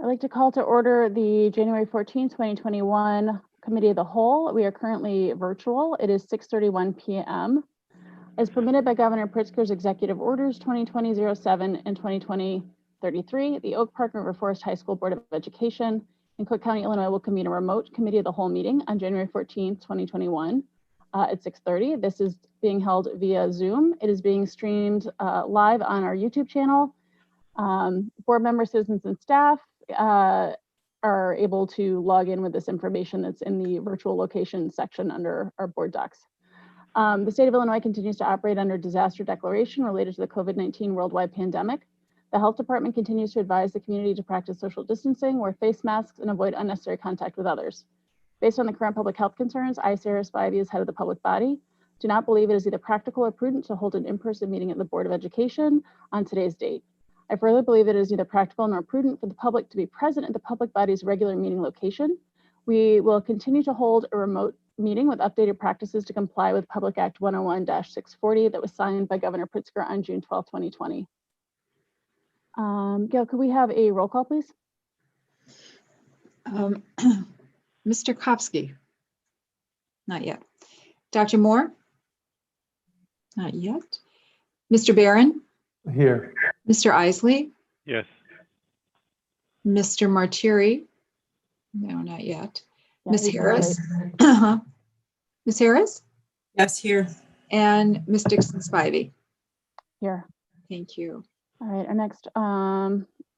I'd like to call to order the January 14th, 2021 Committee of the Whole. We are currently virtual. It is 6:31 p.m. As permitted by Governor Pritzker's Executive Orders 2020-07 and 2020-33, the Oak Park River Forest High School Board of Education in Cook County, Illinois will convene a remote Committee of the Whole meeting on January 14th, 2021 at 6:30. This is being held via Zoom. It is being streamed live on our YouTube channel. Board members, citizens, and staff are able to log in with this information that's in the virtual location section under our board docs. The state of Illinois continues to operate under disaster declaration related to the COVID-19 worldwide pandemic. The health department continues to advise the community to practice social distancing, wear face masks, and avoid unnecessary contact with others. Based on the current public health concerns, I, Sarah Spivey, as head of the public body, do not believe it is either practical or prudent to hold an in-person meeting at the Board of Education on today's date. I further believe it is neither practical nor prudent for the public to be present at the public body's regular meeting location. We will continue to hold a remote meeting with updated practices to comply with Public Act 101-640 that was signed by Governor Pritzker on June 12, 2020. Gail, could we have a roll call, please? Mr. Kopsky? Not yet. Dr. Moore? Not yet. Mr. Barron? Here. Mr. Isley? Yes. Mr. Martiri? No, not yet. Yeah, Ms. he's Harris? Ms. Harris? Yes, here. And Ms. Dixon-Spivey? Here. Thank you. All right, our next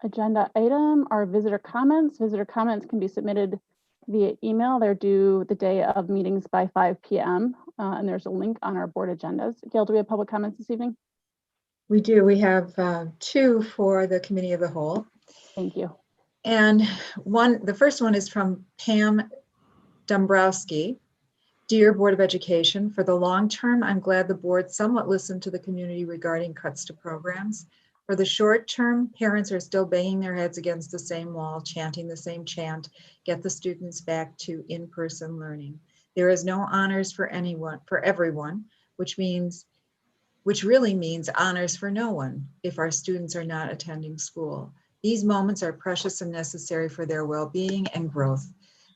agenda item are visitor comments. Visitor comments can be submitted via email. They're due the day of meetings by 5 p.m. And there's a link on our board agendas. Gail, do we have public comments this evening? We do. We have two for the Committee of the Whole. Thank you. And the first one is from Pam Dombrowski. Dear Board of Education, for the long term, I'm glad the board somewhat listened to the community regarding cuts to programs. For the short term, parents are still banging their heads against the same wall, chanting the same chant, get the students back to in-person learning. There is no honors for everyone, which really means honors for no one if our students are not attending school. These moments are precious and necessary for their well-being and growth.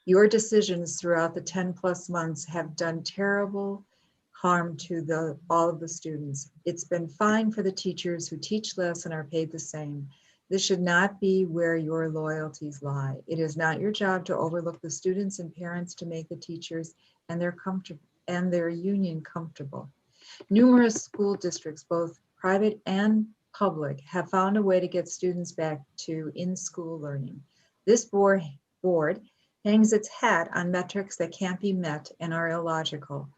Your decisions throughout the 10+ months have done terrible harm to all of the students. It's been fine for the teachers who teach less and are paid the same. This should not be where your loyalties lie. It is not your job to overlook the students and parents to make the teachers and their union comfortable. Numerous school districts, both private and public, have found a way to get students back to in-school learning. This board hangs its hat on metrics that can't be met and are illogical.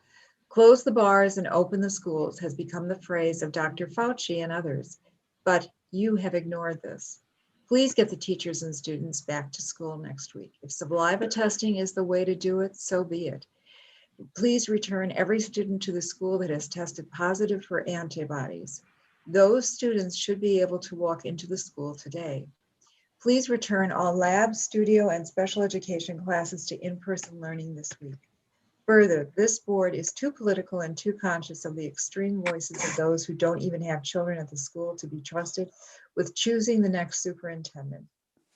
Close the bars and open the schools has become the phrase of Dr. Fauci and others, but you have ignored this. Please get the teachers and students back to school next week. If saliva testing is the way to do it, so be it. Please return every student to the school that has tested positive for antibodies. Those students should be able to walk into the school today. Please return all lab, studio, and special education classes to in-person learning this week. Further, this board is too political and too conscious of the extreme voices of those who don't even have children at the school to be trusted with choosing the next superintendent.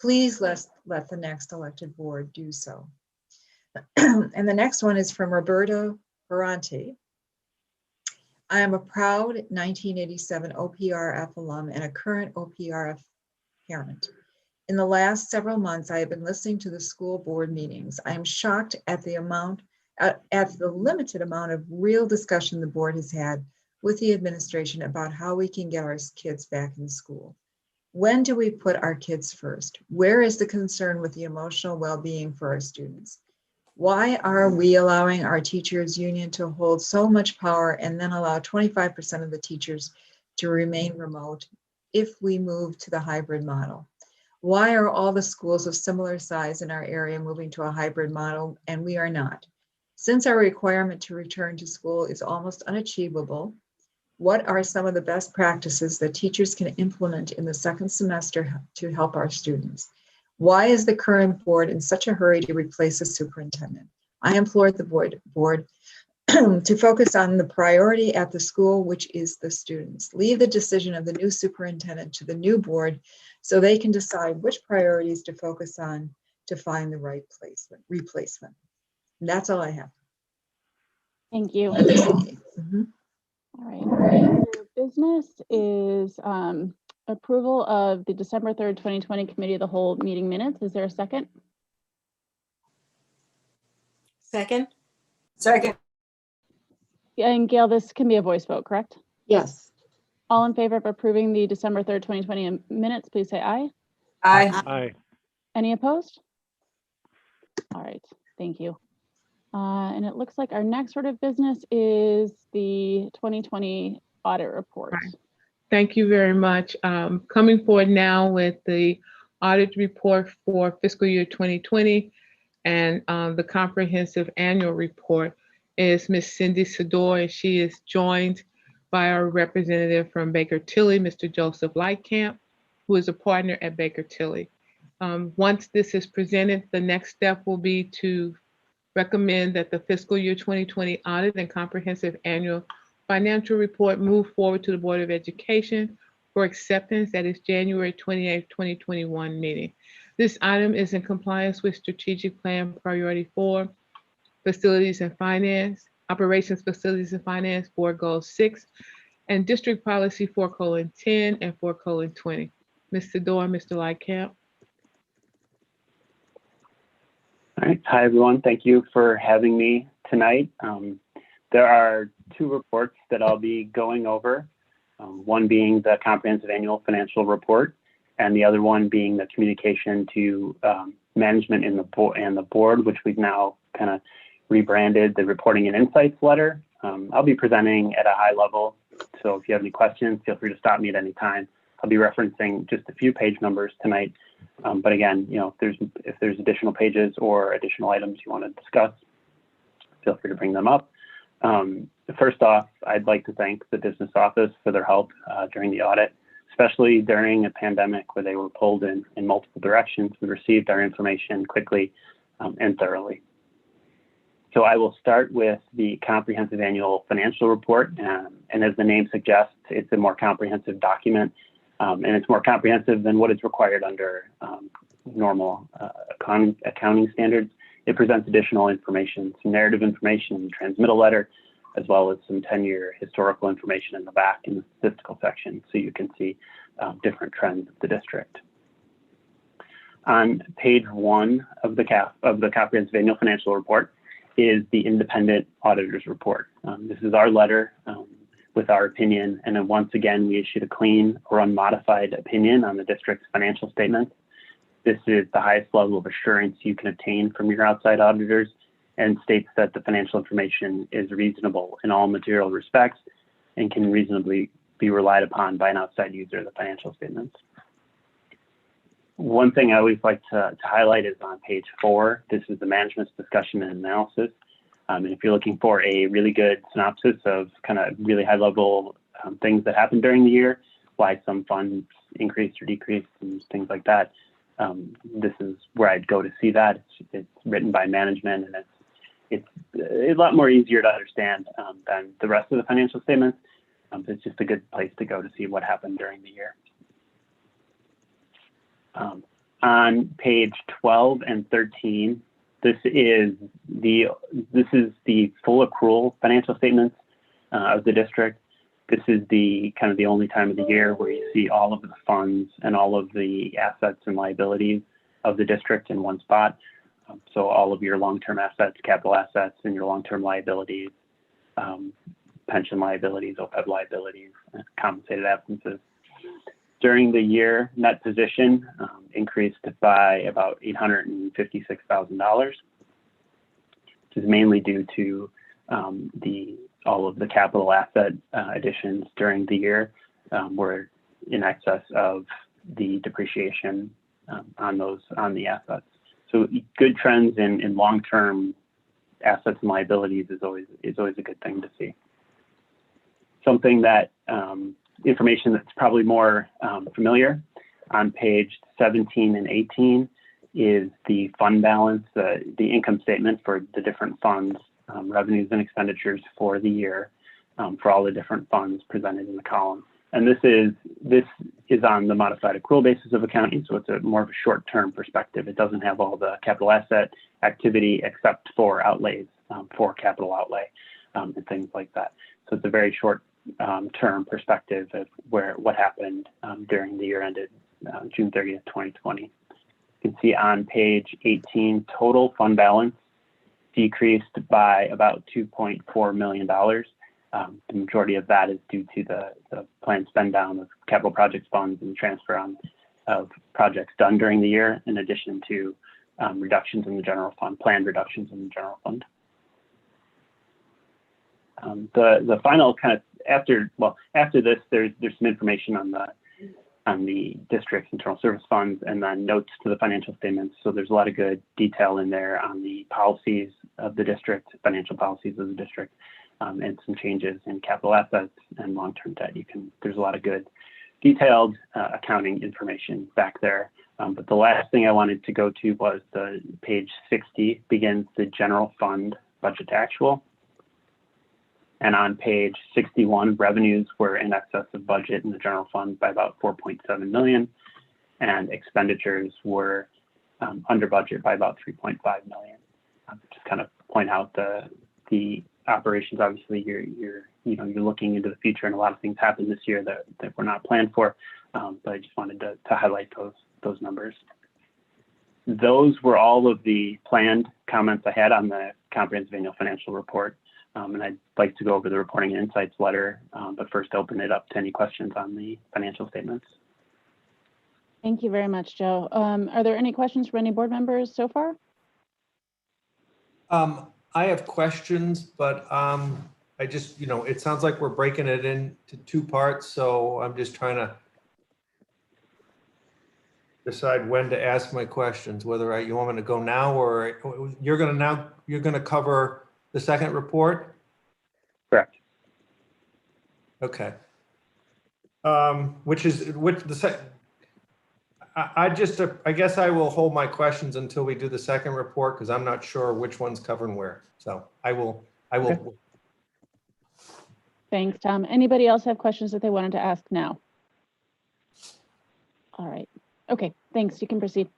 Please let the next elected board do so. And the next one is from Roberto Ferranti. I am a proud 1987 OPRF alum and a current OPRF parent. In the last several months, I have been listening to the school board meetings. I am shocked at the limited amount of real discussion the board has had with the administration about how we can get our kids back in school. When do we put our kids first? Where is the concern with the emotional well-being for our students? Why are we allowing our teachers union to hold so much power and then allow 25% of the teachers to remain remote if we move to the hybrid model? Why are all the schools of similar size in our area moving to a hybrid model and we are not? Since our requirement to return to school is almost unachievable, what are some of the best practices that teachers can implement in the second semester to help our students? Why is the current board in such a hurry to replace the superintendent? I implored the board to focus on the priority at the school, which is the students. Leave the decision of the new superintendent to the new board so they can decide which priorities to focus on to find the right replacement. And that's all I have. Thank you. Mhm. All right. Business is approval of the December 3rd, 2020 Committee of the Whole meeting minutes. Is there a second? Second? Second. And Gail, this can be a voice vote, correct? Yes. All in favor of approving the December 3rd, 2020 minutes, please say aye. Aye. Aye. Any opposed? All right, thank you. And it looks like our next order of business is the 2020 audit report. Right. Thank you very much. Coming forward now with the audit report for fiscal year 2020 and the comprehensive annual report is Ms. Cindy Sador, and she is joined by our representative from Baker Tilly, Mr. Joseph Lightcamp, who is a partner at Baker Tilly. Once this is presented, the next step will be to recommend that the fiscal year 2020 audit and comprehensive annual financial report move forward to the Board of Education for acceptance at its January 28, 2021 meeting. This item is in compliance with Strategic Plan Priority 4, Facilities and Finance, Operations, Facilities and Finance, Board Goal 6, and District Policy 4:10 and 4:20. Ms. Sador, Mr. Lightcamp. All right. Hi, everyone. Thank you for having me tonight. There are two reports that I'll be going over, one being the comprehensive annual financial report, and the other one being the communication to management and the board, which we've now kind of rebranded the Reporting and Insights letter. I'll be presenting at a high level, so if you have any questions, feel free to stop me at any time. I'll be referencing just a few page numbers tonight. But again, you know, if there's additional pages or additional items you want to discuss, feel free to bring them up. First off, I'd like to thank the business office for their help during the audit, especially during a pandemic where they were pulled in multiple directions. We received our information quickly and thoroughly. So I will start with the comprehensive annual financial report. And as the name suggests, it's a more comprehensive document. And it's more comprehensive than what is required under normal accounting standards. It presents additional information, some narrative information, transmittal letter, as well as some 10-year historical information in the back in the statistical section, so you can see different trends of the district. On page 1 of the comprehensive annual financial report is the independent auditor's report. This is our letter with our opinion, and then once again, we issued a clean or unmodified opinion on the district's financial statements. This is the highest level of assurance you can obtain from your outside auditors and states that the financial information is reasonable in all material respects and can reasonably be relied upon by an outside user of the financial statements. One thing I always like to highlight is on page 4. This is the management's discussion and analysis. And if you're looking for a really good synopsis of kind of really high level things that happened during the year, why some funds increased or decreased and things like that, this is where I'd go to see that. It's written by management, and it's a lot more easier to understand than the rest of the financial statements. It's just a good place to go to see what happened during the year. On page 12 and 13, this is the full accrual financial statements of the district. This is the kind of the only time of the year where you see all of the funds and all of the assets and liabilities of the district in one spot. So all of your long-term assets, capital assets, and your long-term liabilities, pension liabilities, OPEB liabilities, compensated absences. During the year, net position increased by about $856,000, which is mainly due to all of the capital asset additions during the year were in excess of the depreciation on the assets. So good trends in long-term assets and liabilities is always a good thing to see. Something that information that's probably more familiar on page 17 and 18 is the fund balance, the income statement for the different funds, revenues and expenditures for the year for all the different funds presented in the column. And this is on the modified accrual basis of accounting, so it's a more of a short-term perspective. It doesn't have all the capital asset activity except for outlays for capital outlay and things like that. So it's a very short-term perspective of what happened during the year ended June 30th, 2020. You can see on page 18, total fund balance decreased by about $2.4 million. The majority of that is due to the planned spend down of capital projects funds and transfer of projects done during the year, in addition to reductions in the general fund, planned reductions in the general fund. The final kind of after this, there's some information on the district's internal service funds and then notes to the financial statements. So there's a lot of good detail in there on the policies of the district, financial policies of the district, and some changes in capital assets and long-term debt. There's a lot of good detailed accounting information back there. But the last thing I wanted to go to was the page 60 begins the general fund budget to actual. And on page 61, revenues were in excess of budget in the general fund by about 4.7 million, and expenditures were under budget by about 3.5 million. Just kind of point out the operations. Obviously, you're looking into the future, and a lot of things happened this year that were not planned for. But I just wanted to highlight those numbers. Those were all of the planned comments I had on the comprehensive annual financial report. And I'd like to go over the reporting and insights letter, but first open it up to any questions on the financial statements. Thank you very much, Joe. Are there any questions from any board members so far? I have questions, but I just, it sounds like we're breaking it into two parts, so I'm just trying to decide when to ask my questions, whether you want me to go now or you're going to cover the second report? Correct. Okay. I guess I will hold my questions until we do the second report because I'm not sure which one's covering where. So I will. Okay. Thanks, Tom. Anybody else have questions that they wanted to ask now? All right. Okay, thanks. You can proceed.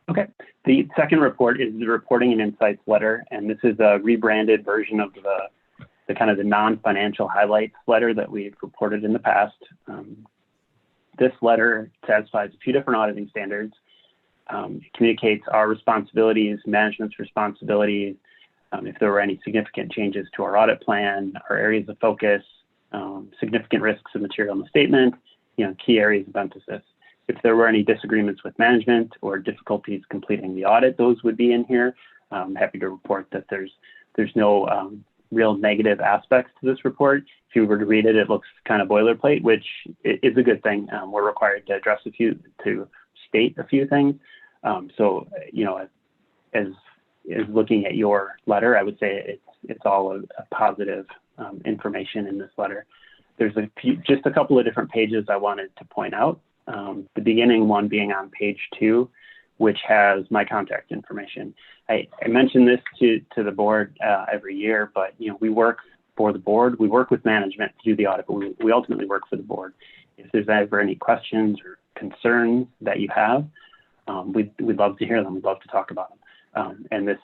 Okay. The second report is the reporting and insights letter, and this is a rebranded version of the kind of the non-financial highlights letter that we've reported in the past. This letter satisfies a few different auditing standards. It communicates our responsibilities, management's responsibilities, if there were any significant changes to our audit plan, our areas of focus, significant risks of material misstatement, key areas of emphasis. If there were any disagreements with management or difficulties completing the audit, those would be in here. I'm happy to report that there's no real negative aspects to this report. If you were to read it, it looks kind of boilerplate, which is a good thing. We're required to state a few things. So, as looking at your letter, I would say it's all a positive information in this letter. There's just a couple of different pages I wanted to point out. The beginning one being on page 2, which has my contact information. I mention this to the board every year, but we work for the board. We work with management to do the audit, but we ultimately work for the board. If there's ever any questions or concerns that you have, we'd love to hear them. We'd love to talk about them. And this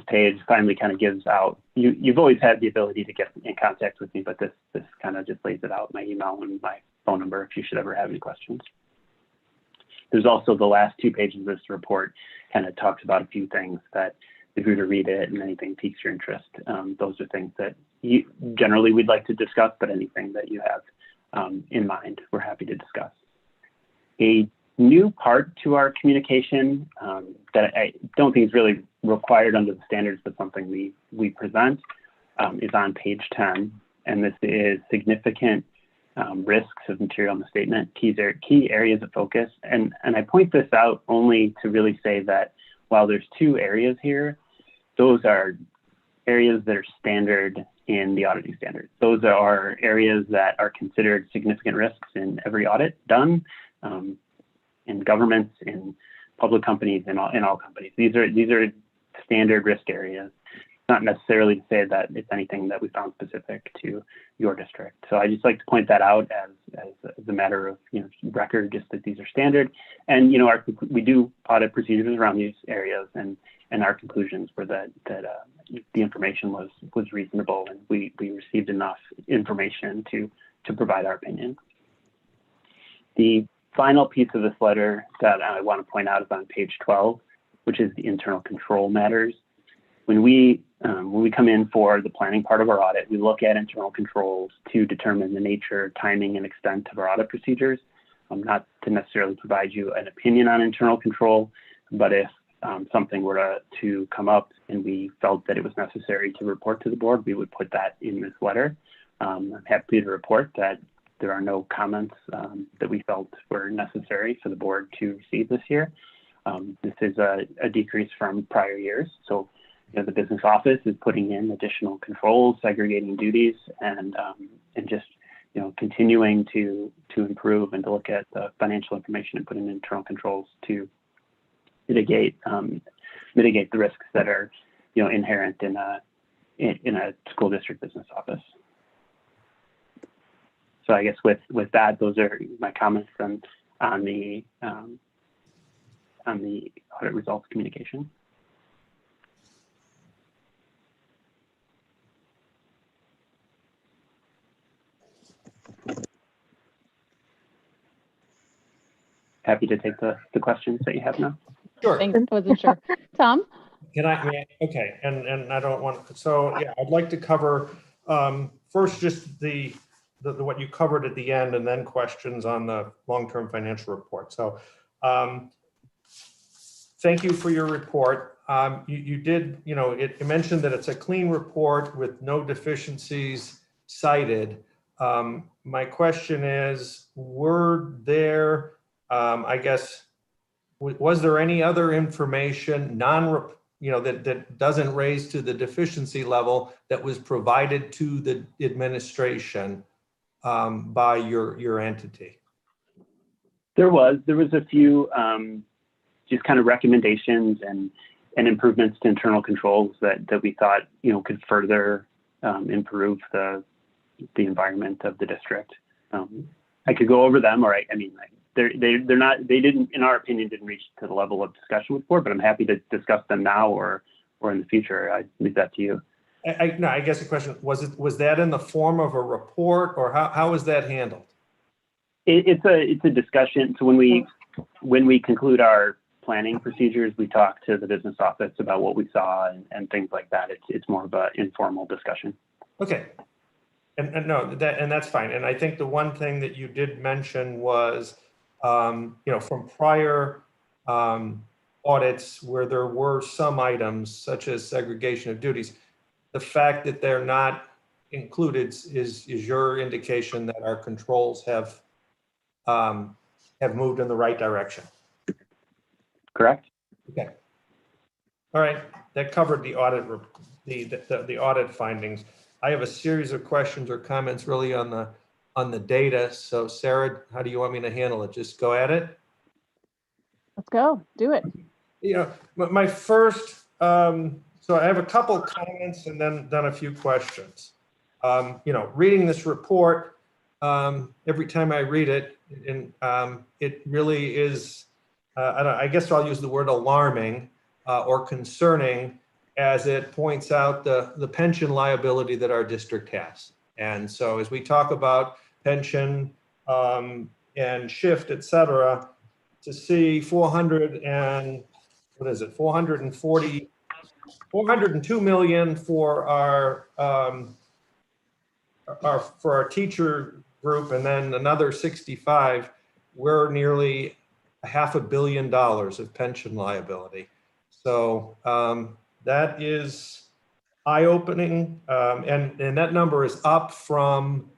page finally kind of gives out. You've always had the ability to get in contact with me, but this kind of just lays it out, my email and my phone number if you should ever have any questions. There's also the last 2 pages of this report kind of talks about a few things that if you were to read it and anything piques your interest, those are things that generally we'd like to discuss, but anything that you have in mind, we're happy to discuss. A new part to our communication that I don't think is really required under the standards, but something we present is on page 10, and this is significant risks of material misstatement, key areas of focus. And I point this out only to really say that while there's 2 areas here, those are areas that are standard in the auditing standards. Those are areas that are considered significant risks in every audit done in governments, in public companies, in all companies. These are standard risk areas. not necessarily to say that it's anything that we found specific to your district. So I just like to point that out as a matter of record, just that these are standard. And we do audit procedures around these areas, and our conclusions were that the information was reasonable, and we received enough information to provide our opinion. The final piece of this letter that I want to point out is on page 12, which is the internal control matters. When we come in for the planning part of our audit, we look at internal controls to determine the nature, timing, and extent of our audit procedures. Not to necessarily provide you an opinion on internal control, but if something were to come up and we felt that it was necessary to report to the board, we would put that in this letter. I'm happy to report that there are no comments that we felt were necessary for the board to receive this year. This is a decrease from prior years. So the business office is putting in additional controls, segregating duties, and just continuing to improve and to look at the financial information and put in internal controls to mitigate the risks that are inherent in a school district business office. So I guess with that, those are my comments on the audit results communication. Happy to take the questions that you have now. Sure. Thanks, I wasn't sure. Tom? Okay, and I don't want, so yeah, I'd like to cover first just the what you covered at the end, and then questions on the long-term financial report. So thank you for your report. You did, it mentioned that it's a clean report with no deficiencies cited. My question is, were there, I guess, was there any other information that doesn't raise to the deficiency level that was provided to the administration by your entity? There was a few just kind of recommendations and improvements to internal controls that we thought could further improve the environment of the district. I could go over them, or they didn't, in our opinion, didn't reach to the level of discussion with the board, but I'm happy to discuss them now or in the future. I leave that to you. I guess the question was that in the form of a report, or how was that handled? It's a discussion. So when we conclude our planning procedures, we talk to the business office about what we saw and things like that. It's more of an informal discussion. Okay. And no, that's fine. And I think the one thing that you did mention was, from prior audits where there were some items such as segregation of duties, the fact that they're not included is your indication that our controls have moved in the right direction. Correct. Okay. All right. That covered the audit, the audit findings. I have a series of questions or comments really on the data. So Sarah, how do you want me to handle it? Just go at it? Let's go. Do it. My first, so I have a couple comments and then a few questions. Reading this report, every time I read it, and it really is, I guess I'll use the word alarming or concerning, as it points out the pension liability that our district has. And so as we talk about pension and shift, et cetera, to see 402 million for our teacher group, and then another 65, we're nearly $500 million of pension liability. So that is eye-opening, and that number is up from,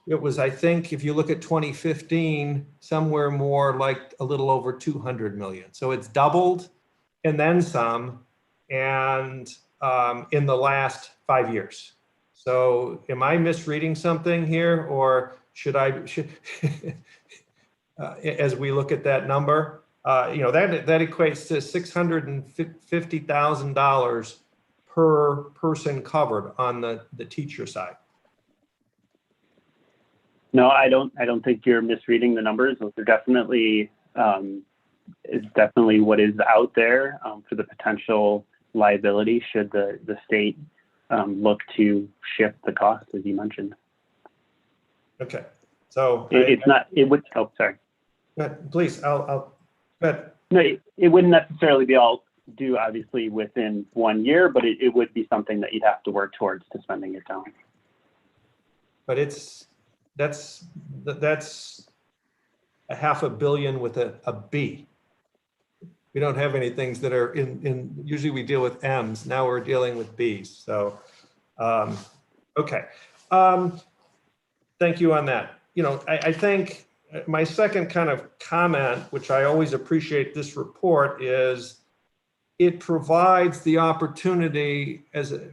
it was, I think, if you look at 2015, somewhere more like a little over 200 million. So it's doubled and then some, and in the last 5 years. So am I misreading something here, or should as we look at that number, that equates to $650,000 per person covered on the teacher side. No, I don't think you're misreading the numbers. Those are definitely, it's definitely what is out there for the potential liability should the state look to shift the cost, as you mentioned. Okay, so It's not, it would, oh, sorry. please, I'll go ahead. No, it wouldn't necessarily be all due, obviously, within 1 year, but it would be something that you'd have to work towards to spending it down. But that's a $500 million with a B. We don't have any things that are usually we deal with M's. Now we're dealing with B's. So, okay. Thank you on that. You know, I think my second kind of comment, which I always appreciate this report, is it provides the opportunity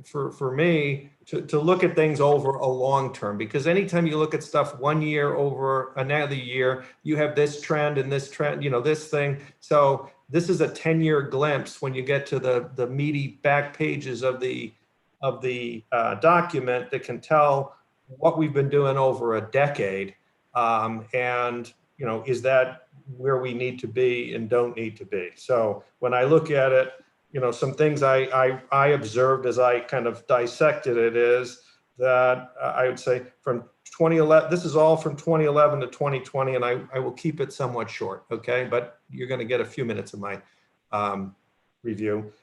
for me to look at things over a long term, because anytime you look at stuff 1 year over another year, you have this trend and this trend, you know, this thing. So this is a 10-year glimpse when you get to the meaty back pages of the document that can tell what we've been doing over a decade. And, you know, is that where we need to be and don't need to be? So when I look at it, you know, some things I observed as I kind of dissected it is that I would say from 2011, this is all from 2011 to 2020, and I will keep it somewhat short, okay? But you're going to get a few minutes of my review.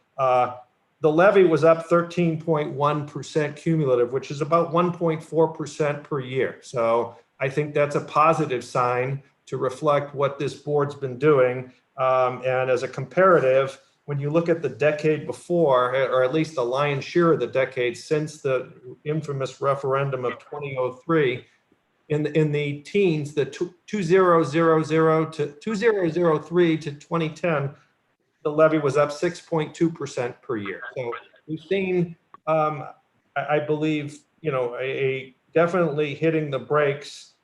The levy was up 13.1% cumulative, which is about 1.4% per year. So I think that's a positive sign to reflect what this board's been doing. And as a comparative, when you look at the decade before, or at least the lion's share of the decade since the infamous referendum of 2003, in the teens, the 2003 to 2010, the levy was up 6.2% per year. So we've seen, I believe, you know, a definitely hitting the brakes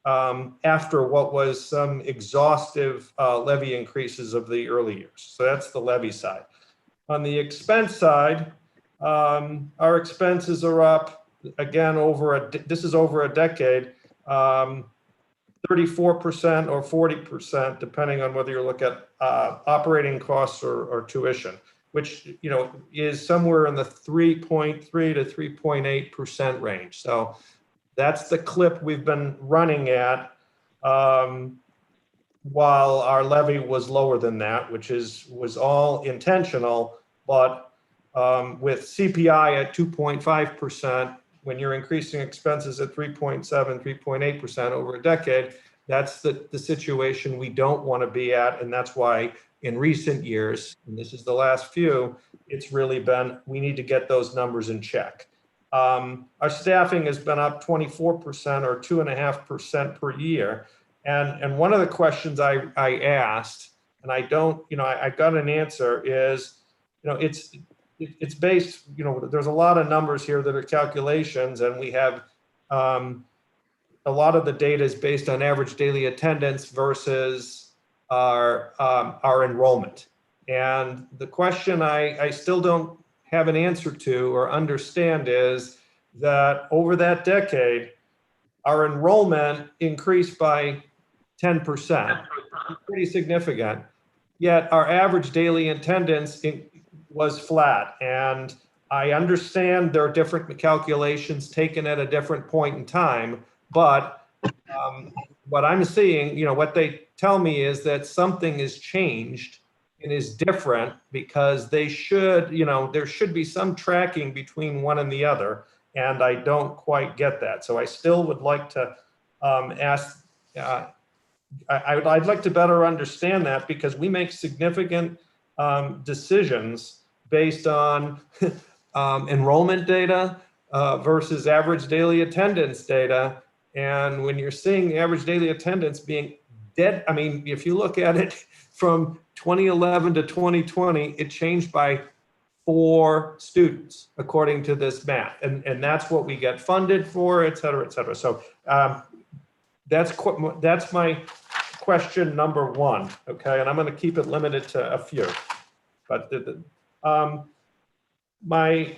after what was some exhaustive levy increases of the early years. So that's the levy side. On the expense side, our expenses are up again this is over a decade, 34% or 40%, depending on whether you look at operating costs or tuition, which, you know, is somewhere in the 3.3 to 3.8% range. So that's the clip we've been running at while our levy was lower than that, which was all intentional. But with CPI at 2.5%, when you're increasing expenses at 3.7, 3.8% over a decade, that's the situation we don't want to be at. And that's why in recent years, and this is the last few, it's really been, we need to get those numbers in check. Our staffing has been up 24% or 2.5% per year. And one of the questions I asked, and I don't, you know, I got an answer is, you know, it's based, you know, there's a lot of numbers here that are calculations, and we have a lot of the data is based on average daily attendance versus our enrollment. And the question I still don't have an answer to or understand is that over that decade, our enrollment increased by 10%, pretty significant, yet our average daily attendance was flat. And I understand there are different calculations taken at a different point in time, but what I'm seeing, you know, what they tell me is that something has changed and is different, because they should, you know, there should be some tracking between one and the other, and I don't quite get that. So I still would like to ask, I'd like to better understand that, because we make significant decisions based on enrollment data versus average daily attendance data. And when you're seeing the average daily attendance being dead, I mean, if you look at it from 2011 to 2020, it changed by 4 students, according to this math. And that's what we get funded for, et cetera, et cetera. So that's my question number 1, okay? And I'm going to keep it limited to a few. But my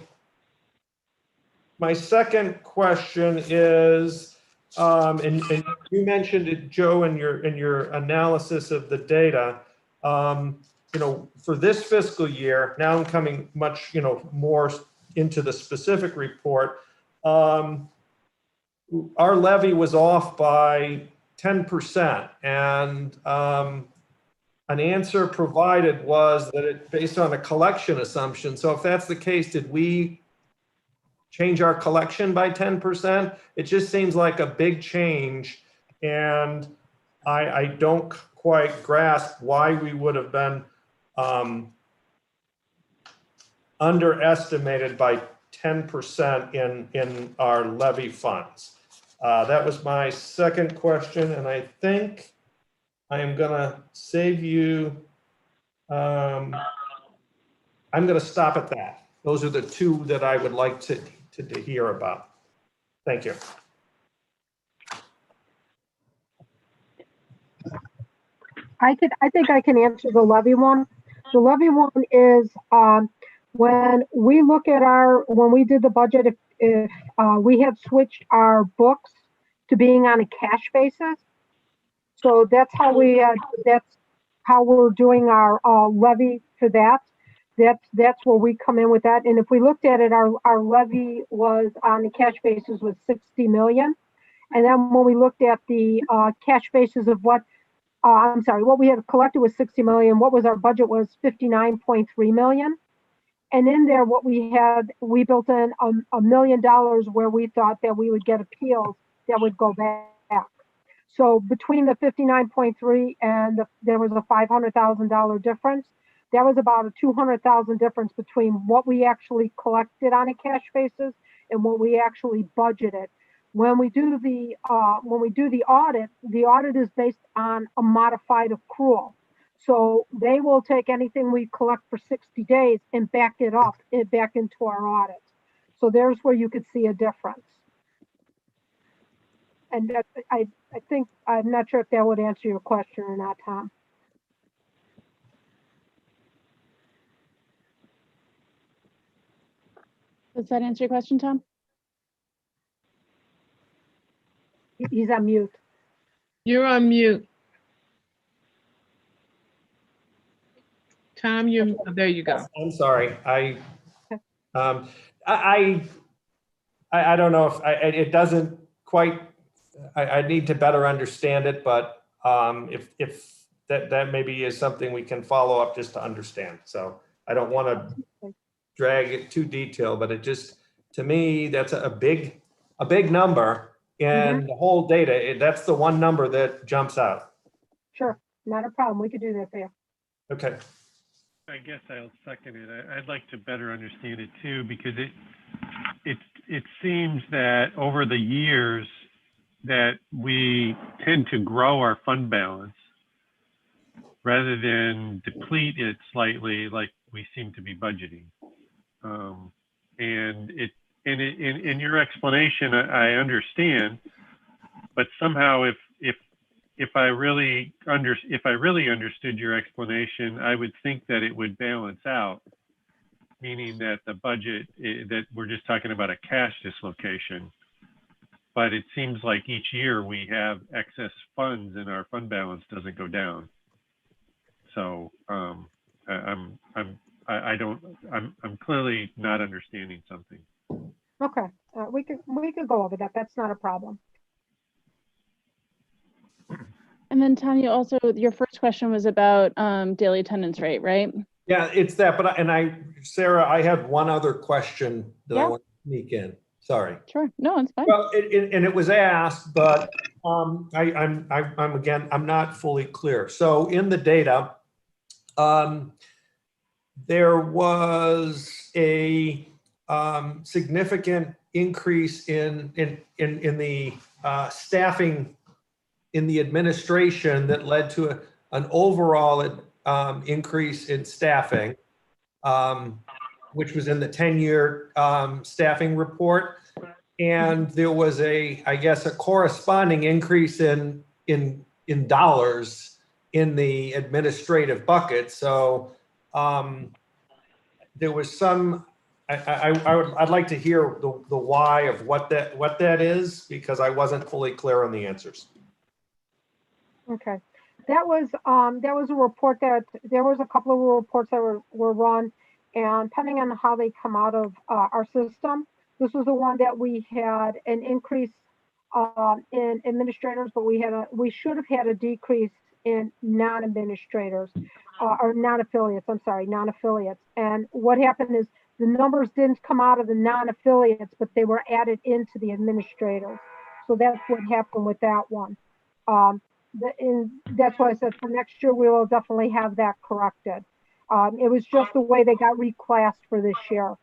second question is, and you mentioned it, Joe, in your analysis of the data. For this fiscal year, now I'm coming much, more into the specific report. Our levy was off by 10%, and an answer provided was that it based on a collection assumption. So if that's the case, did we change our collection by 10%? It just seems like a big change, and I don't quite grasp why we would have been underestimated by 10% in our levy funds. That was my second question, and I think I am gonna save you. I'm gonna stop at that. Those are the two that I would like to hear about. Thank you. I think I can answer the levy one. The levy one is when we look at when we did the budget, if we had switched our books to being on a cash basis. So that's how we're doing our levy for that. That's where we come in with that. And if we looked at it, our levy was on the cash basis was 60 million. And then when we looked at the cash basis of what we had collected was 60 million. What was our budget was 59.3 million. And in there, what we built in $1 million where we thought that we would get appeals that would go back. So between the 59.3 and there was a $500,000 difference. That was about a 200,000 difference between what we actually collected on a cash basis and what we actually budgeted. When we do the audit is based on a modified accrual. So they will take anything we collect for 60 days and back it back into our audit. So there's where you could see a difference. And that, I think, I'm not sure if that would answer your question or not, Tom. Does that answer your question, Tom? He's on mute. You're on mute. Tom, there you go. I'm sorry. I don't know if it doesn't quite. I need to better understand it, but if that maybe is something we can follow up just to understand. So I don't want to drag it too detailed, but it just, to me, that's a big number, and the whole data, that's the one number that jumps out. Sure, not a problem. We could do that for you. Okay. I guess I'll second it. I'd like to better understand it too, because it seems that over the years that we tend to grow our fund balance rather than deplete it slightly like we seem to be budgeting. And in your explanation, I understand, but somehow if I really understood your explanation, I would think that it would balance out, meaning that the budget, that we're just talking about a cash dislocation, but it seems like each year we have excess funds and our fund balance doesn't go down. So I'm clearly not understanding something. Okay, we could go over that. That's not a problem. And then Tanya, also your first question was about daily attendance rate, right? Yeah, it's that. But Sarah, I had one other question that I want to sneak in. Sorry. Sure. No, it's fine. Well, and it was asked, but I'm not fully clear. So in the data, there was a significant increase in the staffing in the administration that led to an overall increase in staffing, which was in the 10-year staffing report. And there was I guess a corresponding increase in dollars in the administrative bucket. So there was some I'd like to hear the why of what that is, because I wasn't fully clear on the answers. Okay. That was a report that, there was a couple of reports that were run, and depending on how they come out of our system, this was the one that we had an increase in administrators, but we should have had a decrease in non-administrators or non-affiliates. I'm sorry, non-affiliates. And what happened is the numbers didn't come out of the non-affiliates, but they were added into the administrators. So that's what happened with that one. That's why I said for next year, we will definitely have that corrected. It was just the way they got reclassed for this year.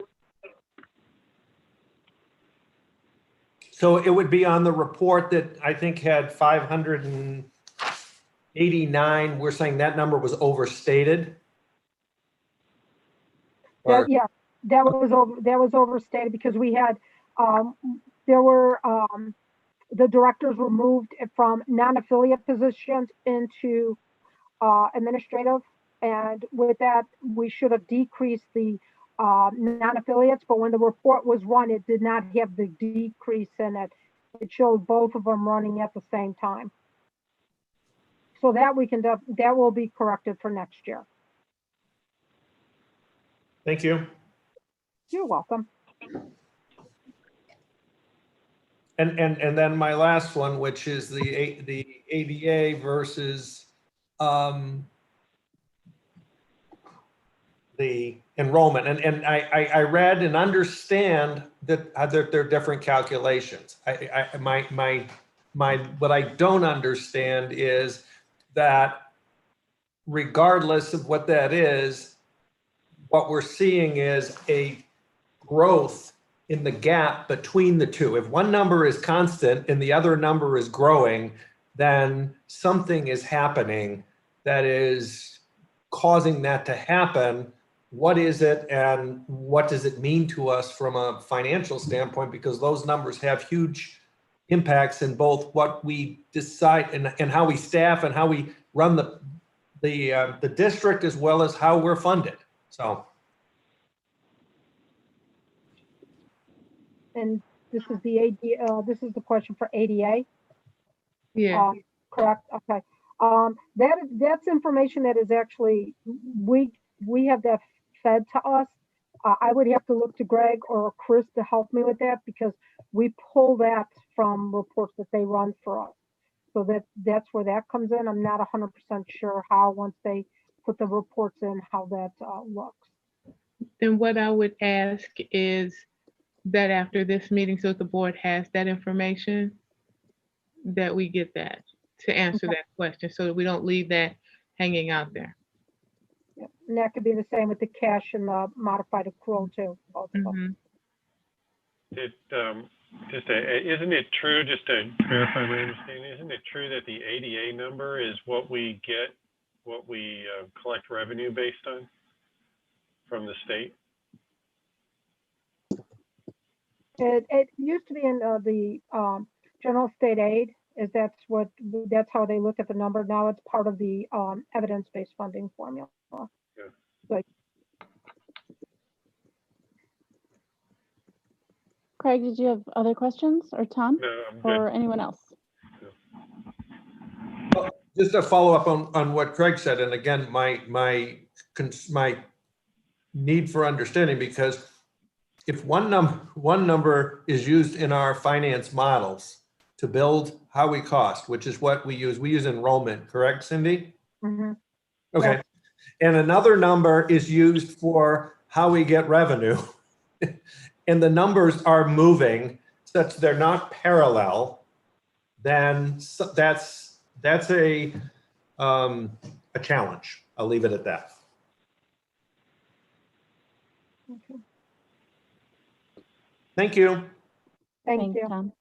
So it would be on the report that I think had 589. We're saying that number was overstated? Or- Yeah, that was overstated because we had, there were, the directors were moved from non-affiliate positions into administrative. And with that, we should have decreased the non-affiliates, but when the report was run, it did not have the decrease in it. It showed both of them running at the same time. So that that will be corrected for next year. Thank you. You're welcome. And then my last one, which is the ADA versus the enrollment. And I read and understand that there are different calculations. What I don't understand is that regardless of what that is, what we're seeing is a growth in the gap between the two. If one number is constant and the other number is growing, then something is happening that is causing that to happen. What is it, and what does it mean to us from a financial standpoint? Because those numbers have huge impacts in both what we decide and how we staff and how we run the district, as well as how we're funded. So. And this is the ADA, this is the question for ADA. Yeah. Correct. Okay. That's information that is actually, we have that fed to us. I would have to look to Greg or Chris to help me with that, because we pull that from reports that they run for us. So that's where that comes in. I'm not 100% sure how, once they put the reports in, how that looks. Then what I would ask is that after this meeting, so the board has that information, that we get that to answer that question, so that we don't leave that hanging out there. Yeah. And that could be the same with the cash and the modified accrual too. Mhm. Isn't it true, just to clarify my understanding, isn't it true that the ADA number is what we get, what we collect revenue based on from the state? It used to be in the general state aid, that's how they look at the number. Now it's part of the evidence-based funding formula. Yeah. So, Craig, did you have other questions, or Tom, No, I'm good. or anyone else? Well, just to follow up on what Craig said, and again, my need for understanding, because if one number is used in our finance models to build how we cost, which is what we use enrollment, correct, Cindy? mm-hmm. Okay. Yeah. And another number is used for how we get revenue. And the numbers are moving such they're not parallel, then that's a challenge. I'll leave it at that. Okay. Thank you. Thank Thanks, you. Tom.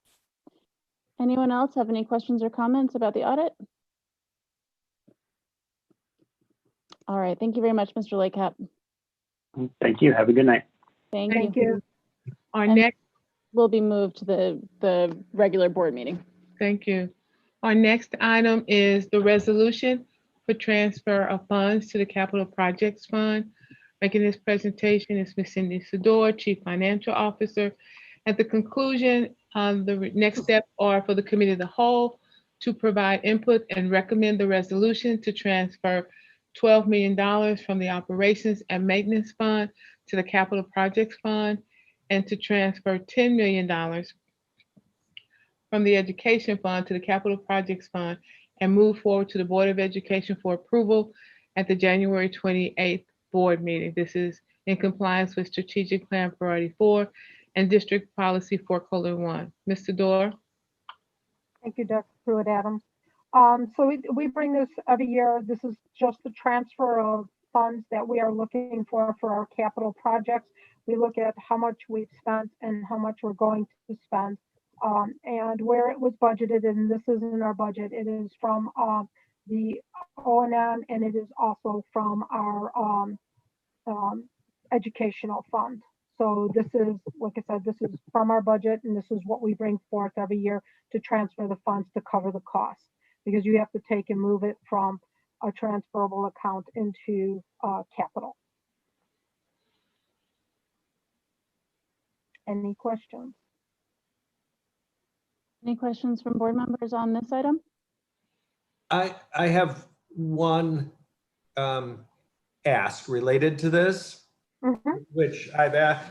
Anyone else have any questions or comments about the audit? All right, thank you very much, Mr. Lakehap. Thank you. Have a good night. Thank you. Our And- next, Will be moved to the regular board meeting. thank you. Our next item is the resolution for transfer of funds to the Capital Projects Fund. Making this presentation is Ms. Cindy Sedor, Chief Financial Officer. At the conclusion, the next step are for the Committee of the Whole to provide input and recommend the resolution to transfer $12 million from the Operations and Maintenance Fund to the Capital Projects Fund, and to transfer $10 million from the Education Fund to the Capital Projects Fund, and move forward to the Board of Education for approval at the January 28th board meeting. This is in compliance with Strategic Plan Priority 4 and District Policy 4:1. Mr. Dorr? Thank you, Dr. Pruitt-Adams. So we bring this every year. This is just the transfer of funds that we are looking for our capital projects. We look at how much we've spent and how much we're going to spend, and where it was budgeted, and this is in our budget. It is from the O&M, and it is also from our educational fund. So this is, like I said, this is from our budget, and this is what we bring forth every year to transfer the funds to cover the costs, because you have to take and move it from a transferable account into capital. Any questions? Any questions from board members on this item? I have one ask related to this, which I've asked.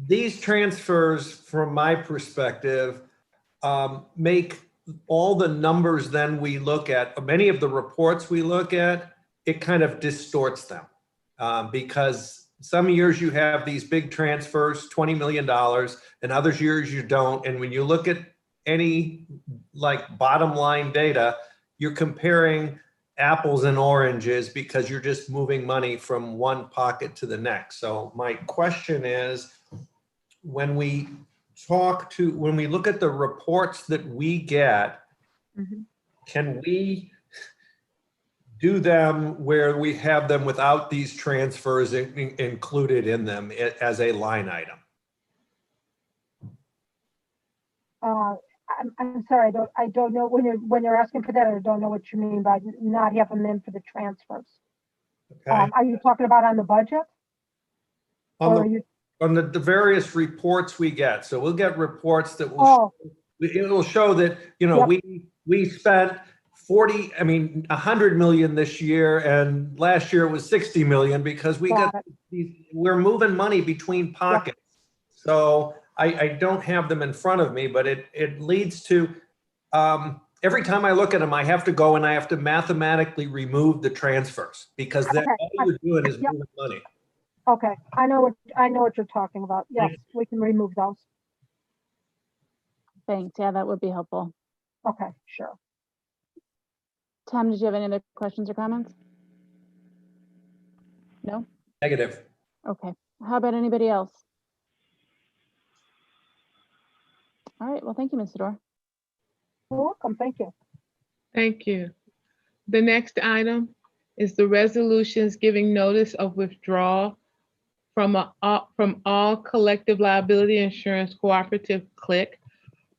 These transfers, from my perspective, make all the numbers then we look at, many of the reports we look at, it kind of distorts them. Because some years you have these big transfers, $20 million, and other years you don't. And when you look at any like bottom line data, you're comparing apples and oranges because you're just moving money from one pocket to the next. So my question is, when we look at the reports that we get, can we do them where we have them without these transfers included in them as a line item? I'm sorry, I don't know when you're asking for that. I don't know what you mean by not having them for the transfers. Okay. Are you talking about on the budget? On the various reports we get. So we'll get reports that will it'll show that, you know, we spent 100 million this year, and last year it was 60 million, because we're moving money between pockets. So I don't have them in front of me, but it leads to, every time I look at them, I have to go and I have to mathematically remove the transfers, because then all you're doing is moving money. Okay, I know what you're talking about. Yes, we can remove those. Thanks. Yeah, that would be helpful. Okay, sure. Tom, did you have any other questions or comments? No? Negative. Okay. How about anybody else? All right. Well, thank you, Ms. Sedor. You're welcome. Thank you. Thank you. The next item is the resolutions giving notice of withdrawal from all collective liability insurance cooperative CLIC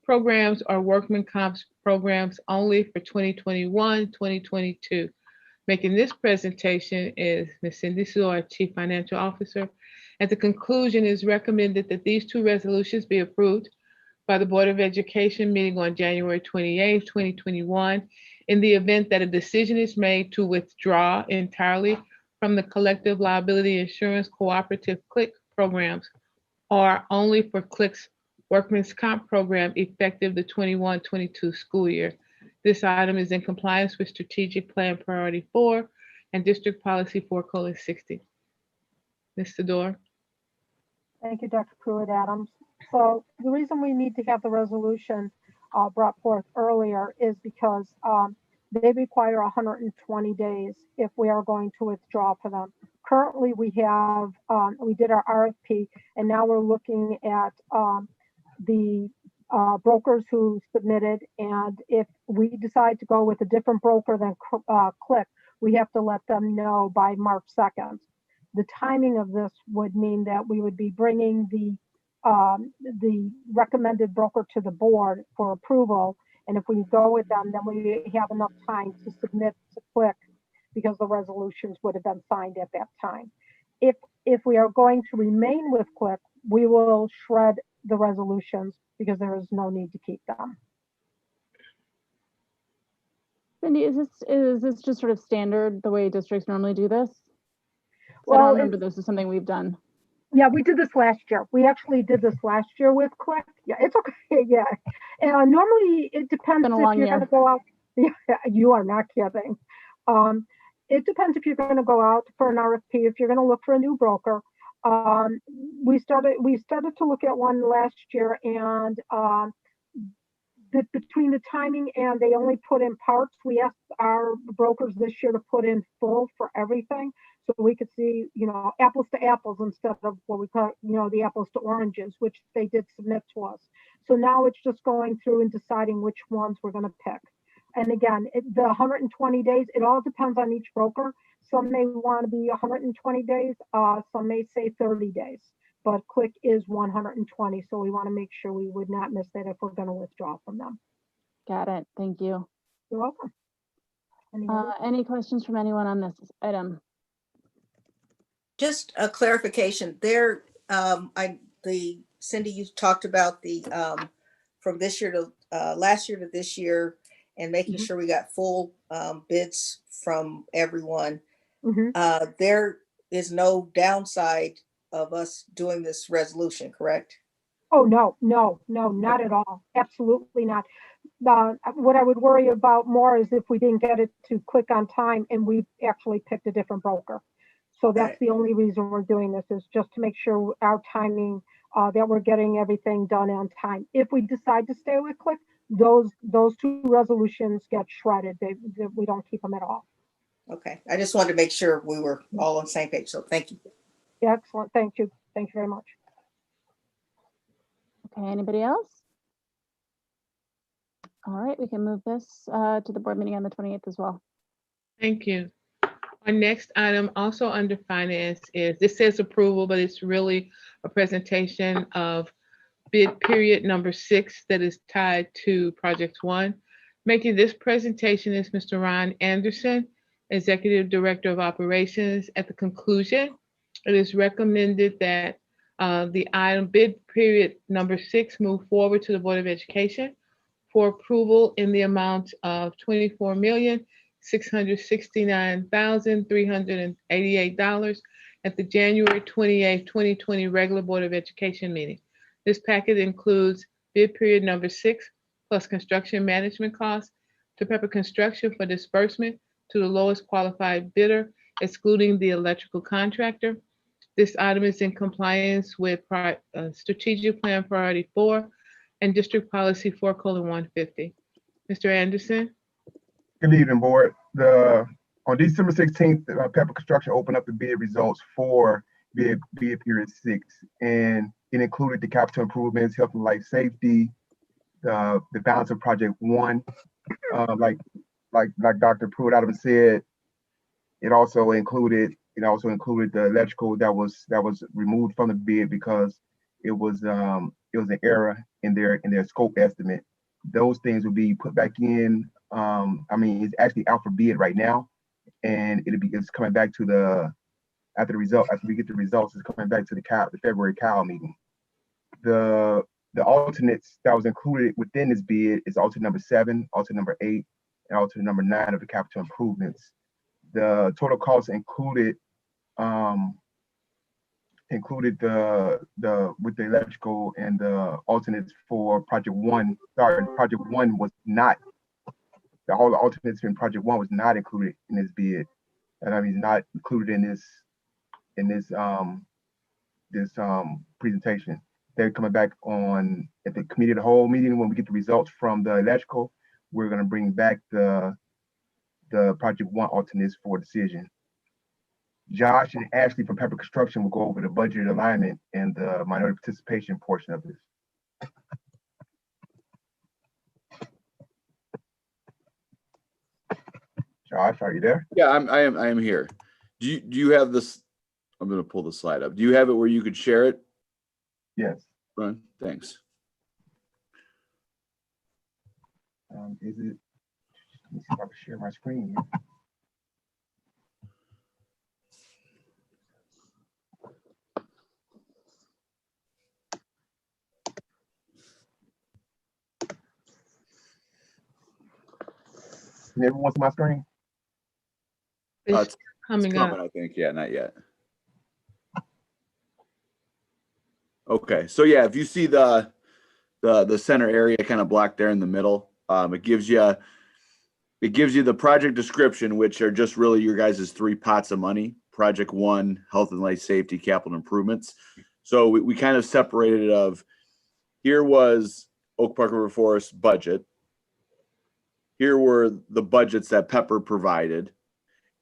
programs or workman comps programs only for 2021-2022. Making this presentation is Ms. Cindy Sedor, Chief Financial Officer. At the conclusion, it is recommended that these two resolutions be approved by the Board of Education meeting on January 28, 2021. In the event that a decision is made to withdraw entirely from the collective liability insurance cooperative CLIC programs, or only for CLIC's workman's comp program effective the 21-22 school year. This item is in compliance with Strategic Plan Priority 4 and District Policy 4:60. Ms. Sedor. Thank you, Dr. Pruitt-Adams. So the reason we need to have the resolution brought forth earlier is because they require 120 days if we are going to withdraw for them. Currently, we have, we did our RFP, and now we're looking at the brokers who submitted, and if we decide to go with a different broker than CLIC, we have to let them know by March 2nd. The timing of this would mean that we would be bringing the recommended broker to the board for approval, and if we go with them, then we have enough time to submit to CLIC because the resolutions would have been signed at that time. If we are going to remain with Click, we will shred the resolutions because there is no need to keep them. Cindy, is this just sort of standard the way districts normally do this? I Well, don't remember this is something we've done. Yeah, we did this last year. We actually did this last year with Click. Yeah, it's okay. Yeah. Normally it depends Been a if long you're year. going to go out. Yeah, you are not kidding. It depends if you're going to go out for an RFP, if you're going to look for a new broker. We started to look at one last year, and between the timing and they only put in parts, we asked our brokers this year to put in full for everything, so we could see, apples to apples instead of what we call, the apples to oranges, which they did submit to us. So now it's just going through and deciding which ones we're going to pick. And again, the 120 days, it all depends on each broker. Some may want to be 120 days, some may say 30 days. But Click is 120, so we want to make sure we would not miss that if we're going to withdraw from them. Got it. Thank you. You're welcome. Any questions from anyone on this item? Just a clarification there. Cindy, you talked about the from this year to last year to this year, and making sure we got full bids from everyone. There is no downside of us doing this resolution, correct? Oh, no, not at all. Absolutely not. What I would worry about more is if we didn't get it to Click on time and we actually picked a different broker. So that's the only reason we're doing this, is just to make sure our timing, that we're getting everything done on time. If we decide to stay with Click, those two resolutions get shredded. We don't keep them at all. Okay, I just wanted to make sure we were all on the same page, so thank you. Excellent, thank you very much. Okay, anybody else? All right, we can move this to the board meeting on the 28th as well. Thank you. Our next item, also under finance, this says approval, but it's really a presentation of bid period number 6 that is tied to Project 1. Making this presentation is Mr. Ron Anderson, Executive Director of Operations. At the conclusion, it is recommended that the item bid period number 6 move forward to the Board of Education for approval in the amount of $24,669,388 at the January 28, 2020 regular Board of Education meeting. This packet includes bid period number 6 plus construction management costs to Pepper Construction for disbursement to the lowest qualified bidder, excluding the electrical contractor. This item is in compliance with Strategic Plan Priority 4 and District Policy 4:150. Mr. Anderson? Good evening, board. On December 16th, Pepper Construction opened up the bid results for bid period 6, and it included the capital improvements, health and life safety, the balance of Project 1. Like Dr. Pruitt-Adams said, it also included the electrical that was removed from the bid because it was an error in their scope estimate. Those things will be put back in. It's actually out for bid right now, and it's coming back to after we get the results, it's coming back to the February CAL meeting. The alternates that was included within this bid is alternate number 7, alternate number 8, and alternate number 9 of the capital improvements. The total cost included the with the electrical and the alternates for Project 1. Sorry, Project 1 was not. All the alternates in Project 1 was not included in this bid, and not included in this presentation. They're coming back at the committee of the whole meeting when we get the results from the electrical. We're going to bring back the Project 1 alternates for decision. Josh and Ashley from Pepper Construction will go over the budget alignment and the minority participation portion of this. Josh, are you there? Yeah, I am here. Do you have this? I'm going to pull the slide up. Do you have it where you could share it? Yes. Ron, thanks. Let me see if I can share my screen here. Can everyone see my screen? It's It's coming up. coming, I think. Yeah, not yet. Okay, so yeah, if you see the center area kind of blocked there in the middle, it gives you the project description, which are just really your guys' three pots of money. Project 1, health and life safety, capital improvements. So we kind of separated it of, here was Oak Park River Forest budget. Here were the budgets that Pepper provided.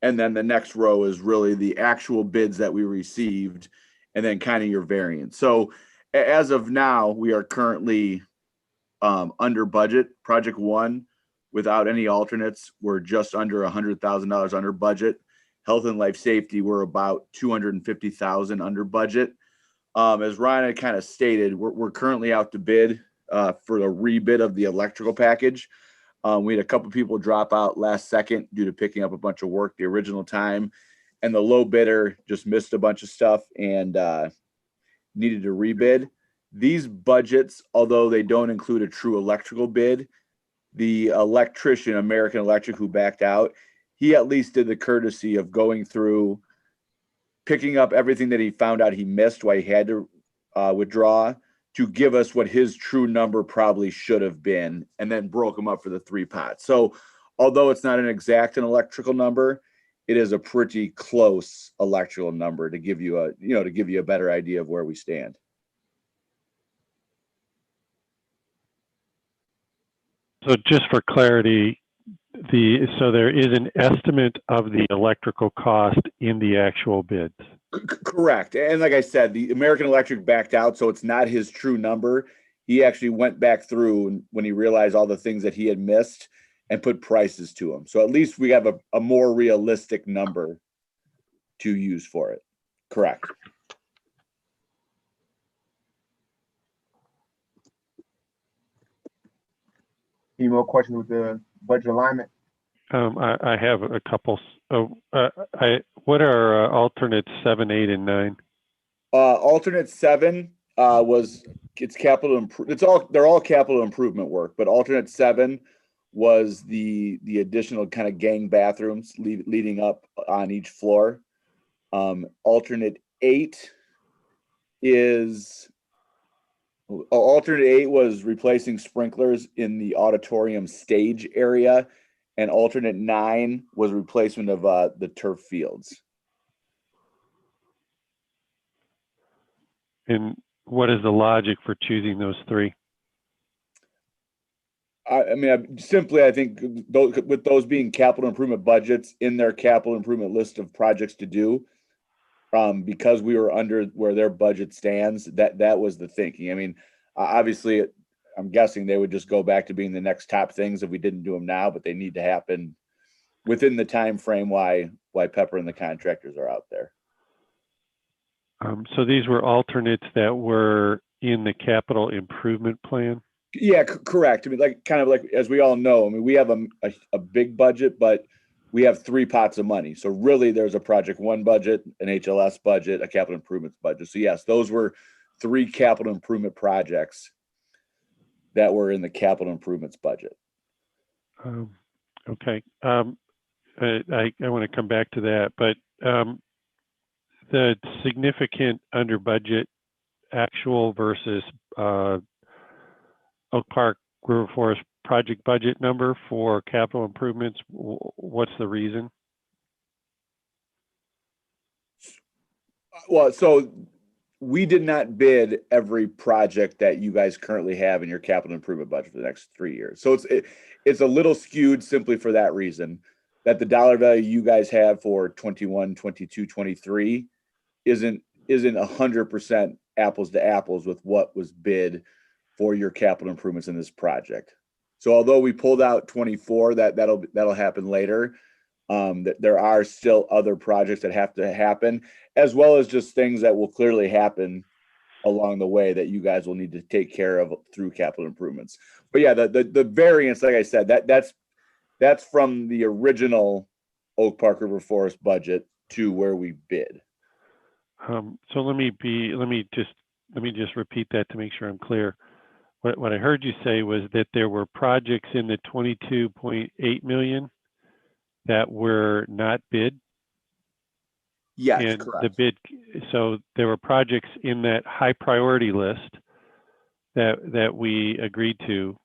And then the next row is really the actual bids that we received, and then kind of your variance. So as of now, we are currently under budget. Project 1, without any alternates, we're just under $100,000 under budget. Health and life safety, we're about $250,000 under budget. As Ryan had kind of stated, we're currently out to bid for the rebid of the electrical package. We had a couple people drop out last second due to picking up a bunch of work the original time, and the low bidder just missed a bunch of stuff and needed to rebid. These budgets, although they don't include a true electrical bid, the electrician, American Electric, who backed out, he at least did the courtesy of going through, picking up everything that he found out he missed, why he had to withdraw, to give us what his true number probably should have been, and then broke them up for the three pots. So although it's not an exact electrical number, it is a pretty close electrical number to give you a better idea of where we stand. So just for clarity, so there is an estimate of the electrical cost in the actual bids. Correct. And like I said, the American Electric backed out, so it's not his true number. He actually went back through when he realized all the things that he had missed and put prices to them. So at least we have a more realistic number to use for it. Correct. Any more questions with the budget alignment? I have a couple. What are alternates 7, 8, and 9? Alternate 7 it's capital they're all capital improvement work, but alternate 7 was the additional kind of gang bathrooms leading up on each floor. Alternate 8 was replacing sprinklers in the auditorium stage area, and alternate 9 was replacement of the turf fields. And what is the logic for choosing those 3? I think with those being capital improvement budgets in their capital improvement list of projects to do, because we were under where their budget stands, that was the thinking. I mean, obviously, I'm guessing they would just go back to being the next top things if we didn't do them now, but they need to happen within the time frame why Pepper and the contractors are out there. So these were alternates that were in the capital improvement plan? Yeah, correct. I mean, kind of like, as we all know, I mean, we have a big budget, but we have 3 pots of money. So really there's a project 1 budget, an HLS budget, a capital improvements budget. So yes, those were 3 capital improvement projects that were in the capital improvements budget. Okay. I want to come back to that, but the significant under budget actual versus Oak Park River Forest project budget number for capital improvements, what's the reason? Well, so we did not bid every project that you guys currently have in your capital improvement budget for the next 3 years. So it's a little skewed simply for that reason, that the dollar value you guys have for 21, 22, 23 isn't 100% apples to apples with what was bid for your capital improvements in this project. So although we pulled out 24, that'll happen later. There are still other projects that have to happen, as well as just things that will clearly happen along the way that you guys will need to take care of through capital improvements. But yeah, the variance, like I said, that's from the original Oak Park River Forest budget to where we bid. So let me just repeat that to make sure I'm clear. What I heard you say was that there were projects in the 22.8 million that were not bid? Yes, And the correct. bid, so there were projects in that high priority list that we agreed to,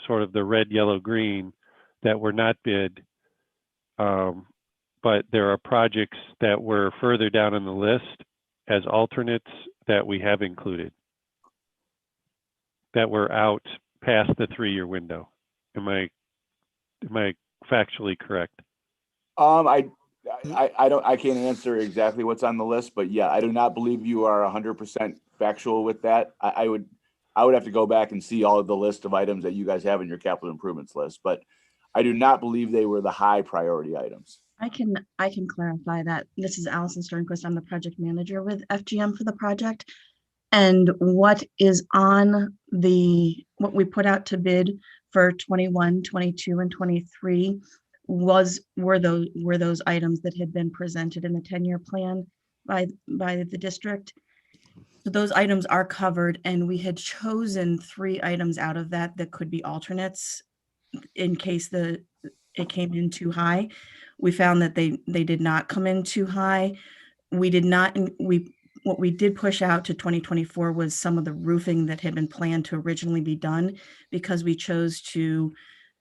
sort of the red, yellow, green, that were not bid. But there are projects that were further down on the list as alternates that we have included, that were out past the 3-year window. Am I factually correct? I can't answer exactly what's on the list, but yeah, I do not believe you are 100% factual with that. I would have to go back and see all of the list of items that you guys have in your capital improvements list, but I do not believe they were the high priority items. I can clarify that. This is Allison Sternquist. I'm the project manager with FGM for the project. And what is on what we put out to bid for 21, 22, and 23 were those items that had been presented in the 10-year plan by the district. So those items are covered, and we had chosen 3 items out of that could be alternates in case it came in too high. We found that they did not come in too high. What we did push out to 2024 was some of the roofing that had been planned to originally be done, because we chose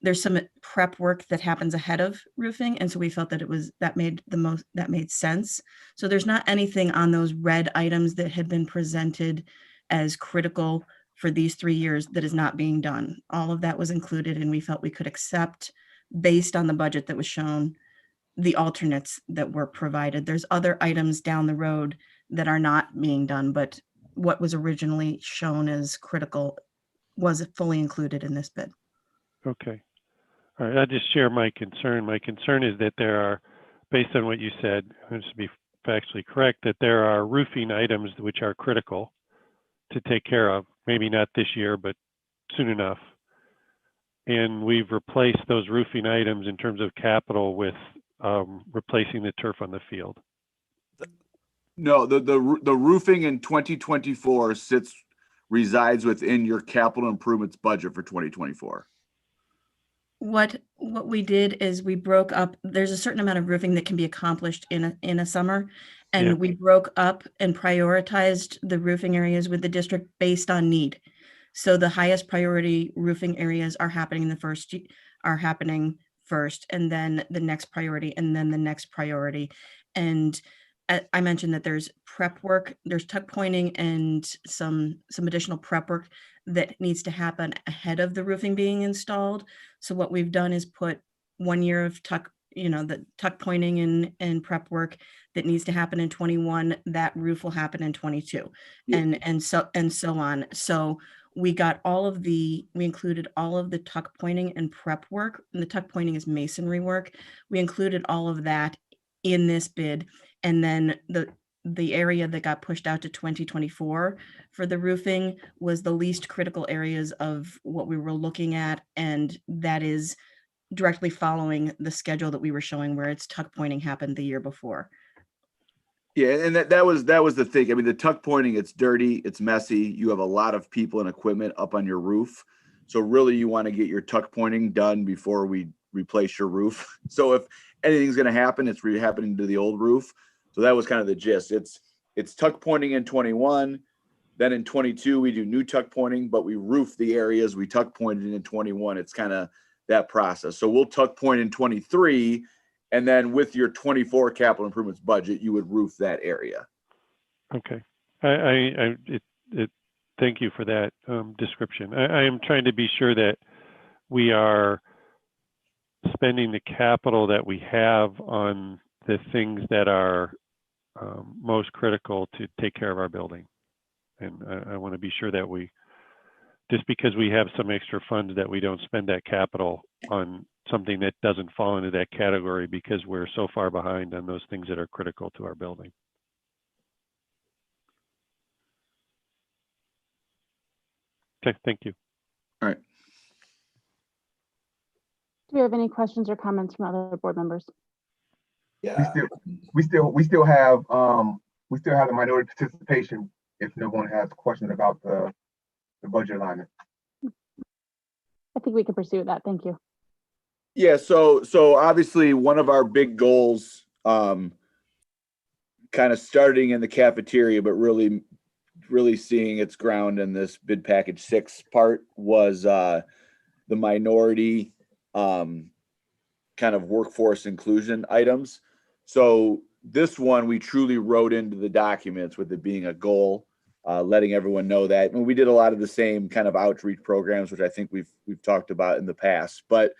there's some prep work that happens ahead of roofing. And so we felt that that made sense. So there's not anything on those red items that had been presented as critical for these 3 years that is not being done. All of that was included, and we felt we could accept, based on the budget that was shown, the alternates that were provided. There's other items down the road that are not being done, but what was originally shown as critical was fully included in this bid. Okay. All right, I'll just share my concern. My concern is that there are, based on what you said, just to be factually correct, that there are roofing items which are critical to take care of, maybe not this year, but soon enough. And we've replaced those roofing items in terms of capital with replacing the turf on the field. No, the roofing in 2024 resides within your capital improvements budget for 2024. What we did is we broke up. There's a certain amount of roofing that can be accomplished in a summer, and we broke up and prioritized the roofing areas with the district based on need. So the highest priority roofing areas are happening first, and then the next priority, and then the next priority. And I mentioned that there's prep work, there's tuck pointing, and some additional prep work that needs to happen ahead of the roofing being installed. So what we've done is put 1 year of the tuck pointing and prep work that needs to happen in 21. That roof will happen in 22, and so on. So we included all of the tuck pointing and prep work, and the tuck pointing is masonry work. We included all of that in this bid, and then the area that got pushed out to 2024 for the roofing was the least critical areas of what we were looking at, and that is directly following the schedule that we were showing, where it's tuck pointing happened the year before. Yeah, and that was the thing. I mean, the tuck pointing, it's dirty, it's messy. You have a lot of people and equipment up on your roof. So really you want to get your tuck pointing done before we replace your roof. So if anything's going to happen, it's happening to the old roof. So that was kind of the gist. It's tuck pointing in 21. Then in 22, we do new tuck pointing, but we roof the areas we tuck pointed in 21. It's kind of that process. So we'll tuck point in 23. And then with your 24 capital improvements budget, you would roof that area. Okay. Thank you for that description. I am trying to be sure that we are spending the capital that we have on the things that are most critical to take care of our building. And I want to be sure that just because we have some extra funds, that we don't spend that capital on something that doesn't fall into that category because we're so far behind on those things that are critical to our building. Okay, thank you. All right. Do we have any questions or comments from other board members? Yeah. We still have the minority participation if no one has questions about the budget alignment. I think we can pursue that. Thank you. Yeah, so obviously one of our big goals, kind of starting in the cafeteria, but really seeing its ground in this bid package 6 part was the minority kind of workforce inclusion items. So this one we truly wrote into the documents with it being a goal, letting everyone know that. And we did a lot of the same kind of outreach programs, which I think we've talked about in the past. But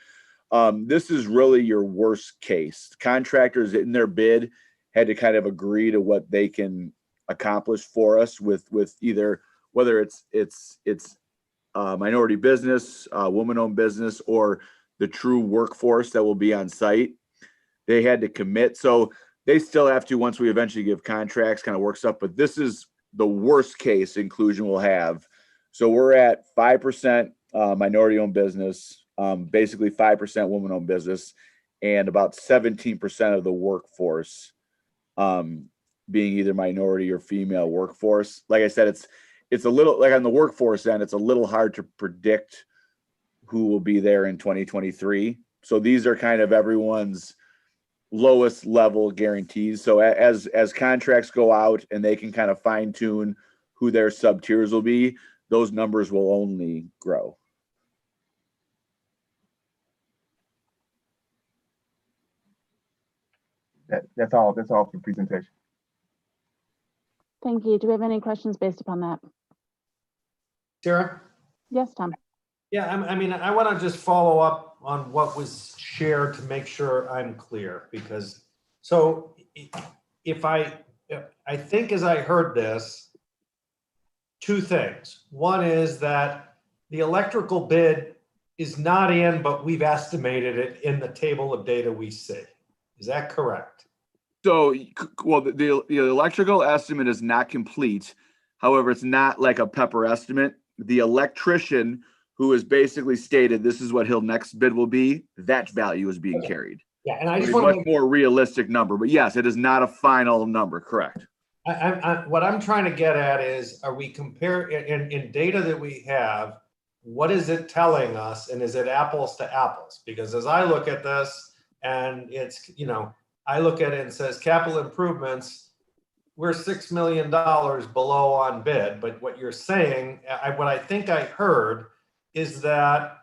this is really your worst case. Contractors in their bid had to kind of agree to what they can accomplish for us with either whether it's minority business, woman-owned business, or the true workforce that will be on site. They had to commit. So they still have to, once we eventually give contracts, kind of work stuff. But this is the worst case inclusion we'll have. So we're at 5% minority-owned business, basically 5% woman-owned business, and about 17% of the workforce being either minority or female workforce. Like I said, it's a little, like on the workforce end, it's a little hard to predict who will be there in 2023. So these are kind of everyone's lowest level guarantees. So as contracts go out and they can kind of fine tune who their sub tiers will be, those numbers will only grow. That's all for the presentation. Thank you. Do we have any questions based upon that? Sarah? Yes, Tom. Yeah, I mean, I want to just follow up on what was shared to make sure I'm clear, because so if I think as I heard this, two things. One is that the electrical bid is not in, but we've estimated it in the table of data we see. Is that correct? So, well, the electrical estimate is not complete. However, it's not like a Pepper estimate. The electrician who has basically stated this is what his next bid will be, that value is being carried. Yeah, and I just It's want a to much more realistic number, but yes, it is not a final number, correct? what I'm trying to get at is, are we comparing in data that we have, what is it telling us, and is it apples to apples? Because as I look at this, and it's, I look at it and says capital improvements, we're $6 million below on bid. But what you're saying, what I think I heard is that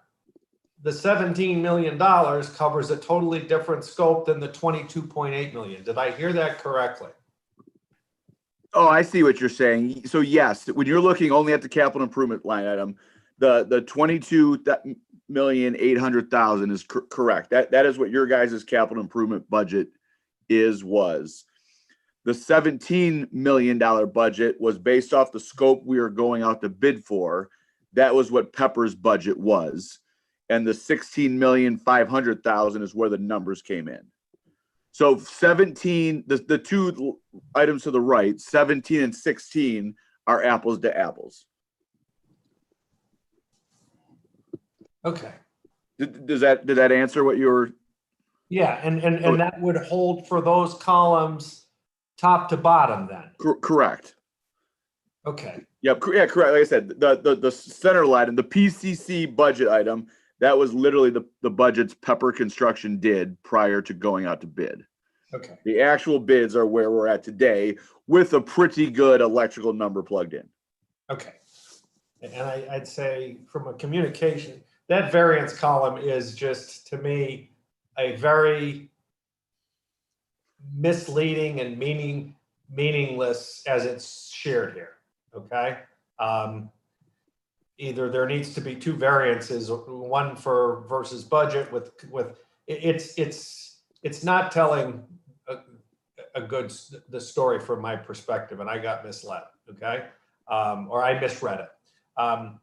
the $17 million covers a totally different scope than the $22.8 million. Did I hear that correctly? Oh, I see what you're saying. So yes, when you're looking only at the capital improvement line item, the $22,800,000 is correct. That is what your guys' capital improvement budget was. The $17 million budget was based off the scope we were going out to bid for. That was what Pepper's budget was. And the $16,500,000 is where the numbers came in. So 17, the two items to the right, 17 and 16 are apples to apples. Okay. Did that answer what you were? Yeah, and that would hold for those columns top to bottom then? Correct. Okay. Yep. Yeah, correct. Like I said, the center line, the PCC budget item, that was literally the budgets Pepper Construction did prior to going out to bid. Okay. The actual bids are where we're at today with a pretty good electrical number plugged in. Okay. And I'd say from a communication, that variance column is just, to me, a very misleading and meaningless as it's shared here. Okay. Either there needs to be two variances, one for versus budget with it's not telling the story from my perspective, and I got misled. Okay. Or I misread it,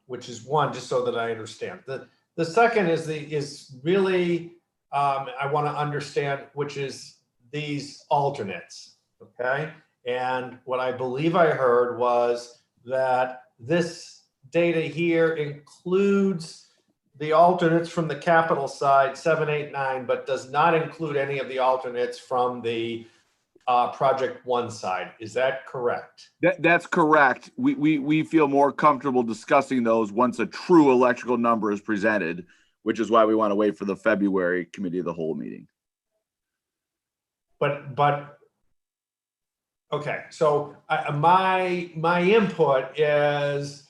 which is one, just so that I understand. The second is really, I want to understand, which is these alternates, okay? And what I believe I heard was that this data here includes the alternates from the capital side, 7, 8, 9, but does not include any of the alternates from the project one side. Is that correct? That's correct. We feel more comfortable discussing those once a true electrical number is presented, which is why we want to wait for the February committee of the whole meeting. But okay, so my input is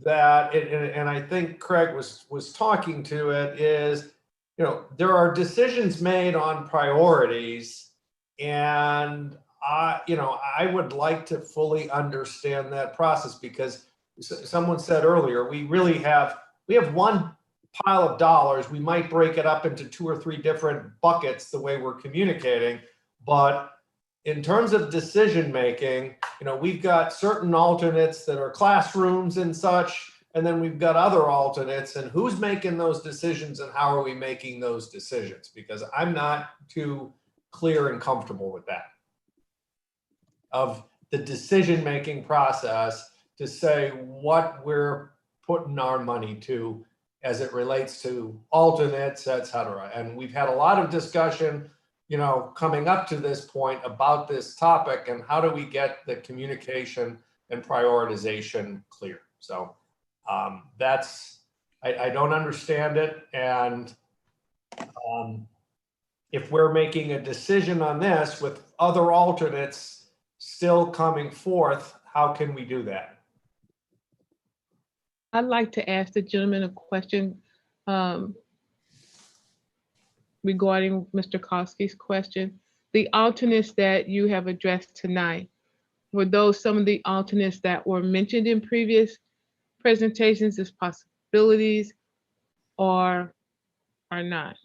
that, and I think Craig was talking to it, is, you know, there are decisions made on priorities, and I would like to fully understand that process, because someone said earlier, we have one pile of dollars. We might break it up into 2 or 3 different buckets the way we're communicating, but in terms of decision making, you know, we've got certain alternates that are classrooms and such, and then we've got other alternates, and who's making those decisions and how are we making those decisions? Because I'm not too clear and comfortable with that, of the decision-making process to say what we're putting our money to as it relates to alternates, et cetera. And we've had a lot of discussion, you know, coming up to this point about this topic and how do we get the communication and prioritization clear. So I don't understand it. And if we're making a decision on this with other alternates still coming forth, how can we do that? I'd like to ask the gentleman a question regarding Mr. Kosky's question. The alternates that you have addressed tonight, were those some of the alternates that were mentioned in previous presentations as possibilities, or not?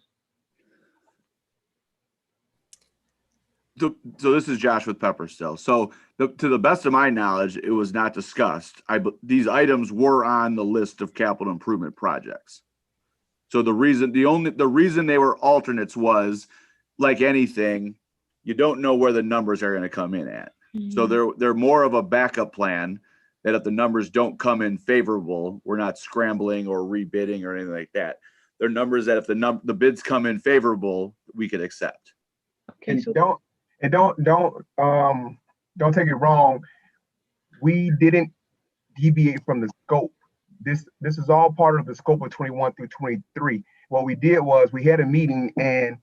So this is Josh with Pepper still. So to the best of my knowledge, it was not discussed. These items were on the list of capital improvement projects. So the reason they were alternates was, like anything, you don't know where the numbers are going to come in at. Mm-hmm. So they're more of a backup plan, that if the numbers don't come in favorable, we're not scrambling or rebidding or anything like that. They're numbers that if the bids come in favorable, we could accept. Okay, and don't take it wrong. We didn't deviate from the scope. This is all part of the scope of 21 through 23. What we did was we had a meeting and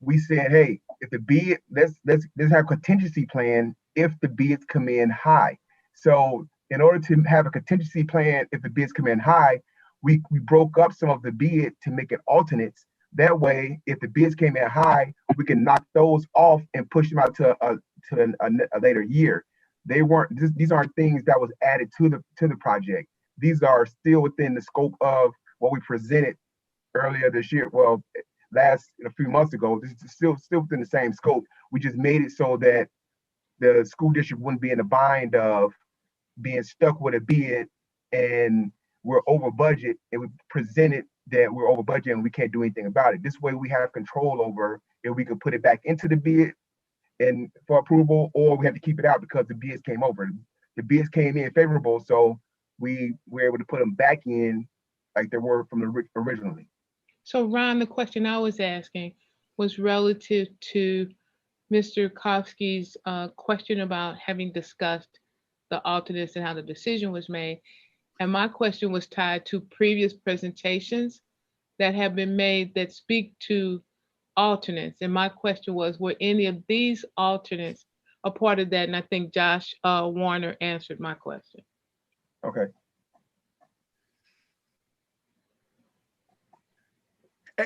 we said, hey, if the bid, let's have a contingency plan if the bids come in high. So in order to have a contingency plan, if the bids come in high, we broke up some of the bid to make it alternates. That way, if the bids came in high, we can knock those off and push them out to a later year. These aren't things that was added to the project. These are still within the scope of what we presented earlier this year. Well, a few months ago. This is still within the same scope. We just made it so that the school district wouldn't be in the bind of being stuck with a bid and we're over budget, and we presented that we're over budget and we can't do anything about it. This way we have control over if we can put it back into the bid and for approval, or we have to keep it out because the bids came over. The bids came in favorable, so we were able to put them back in like they were from originally. So Ron, the question I was asking was relative to Mr. Kosky's question about having discussed the alternates and how the decision was made. And my question was tied to previous presentations that have been made that speak to alternates. And my question was, were any of these alternates a part of that? And I think Josh Warner answered my question. Okay.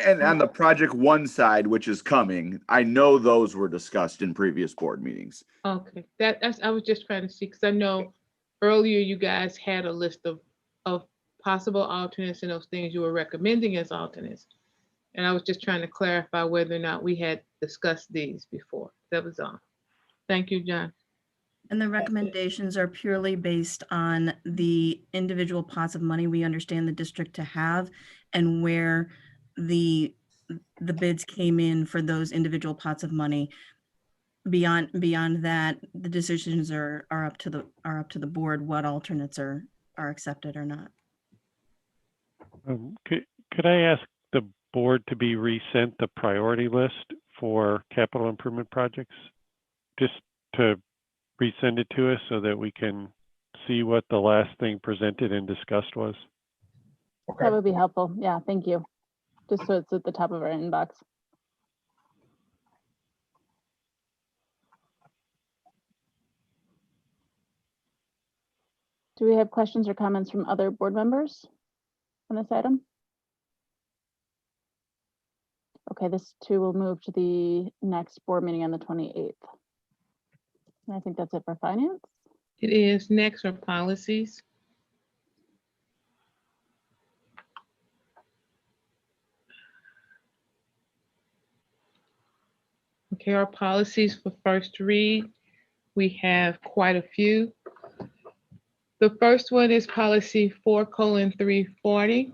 And on the project one side, which is coming, I know those were discussed in previous board meetings. Okay, I was just trying to see, because I know earlier you guys had a list of possible alternates and those things you were recommending as alternates. And I was just trying to clarify whether or not we had discussed these before. That was all. Thank you, John. And the recommendations are purely based on the individual pots of money we understand the district to have and where the bids came in for those individual pots of money. Beyond that, the decisions are up to the board what alternates are accepted or not. Could I ask the board to be resent the priority list for capital improvement projects, just to resend it to us so that we can see what the last thing presented and discussed was? Okay. That would be helpful. Yeah, thank you. just so it's at the top of our inbox. Do we have questions or comments from other board members on this item? Okay, this too will move to the next board meeting on the 28th. And I think that's it for finance. It is. Next are policies. Okay, our policies for first read, we have quite a few. The first one is policy 4:340.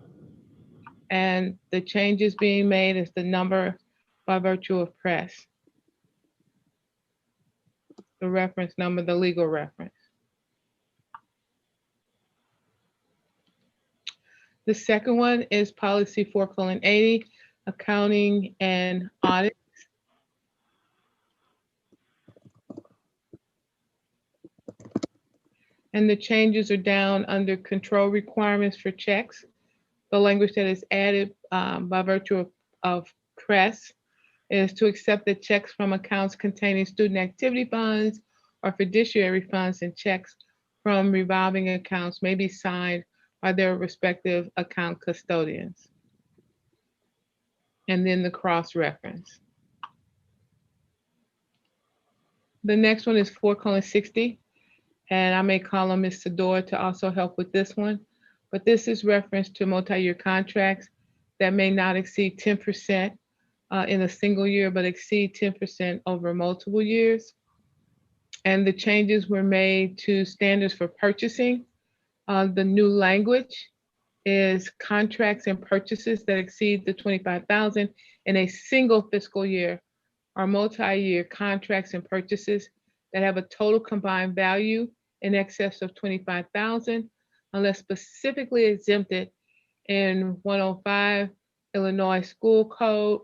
And the changes being made is the number by virtue of press. The reference number, the legal reference. The second one is policy 4:80, accounting and audit. And the changes are down under control requirements for checks. The language that is added by virtue of press is to accept the checks from accounts containing student activity funds or fiduciary funds, and checks from revolving accounts may be signed by their respective account custodians. And then the cross-reference. The next one is 4:60, and I may call on Ms. Sador to also help with this one. But this is reference to multi-year contracts that may not exceed 10% in a single year, but exceed 10% over multiple years. And the changes were made to standards for purchasing. The new language is contracts and purchases that exceed the $25,000 in a single fiscal year are multi-year contracts and purchases that have a total combined value in excess of $25,000 unless specifically exempted in 105 Illinois School Code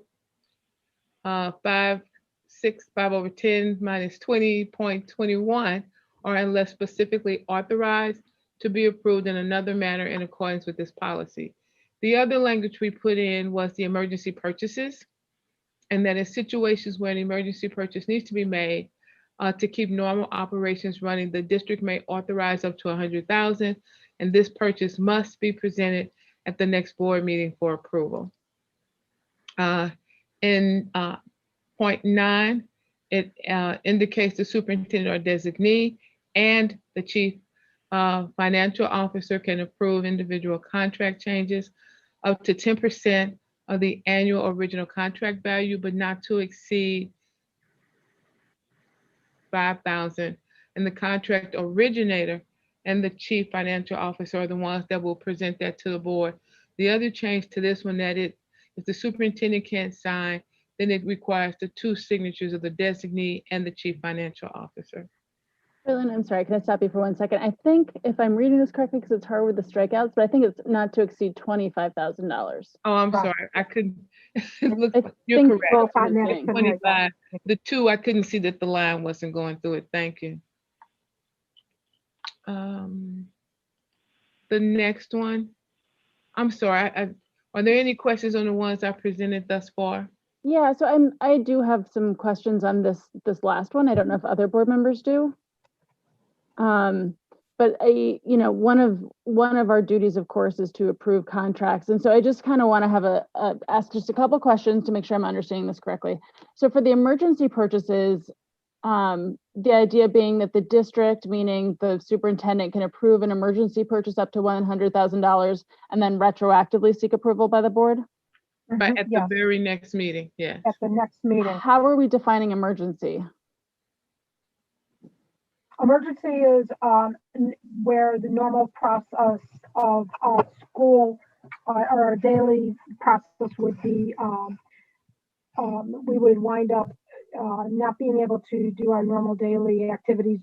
565/10-20.21, or unless specifically authorized to be approved in another manner in accordance with this policy. The other language we put in was the emergency purchases, and that in situations where an emergency purchase needs to be made to keep normal operations running, the district may authorize up to $100,000, and this purchase must be presented at the next board meeting for approval. In point 9, it indicates the superintendent or designee and the chief financial officer can approve individual contract changes up to 10% of the annual original contract value, but not to exceed $5,000. And the contract originator and the chief financial officer are the ones that will present that to the board. The other change to this one, that if the superintendent can't sign, then it requires the 2 signatures of the designee and the chief financial officer. Carolyn, I'm sorry, can I stop you for 1 second? I think if I'm reading this correctly, because it's hard with the strikeouts, but I think it's not to exceed $25,000. Oh, I'm sorry, I couldn't. Look, I you're think correct. both on that. 25. The 2, I couldn't see that the line wasn't going through it. Thank you. The next one, I'm sorry, are there any questions on the ones I presented thus far? Yeah, so I do have some questions on this last one. I don't know if other board members do. But one of our duties, of course, is to approve contracts. And so I just kind of want to have ask just a couple questions to make sure I'm understanding this correctly. So for the emergency purchases, the idea being that the district, meaning the superintendent, can approve an emergency purchase up to $100,000 and then retroactively seek approval by the board? But at Yes, the very next meeting, yeah. at the next meeting. How are we defining emergency? Emergency is where the normal process of school or our daily process would be, we would wind up not being able to do our normal daily activities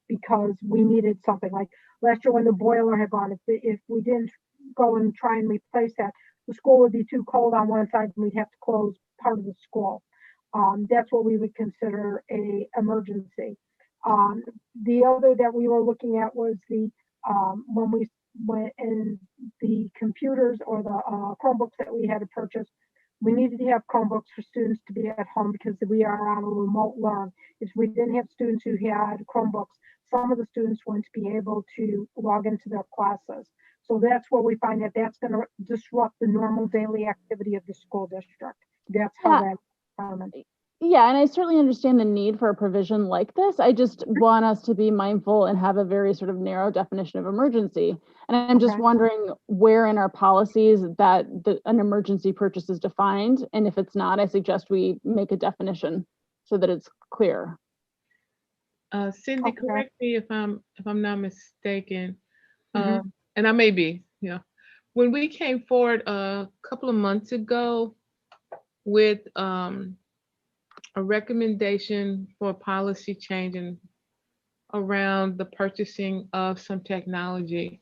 because we needed something. Like last year when the boiler had gone, if we didn't go and try and replace that, the school would be too cold on one side and we'd have to close part of the school. That's what we would consider a emergency. The other that we were looking at was the when we went and the computers or the Chromebooks that we had to purchase. We needed to have Chromebooks for students to be at home because we are on a remote learn. If we didn't have students who had Chromebooks, some of the students wouldn't be able to log into their classes. So that's where we find that that's going to disrupt the normal daily activity of the school district. That's how that determined. Yeah, and I certainly understand the need for a provision like this. I just want us to be mindful and have a very sort of narrow definition of emergency. And I'm just wondering where in our policies that an emergency purchase is defined. And if it's not, I suggest we make a definition so that it's clear. Cindy, correct me if I'm not mistaken. And I may be, when we came forward a couple of months ago with a recommendation for a policy change around the purchasing of some technology.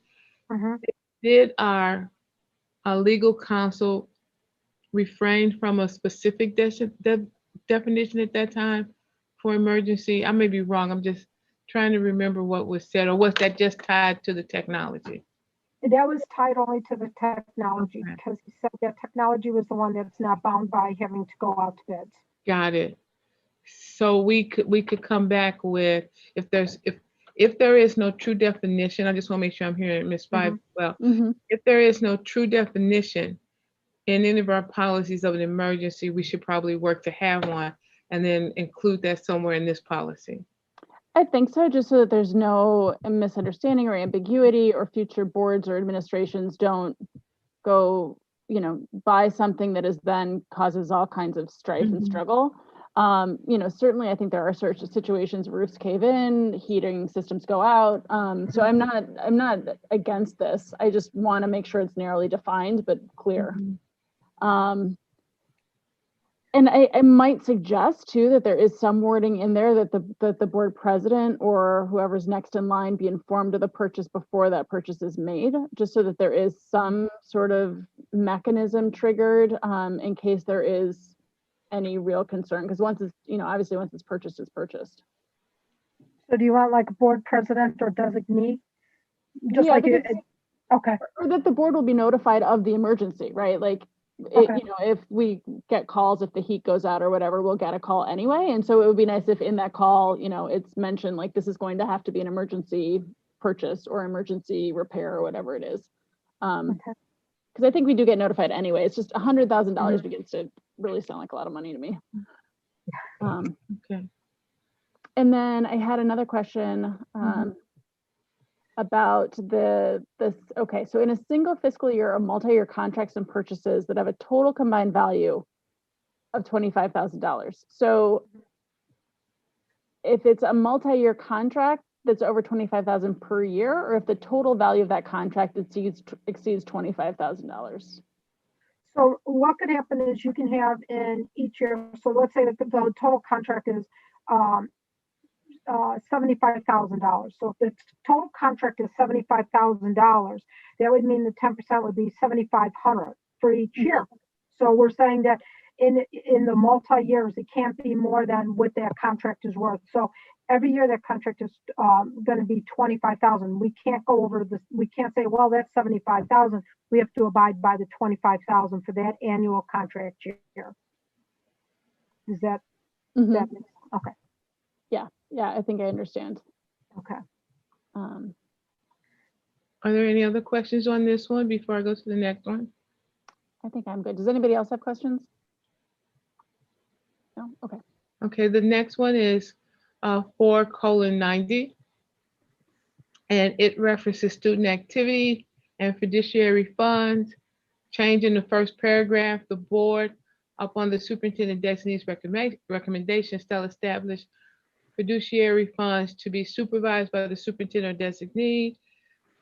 Did our legal counsel refrain from a specific definition at that time for emergency? I may be wrong. I'm just trying to remember what was said, or was that just tied to the technology? That was tied only to the technology because he said that technology was the one that's not bound by having to go out to bids. Got it. So we could come back with if there is no true definition. I just want to make sure I'm hearing Ms. Five well. If there is no true definition in any of our policies of an emergency, we should probably work to have one and then include that somewhere in this policy. I think so, just so that there's no misunderstanding or ambiguity, or future boards or administrations don't go, buy something that is then causes all kinds of strife and struggle. Certainly I think there are certain situations, roofs cave in, heating systems go out. So I'm not against this. I just want to make sure it's narrowly defined, but clear. And I might suggest too that there is some wording in there that the board president or whoever's next in line be informed of the purchase before that purchase is made, just so that there is some sort of mechanism triggered in case there is any real concern. Because once it's, obviously once it's purchased, it's purchased. So do you want like a board president or designee? Just like it, okay. Or that the board will be notified of the emergency, right? Like, if we get calls, if the heat goes out or whatever, we'll get a call anyway. And so it would be nice if in that call, it's mentioned like this is going to have to be an emergency purchase or emergency repair or whatever it is. Because I think we do get notified anyway. It's just $100,000 begins to really sound like a lot of money to me. Okay. And then I had another question about this. Okay, so in a single fiscal year or multi-year contracts and purchases that have a total combined value of $25,000. So if it's a multi-year contract that's over $25,000 per year, or if the total value of that contract exceeds $25,000. So what could happen is you can have in each year, so let's say that the total contract is $75,000. So if the total contract is $75,000, that would mean the 10% would be $7,500 for each year. So we're saying that in the multi-years, it can't be more than what that contract is worth. So every year that contract is going to be $25,000. We can't go over this. We can't say, well, that's $75,000. We have to abide by the $25,000 for that annual contract year. Is that, that okay? Yeah, I think I understand. Okay. Are there any other questions on this one before I go to the next one? I think I'm good. Does anybody else have questions? No? Okay. Okay, the next one is 4:90. And it references student activity and fiduciary funds. Change in the first paragraph, the board, upon the superintendent designee's recommendation, shall establish fiduciary funds to be supervised by the superintendent or designee.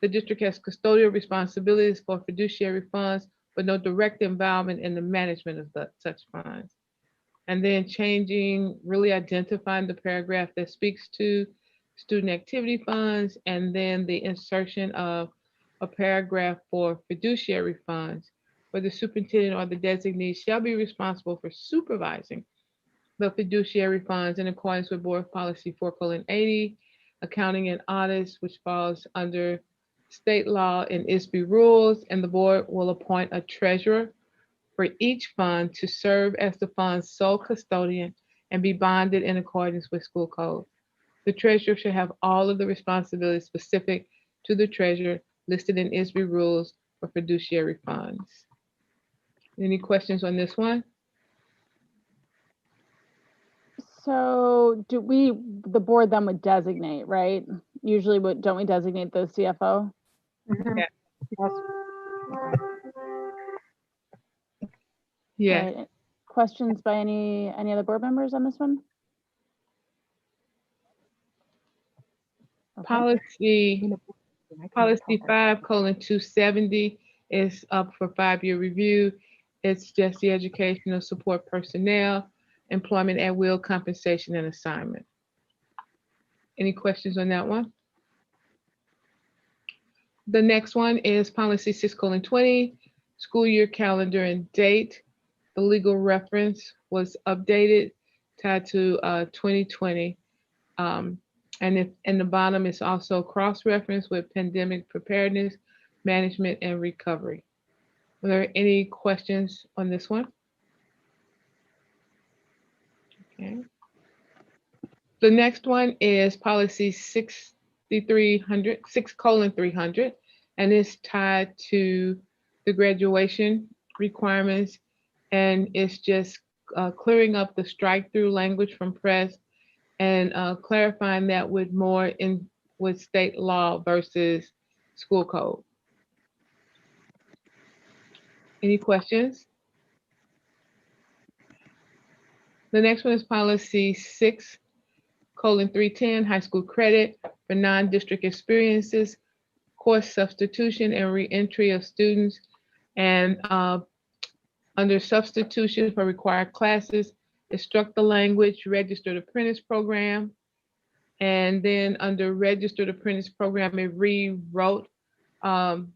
The district has custodial responsibilities for fiduciary funds, but no direct involvement in the management of such funds. And then changing, really identifying the paragraph that speaks to student activity funds, and then the insertion of a paragraph for fiduciary funds, where the superintendent or the designee shall be responsible for supervising the fiduciary funds in accordance with board policy 4:80, accounting and audits, which falls under state law, and ISB rules, and the board will appoint a treasurer for each fund to serve as the fund's sole custodian and be bonded in accordance with school code. The treasurer should have all of the responsibilities specific to the treasurer listed in ISB rules for fiduciary funds. Any questions on this one? So the board then would designate, right? Usually don't we designate the CFO? Yeah. Yes. Yeah. Right. Questions by any other board members on this one? Okay. Policy 5:270 is up for 5-year review. It's just the educational support personnel, employment at will, compensation, and assignment. Any questions on that one? The next one is policy 6:20, school year calendar and date. The legal reference was updated, tied to 2020. And in the bottom is also cross-reference with pandemic preparedness, management, and recovery. Are there any questions on this one? Okay. The next one is policy 6:300, and it's tied to the graduation requirements, and it's just clearing up the strike-through language from press and clarifying that with more with state law versus school code. Any questions? The next one is policy 6:310, high school credit for non-district experiences, course substitution and reentry of students. And under substitution for required classes, it struck the language registered apprentice program. And then under registered apprentice program, it rewrote the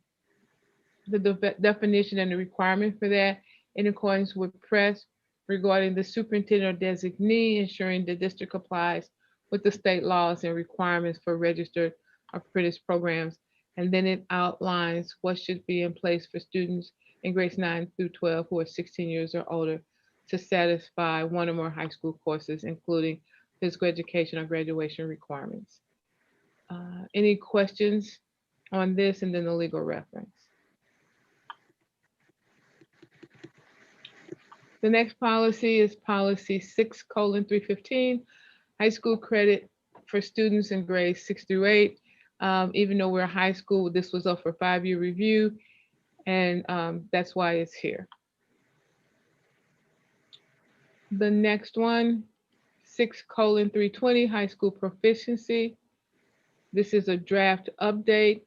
definition and the requirement for that in accordance with press regarding the superintendent or designee, ensuring the district complies with the state laws and requirements for registered apprentice programs. And then it outlines what should be in place for students in grades 9 through 12 who are 16 years or older to satisfy one or more high school courses, including physical education or graduation requirements. Any questions on this, and then the legal reference? The next policy is policy 6:315, high school credit for students in grades 6 through 8. Even though we're high school, this was up for 5-year review, and that's why it's here. The next one, 6:320, high school proficiency. This is a draft update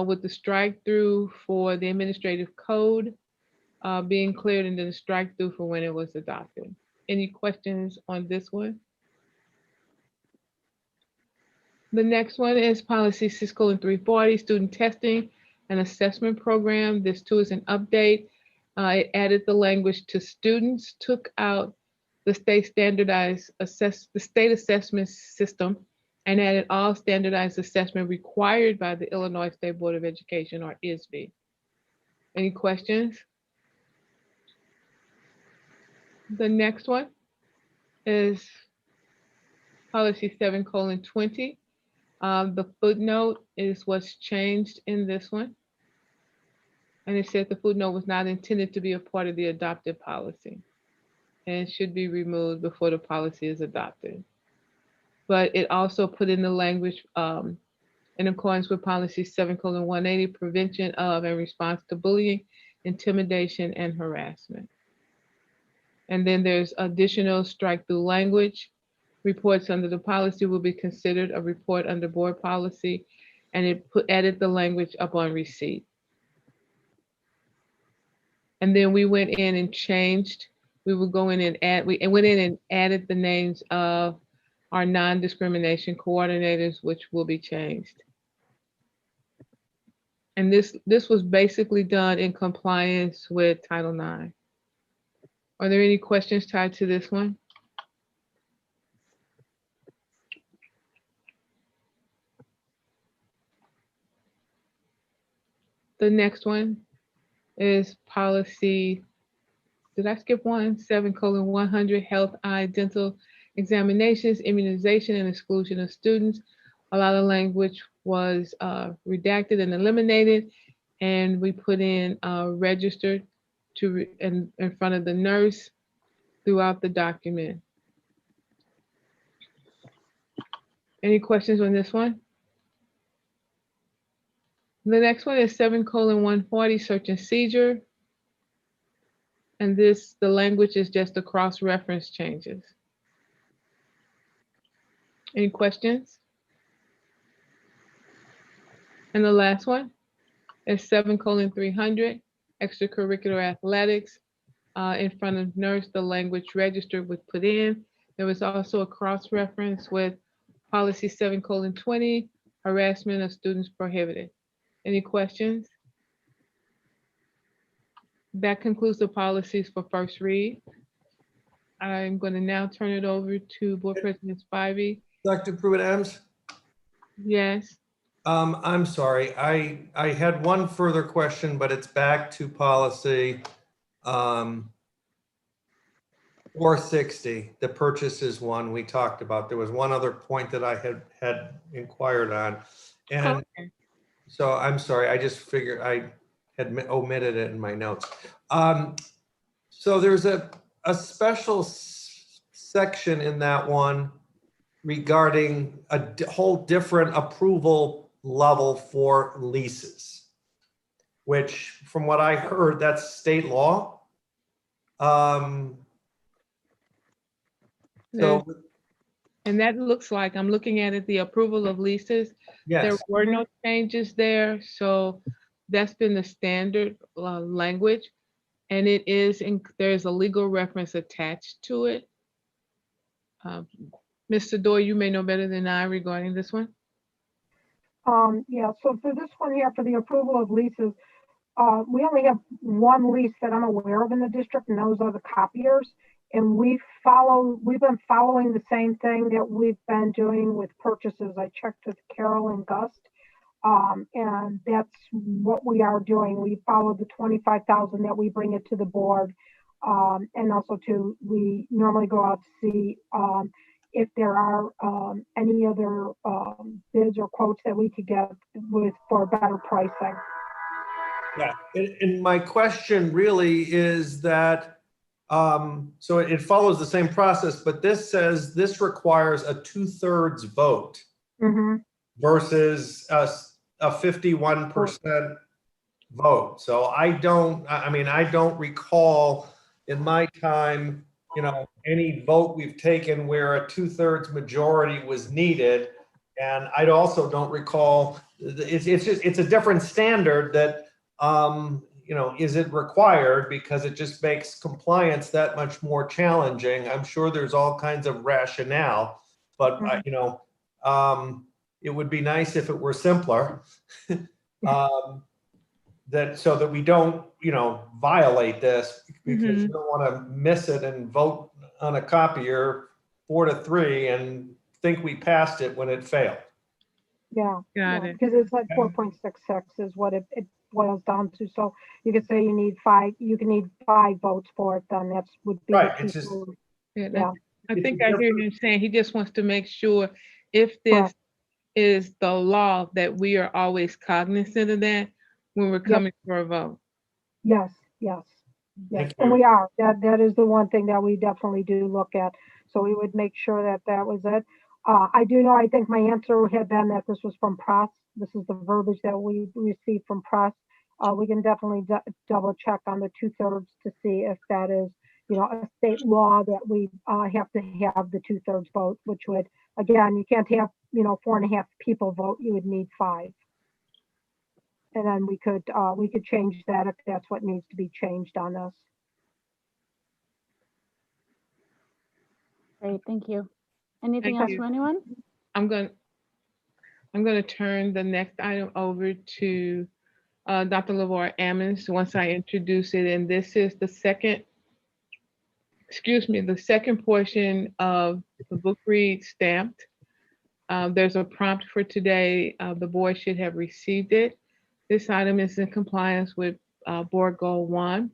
with the strike through for the administrative code being cleared, and then the strike through for when it was adopted. Any questions on this one? The next one is policy 6:340, student testing and assessment program. This too is an update. It added the language to students, took out the state standardized the state assessment system, and added all standardized assessment required by the Illinois State Board of Education, or ISB. Any questions? The next one is policy 7:20. The footnote is what's changed in this one. And it said the footnote was not intended to be a part of the adopted policy and should be removed before the policy is adopted. But it also put in the language in accordance with policy 7:180, prevention of and response to bullying, intimidation, and harassment. And then there's additional strike-through language. Reports under the policy will be considered a report under board policy, and it added the language upon receipt. And then we went in and changed. We would go in and went in and added the names of our non-discrimination coordinators, which will be changed. And this was basically done in compliance with Title IX. Are there any questions tied to this one? The next one is policy, did I skip one? 7:100, health, eye, dental examinations, immunization, and exclusion of students. A lot of language was redacted and eliminated, and we put in registered in front of the nurse throughout the document. Any questions on this one? The next one is 7:140, search and seizure. And this, the language is just the cross-reference changes. Any questions? And the last one is 7:300, extracurricular athletics. In front of nurse, the language registered was put in. There was also a cross-reference with policy 7:20, harassment of students prohibited. Any questions? That concludes the policies for first read. I'm going to now turn it over to Board President Spivey. Dr. Pruitt-Adams? Yes. I'm sorry. I had one further question, but it's back to policy 460. The purchases one we talked about. There was one other point that I had inquired on. And okay. So I'm sorry, I just figured I had omitted it in my notes. So there's a special section in that one regarding a whole different approval level for leases, which from what I heard, that's state law. And that looks like, I'm looking at it, the approval of leases. Yes. There were no changes there. So that's been the standard language. And it is, there's a legal reference attached to it. Mr. Doyle, you may know better than I regarding this one. Yeah, so for this one here, for the approval of leases, we only have one lease that I'm aware of in the district, and those are the copiers. And we've been following the same thing that we've been doing with purchases. I checked with Carol and Gust, and that's what we are doing. We follow the 25,000 that we bring it to the board. And also we normally go out to see if there are any other bids or quotes that we could get for better pricing. Yeah, and my question really is that, so it follows the same process, but this says this requires a 2/3 vote versus a 51% vote. So I don't recall in my time, any vote we've taken where a 2/3 majority was needed. And I also don't recall, it's a different standard that, is it required, because it just makes compliance that much more challenging. I'm sure there's all kinds of rationale, but it would be nice if it were simpler. So that we don't, violate this, because you don't want to miss it and vote on a copier 4-3 and think we passed it when it failed. Yeah, Got it. because it's like 4.66 is what it boils down to. So you could say you need 5 votes for it, then that would be Right. the It's just, I think I hear him saying he just wants to make sure if this is the law, that we are always cognizant of that when we're coming for a vote. Yes. And we are. That is the one thing that we definitely do look at. So we would make sure that was it. I do know, I think my answer had been that this was from press. This is the verbiage that we received from press. We can definitely double check on the 2/3 to see if that is, a state law that we have to have the 2/3 vote, which would, again, you can't have, 4.5 people vote. You would need 5. And then we could change that if that's what needs to be changed on this. Great, thank you. Anything else from anyone? I'm going to turn the next item over to Dr. LaVar Ammons once I introduce it. And this is the second portion of the book read stamped. There's a prompt for today. The board should have received it. This item is in compliance with Board Goal 1.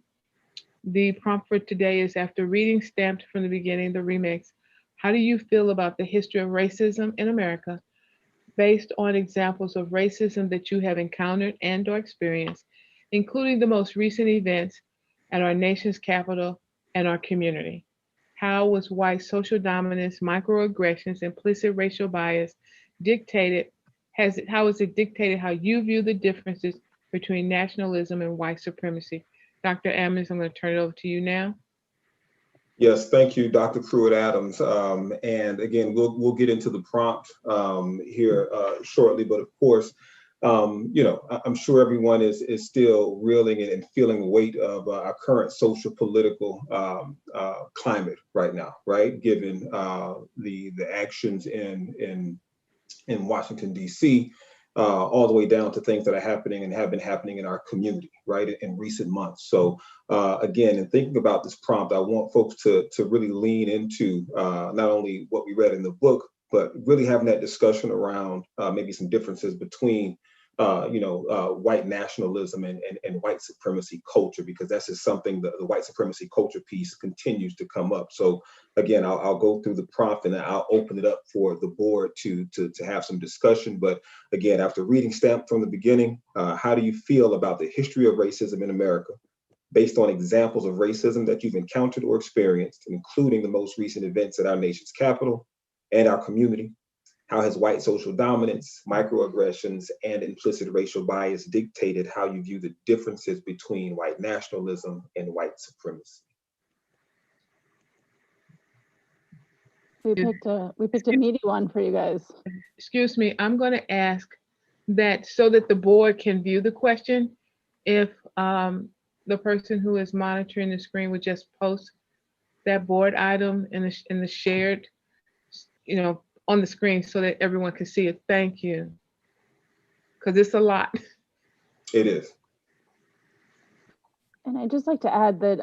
The prompt for today is, after reading Stamped from the Beginning, the remix, how do you feel about the history of racism in America based on examples of racism that you have encountered and/or experienced, including the most recent events at our nation's capital and our community? How was white social dominance, microaggressions, implicit racial bias how has it dictated how you view the differences between nationalism and white supremacy? Dr. Ammons, I'm going to turn it over to you now. Yes, thank you, Dr. Pruitt-Adams. And again, we'll get into the prompt here shortly, but of course, I'm sure everyone is still reeling and feeling the weight of our current social political climate right now, right? Given the actions in Washington, D.C., all the way down to things that are happening and have been happening in our community, right, in recent months. So again, in thinking about this prompt, I want folks to really lean into not only what we read in the book, but really having that discussion around maybe some differences between white nationalism and white supremacy culture, because that's just something the white supremacy culture piece continues to come up. So again, I'll go through the prompt and I'll open it up for the board to have some discussion. But again, after reading Stamped from the Beginning, how do you feel about the history of racism in America based on examples of racism that you've encountered or experienced, including the most recent events at our nation's capital and our community? How has white social dominance, microaggressions, and implicit racial bias dictated how you view the differences between white nationalism and white supremacy? We picked a meaty one for you guys. Excuse me, I'm going to ask that so that the board can view the question, if the person who is monitoring the screen would just post that board item in the shared, on the screen so that everyone can see it. Thank you. Because it's a lot. It is. And I'd just like to add that,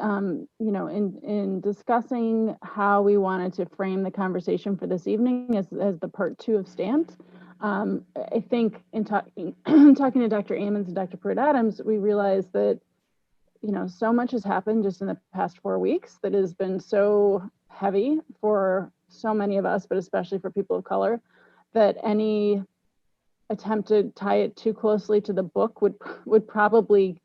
in discussing how we wanted to frame the conversation for this evening as the part 2 of Stamped, I think in talking to Dr. Ammons and Dr. Pruitt-Adams, we realized that, so much has happened just in the past 4 weeks that has been so heavy for so many of us, but especially for people of color, that any attempt to tie it too closely to the book would probably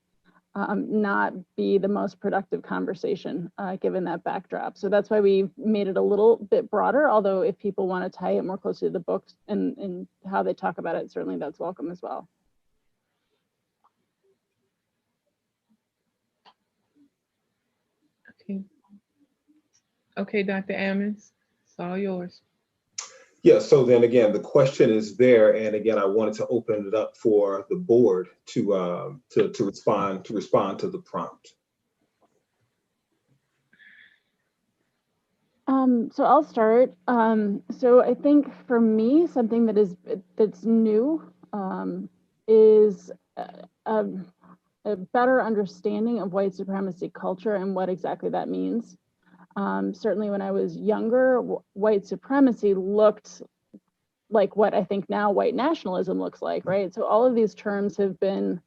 not be the most productive conversation given that backdrop. So that's why we made it a little bit broader, although if people want to tie it more closely to the books and how they talk about it, certainly that's welcome as well. Okay, Dr. Ammons, it's all yours. Yeah, so then again, the question is there, and again, I wanted to open it up for the board to respond to the prompt. So I'll start. So I think for me, something that's new is a better understanding of white supremacy culture and what exactly that means. Certainly when I was younger, white supremacy looked like what I think now white nationalism looks like, right? So all of these terms have been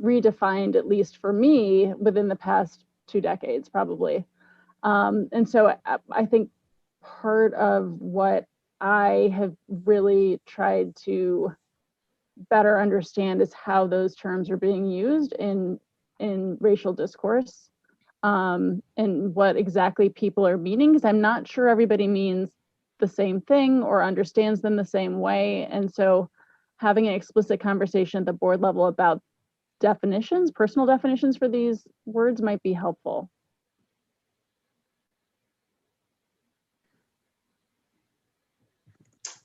redefined, at least for me, within the past 2 decades, probably. And so I think part of what I have really tried to better understand is how those terms are being used in racial discourse. And what exactly people are meaning, because I'm not sure everybody means the same thing or understands them the same way. And so having an explicit conversation at the board level about definitions, personal definitions for these words might be helpful.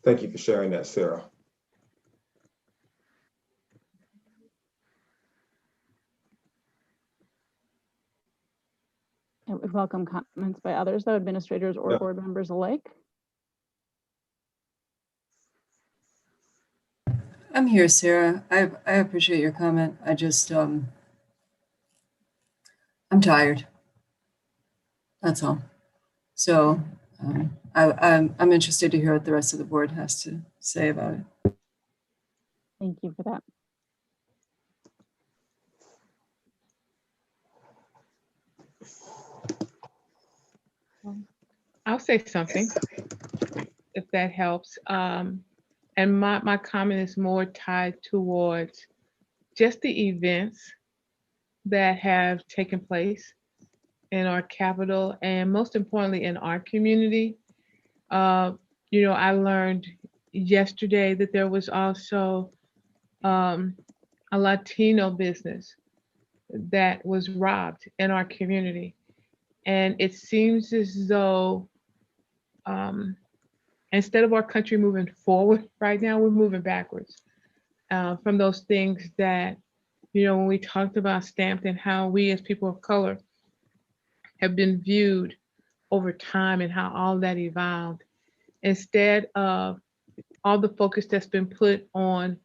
Thank you for sharing that, Sarah. I would welcome comments by others, though, administrators or board members alike. I'm here, Sarah. I appreciate your comment. I just, I'm tired. That's all. So I'm interested to hear what the rest of the board has to say about it. Thank you for that. I'll say something if that helps. And my comment is more tied towards just the events that have taken place in our capital and most importantly in our community. I learned yesterday that there was also a Latino business that was robbed in our community. And it seems as though instead of our country moving forward right now, we're moving backwards from those things that, when we talked about stamped and how we as people of color have been viewed over time and how all that evolved. Instead of all the focus that's been put on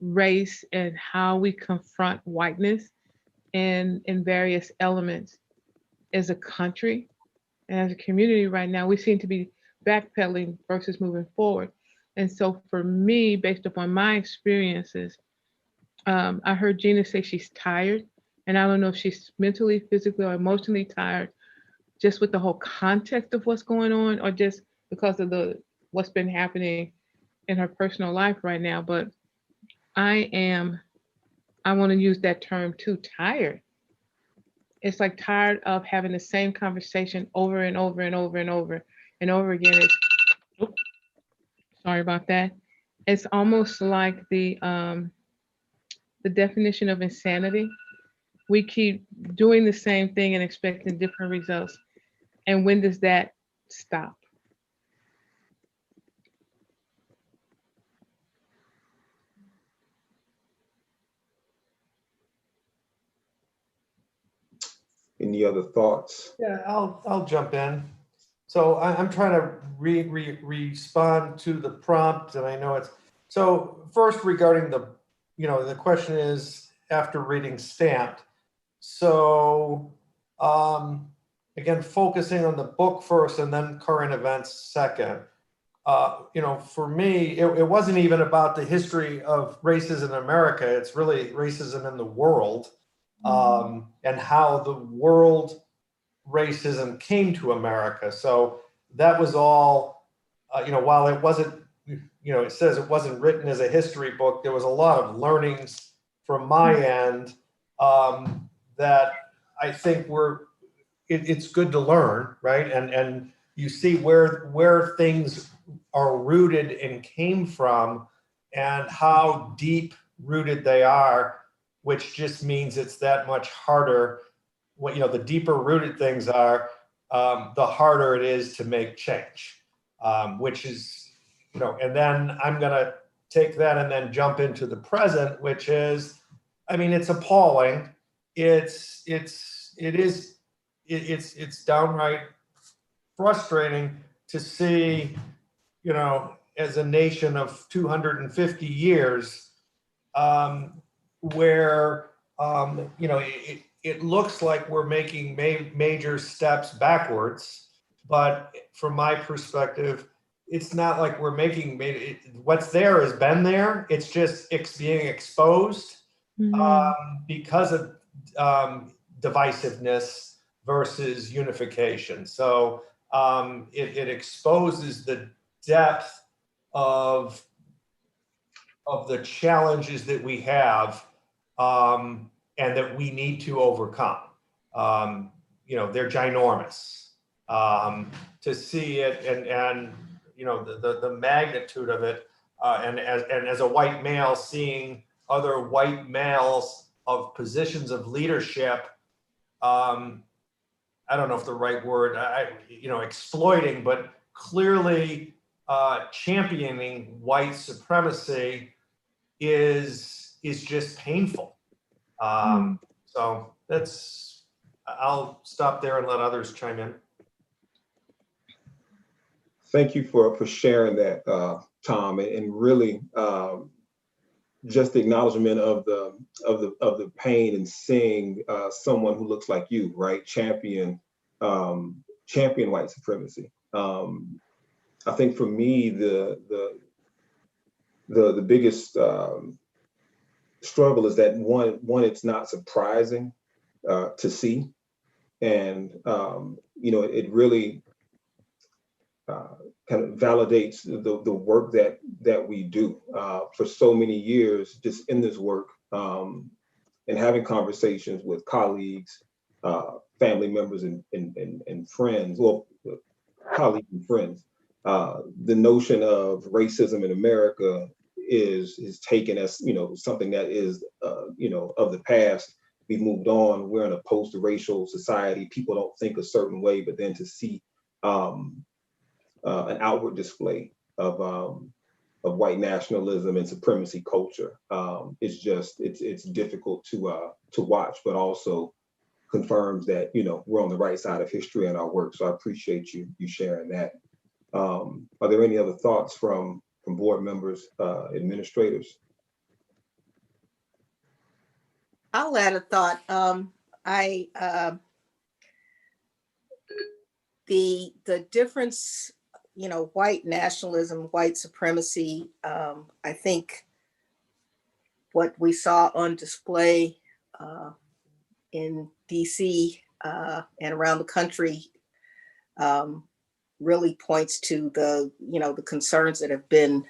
race and how we confront whiteness in various elements as a country and as a community right now, we seem to be backpedaling versus moving forward. And so for me, based upon my experiences, I heard Gina say she's tired, and I don't know if she's mentally, physically, or emotionally tired, just with the whole context of what's going on, or just because of what's been happening in her personal life right now. But I want to use that term too, tired. It's like tired of having the same conversation over and over and over and over and over again. Sorry about that. It's almost like the definition of insanity. We keep doing the same thing and expecting different results. And when does that stop? Any other thoughts? Yeah, I'll jump in. So I'm trying to respond to the prompt, and I know it's, so first regarding the question is after reading stamped. So again, focusing on the book first and then current events second. For me, it wasn't even about the history of racism in America. It's really racism in the world, and how the world racism came to America. So that was all, while it wasn't, it says it wasn't written as a history book, there was a lot of learnings from my end that I think it's good to learn, right? And you see where things are rooted and came from and how deep rooted they are, which just means it's that much harder. The deeper rooted things are, the harder it is to make change, which is, and then I'm going to take that and then jump into the present, which is, it's appalling. It's downright frustrating to see, as a nation of 250 years, where, it looks like we're making major steps backwards, but from my perspective, it's not like we're making, what's there has been there. It's just being exposed because of divisiveness versus unification. So it exposes the depth of the challenges that we have, and that we need to overcome. They're ginormous. To see it and the magnitude of it, and as a white male, seeing other white males of positions of leadership, I don't know if the right word, exploiting, but clearly championing white supremacy is just painful. So I'll stop there and let others chime in. Thank you for sharing that, Tom, and really just the acknowledgement of the pain and seeing someone who looks like you, right, champion white supremacy. I think for me, the biggest struggle is that one, it's not surprising to see, and it really kind of validates the work that we do for so many years, just in this work, and having conversations with colleagues, family members, and friends, well, colleagues and friends. The notion of racism in America is taken as, something that is, of the past. We've moved on. We're in a post-racial society. People don't think a certain way, but then to see an outward display of white nationalism and supremacy culture it's difficult to watch, but also confirms that we're on the right side of history in our work. So I appreciate you sharing that. Are there any other thoughts from board members, administrators? I'll add a thought. The difference, white nationalism, white supremacy, I think what we saw on display in DC and around the country really points to the concerns that have been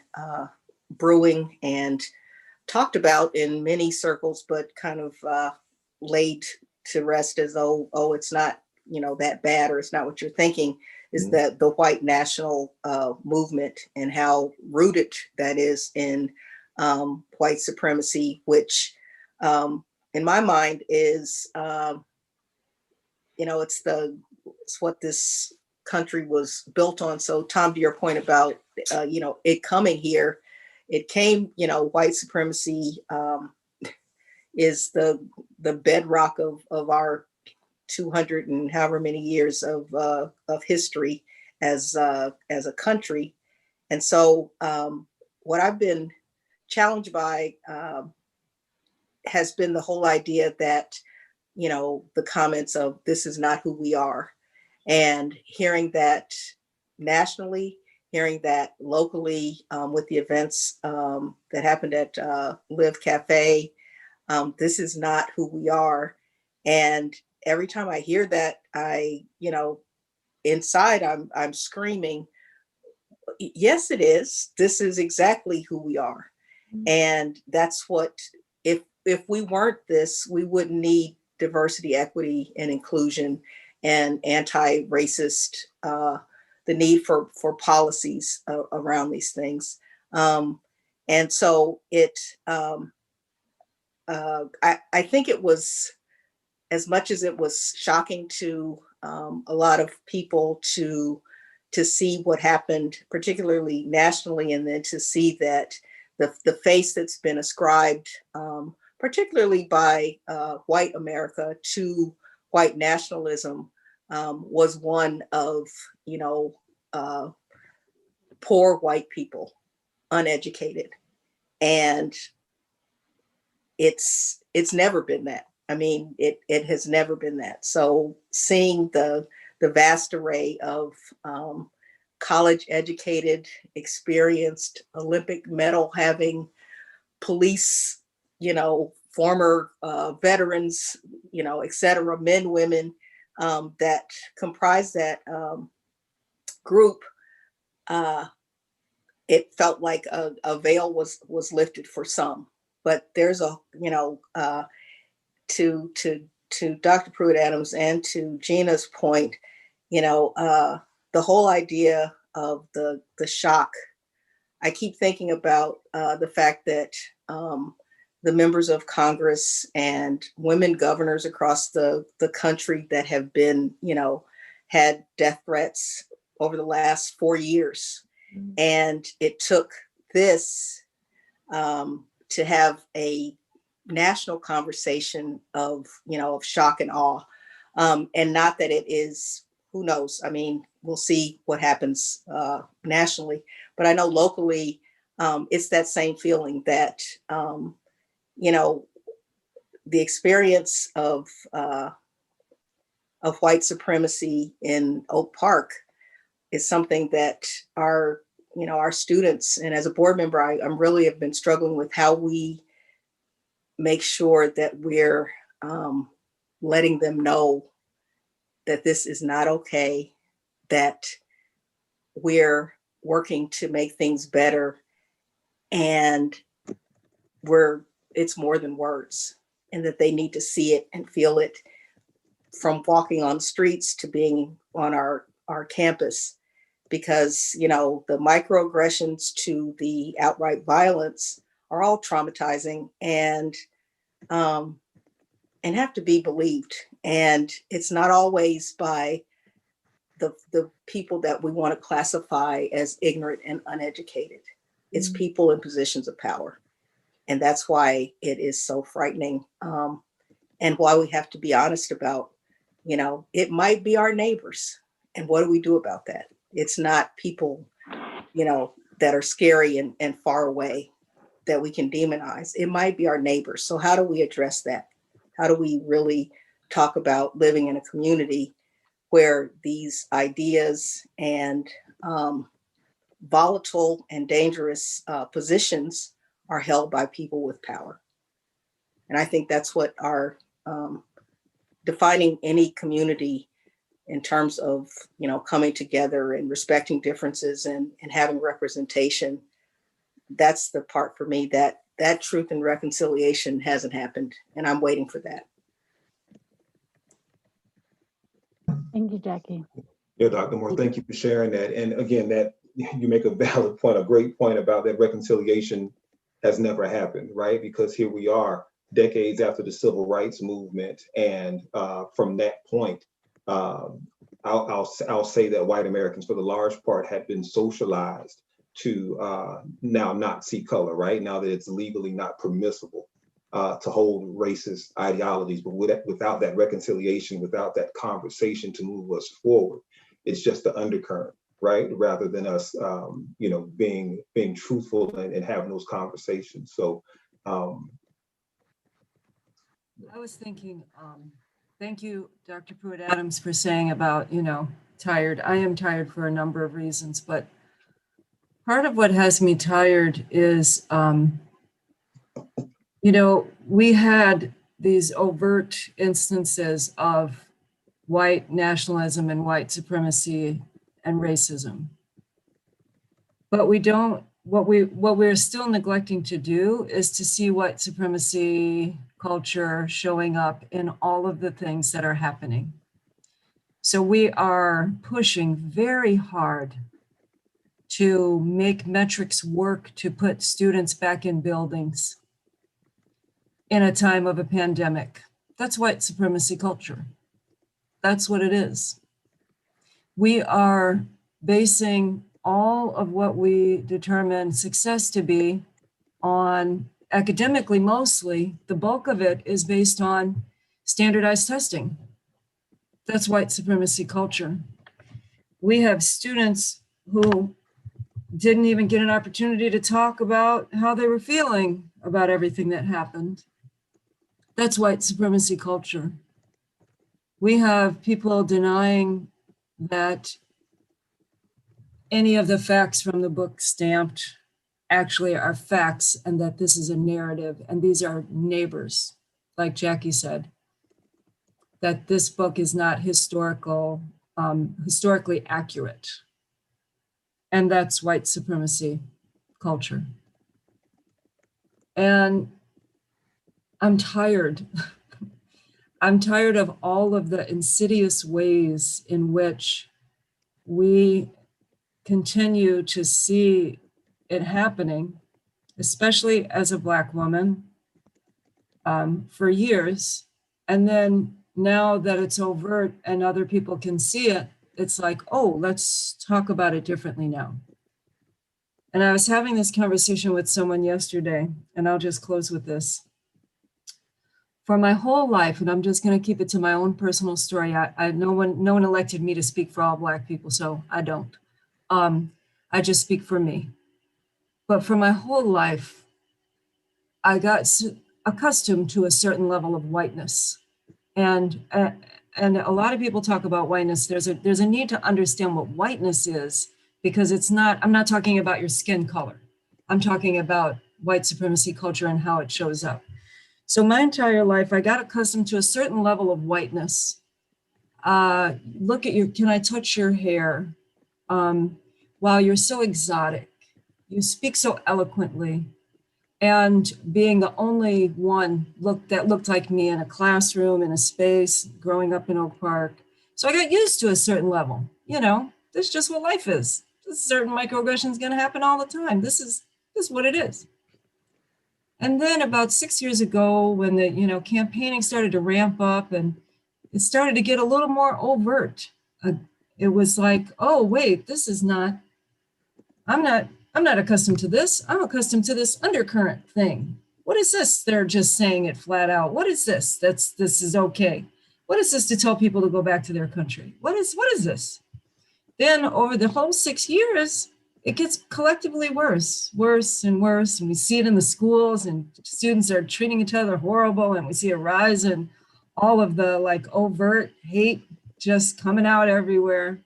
brewing and talked about in many circles, but kind of laid to rest as though, it's not, that bad, or it's not what you're thinking, is that the white national movement and how rooted that is in white supremacy, which in my mind is, it's what this country was built on. So Tom, to your point about, it coming here, it came, white supremacy is the bedrock of our 200 and however many years of history as a country. And so what I've been challenged by has been the whole idea that, the comments of this is not who we are, and hearing that nationally, hearing that locally with the events that happened at Live Cafe, this is not who we are. And every time I hear that, I, inside I'm screaming, yes, it is. This is exactly who we are. And that's what, if we weren't this, we wouldn't need diversity, equity, and inclusion, and anti-racist, the need for policies around these things. And so I think it was, as much as it was shocking to a lot of people to see what happened, particularly nationally, and then to see that the face that's been ascribed, particularly by white America, to white nationalism was one of, poor white people, uneducated. And it's never been that. I mean, it has never been that. So seeing the vast array of college educated, experienced, Olympic medal having police, former veterans, et cetera, men, women that comprise that group, it felt like a veil was lifted for some. But there's to Dr. Pruitt-Adams and to Gina's point, the whole idea of the shock. I keep thinking about the fact that the members of Congress and women governors across the country that have been, had death threats over the last 4 years. And it took this to have a national conversation of shock and awe, and not that it is, who knows, I mean, we'll see what happens nationally, but I know locally it's that same feeling that the experience of white supremacy in Oak Park is something that our students, and as a board member, I'm really have been struggling with how we make sure that we're letting them know that this is not okay, that we're working to make things better, and it's more than words, and that they need to see it and feel it, from walking on the streets to being on our campus. Because, you know, the microaggressions to the outright violence are all traumatizing and have to be believed. And it's not always by the people that we want to classify as ignorant and uneducated. It's people in positions of power. And that's why it is so frightening. And why we have to be honest about, you know, it might be our neighbors. And what do we do about that? It's not people, you know, that are scary and far away that we can demonize. It might be our neighbors. So how do we address that? How do we really talk about living in a community where these ideas and volatile and dangerous positions are held by people with power? And I think that's what our defining any community in terms of, you know, coming together and respecting differences and having representation. That's the part for me that truth and reconciliation hasn't happened, and I'm waiting for that. Thank you, Jackie. Yeah, Dr. Moore, thank you for sharing that. And again, that you make a valid point, a great point about that reconciliation has never happened, right? Because here we are decades after the civil rights movement. And from that point, I'll say that white Americans, for the large part, have been socialized to now not see color, right? Now that it's legally not permissible to hold racist ideologies, but without that reconciliation, without that conversation to move us forward, it's just the undercurrent, right? Rather than us, you know, being truthful and having those conversations. So. I was thinking, thank you, Dr. Pruitt-Adams, for saying about, you know, tired. I am tired for a number of reasons, but part of what has me tired is, you know, we had these overt instances of white nationalism and white supremacy and racism. But we don't, what we're still neglecting to do is to see white supremacy culture showing up in all of the things that are happening. So we are pushing very hard to make metrics work to put students back in buildings in a time of a pandemic. That's white supremacy culture. That's what it is. We are basing all of what we determine success to be on academically, mostly, the bulk of it is based on standardized testing. That's white supremacy culture. We have students who didn't even get an opportunity to talk about how they were feeling about everything that happened. That's white supremacy culture. We have people denying that any of the facts from the book Stamped actually are facts, and that this is a narrative, and these are neighbors, like Jackie said, that this book is not historically accurate. And that's white supremacy culture. And I'm tired. I'm tired of all of the insidious ways in which we continue to see it happening, especially as a Black woman, for years. And then now that it's overt and other people can see it, it's like, oh, let's talk about it differently now. And I was having this conversation with someone yesterday, and I'll just close with this. For my whole life, and I'm just going to keep it to my own personal story. No one elected me to speak for all Black people, so I don't. I just speak for me. But for my whole life, I got accustomed to a certain level of whiteness, and a lot of people talk about whiteness. There's a need to understand what whiteness is, because it's not. I'm not talking about your skin color. I'm talking about white supremacy culture and how it shows up. So my entire life, I got accustomed to a certain level of whiteness. Look at can I touch your hair? wow, you're so exotic. You speak so eloquently. And being the only one that looked like me in a classroom, in a space, growing up in Oak Park. So I got used to a certain level. You know, that's just what life is. This certain microaggression is going to happen all the time. This is what it is. And then about 6 years ago, when the campaigning started to ramp up and it started to get a little more overt, it was like, oh wait, this is not. I'm not accustomed to this. I'm accustomed to this undercurrent thing. What is this? They're just saying it flat out. What is this? This is okay. What is this to tell people to go back to their country? What is this? Then over the whole 6 years, it gets collectively worse and worse. And we see it in the schools, and students are treating each other horrible. And we see a rise in all of the overt hate just coming out everywhere.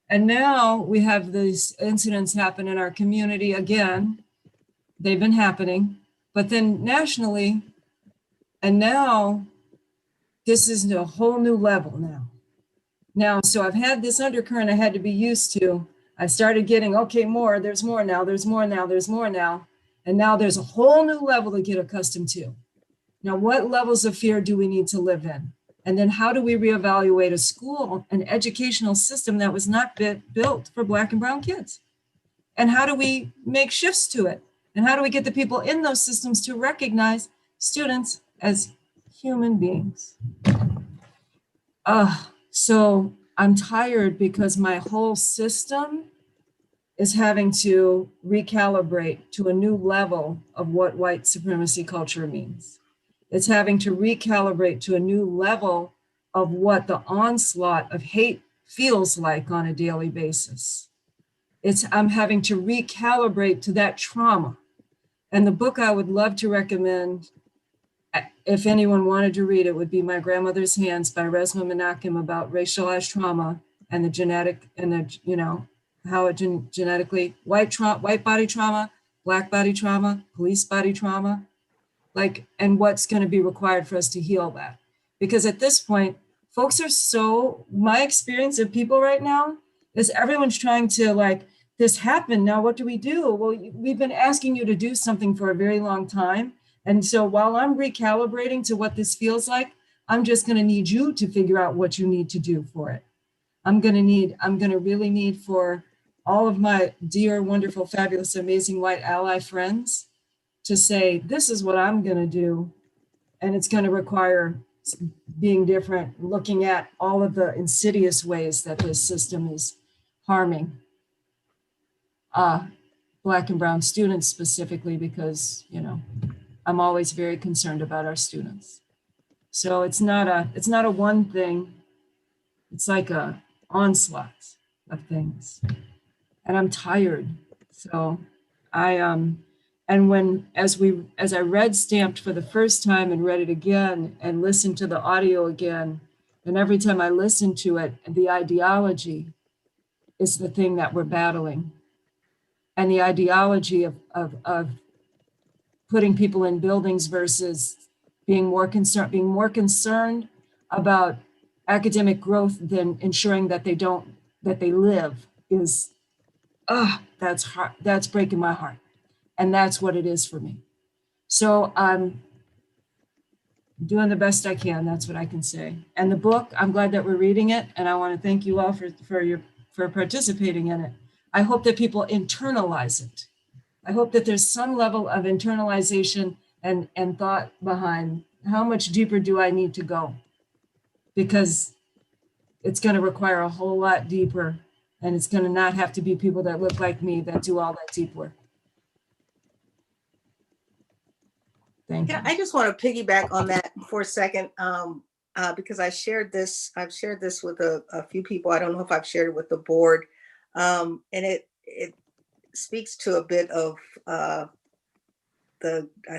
And now we have these incidents happen in our community again. They've been happening, but then nationally, and now this is a whole new level now. So I've had this undercurrent I had to be used to. I started getting, okay, there's more now. And now there's a whole new level to get accustomed to. Now, what levels of fear do we need to live in? And then how do we reevaluate a school, an educational system that was not built for Black and brown kids? And how do we make shifts to it? And how do we get the people in those systems to recognize students as human beings? So I'm tired because my whole system is having to recalibrate to a new level of what white supremacy culture means. It's having to recalibrate to a new level of what the onslaught of hate feels like on a daily basis. I'm having to recalibrate to that trauma. And the book I would love to recommend, if anyone wanted to read it, would be My Grandmother's Hands by Resma Menachem about racialized trauma and the genetic and how it genetically, white body trauma, Black body trauma, police body trauma, and what's going to be required for us to heal that. Because at this point, folks are my experience of people right now is everyone's trying to this happened, now what do we do? Well, we've been asking you to do something for a very long time. And so while I'm recalibrating to what this feels like, I'm just going to need you to figure out what you need to do for it. I'm going to really need for all of my dear, wonderful, fabulous, amazing white ally friends to say, this is what I'm going to do. And it's going to require being different, looking at all of the insidious ways that this system is harming Black and brown students specifically, because, I'm always very concerned about our students. So it's not a one thing. It's like a onslaught of things. And I'm tired. So and as I read Stamped for the first time and read it again and listened to the audio again, and every time I listen to it, the ideology is the thing that we're battling. And the ideology of putting people in buildings versus being more concerned about academic growth than ensuring that they live is, that's hard. That's breaking my heart. And that's what it is for me. So I'm doing the best I can. That's what I can say. And the book, I'm glad that we're reading it. And I want to thank you all for participating in it. I hope that people internalize it. I hope that there's some level of internalization and thought behind how much deeper do I need to go? Because it's going to require a whole lot deeper, and it's going to not have to be people that look like me that do all that deep work. Thank you. I just want to piggyback on that for a second, because I've shared this with a few people. I don't know if I've shared it with the board, and it speaks to a bit of I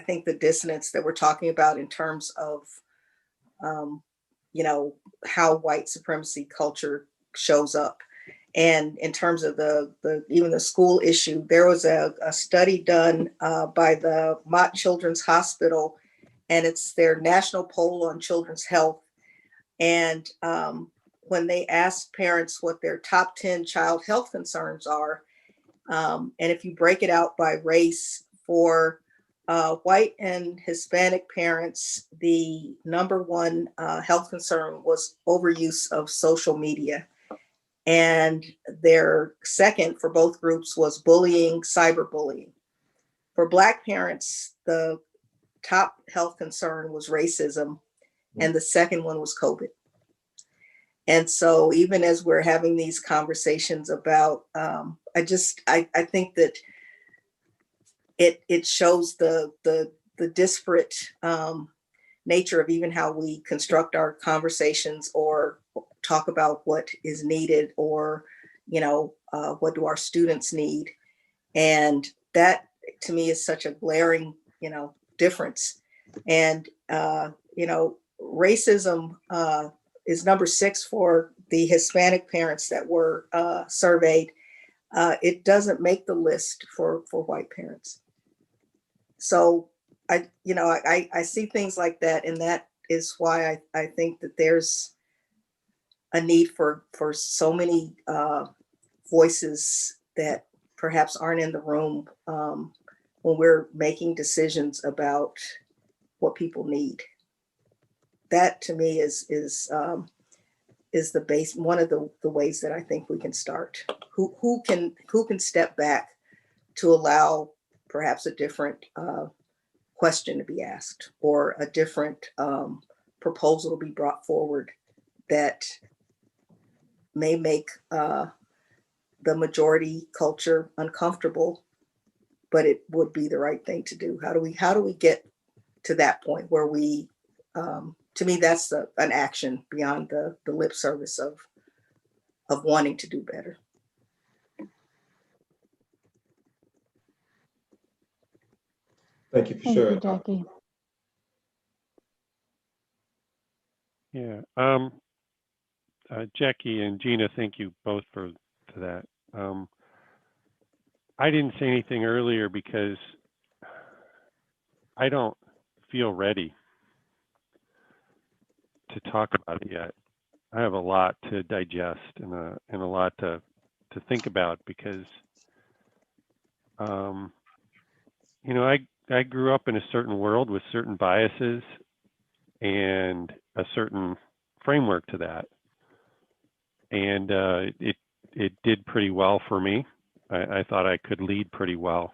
think the dissonance that we're talking about in terms of how white supremacy culture shows up. And in terms of even the school issue, there was a study done by the Mott Children's Hospital, and it's their national poll on children's health. And when they ask parents what their top 10 child health concerns are, and if you break it out by race, for white and Hispanic parents, the number one health concern was overuse of social media. And their second for both groups was bullying, cyberbullying. For Black parents, the top health concern was racism, and the second one was COVID. And so even as we're having these conversations about, I think that it shows the disparate nature of even how we construct our conversations or talk about what is needed, or, what do our students need? And that to me is such a glaring, difference. And, racism is number 6 for the Hispanic parents that were surveyed. It doesn't make the list for white parents. So I see things like that, and that is why I think that there's a need for so many voices that perhaps aren't in the room when we're making decisions about what people need. That to me is the base, one of the ways that I think we can start. Who can step back to allow perhaps a different question to be asked, or a different proposal to be brought forward that may make the majority culture uncomfortable, but it would be the right thing to do. How do we get to that point where we, to me, that's an action beyond the lip service of wanting to do better. Thank you for Thank sharing. you, Jackie. Yeah. Jackie and Gina, thank you both for that. I didn't say anything earlier because I don't feel ready to talk about it yet. I have a lot to digest and a lot to think about, because I grew up in a certain world with certain biases and a certain framework to that, and it did pretty well for me. I thought I could lead pretty well,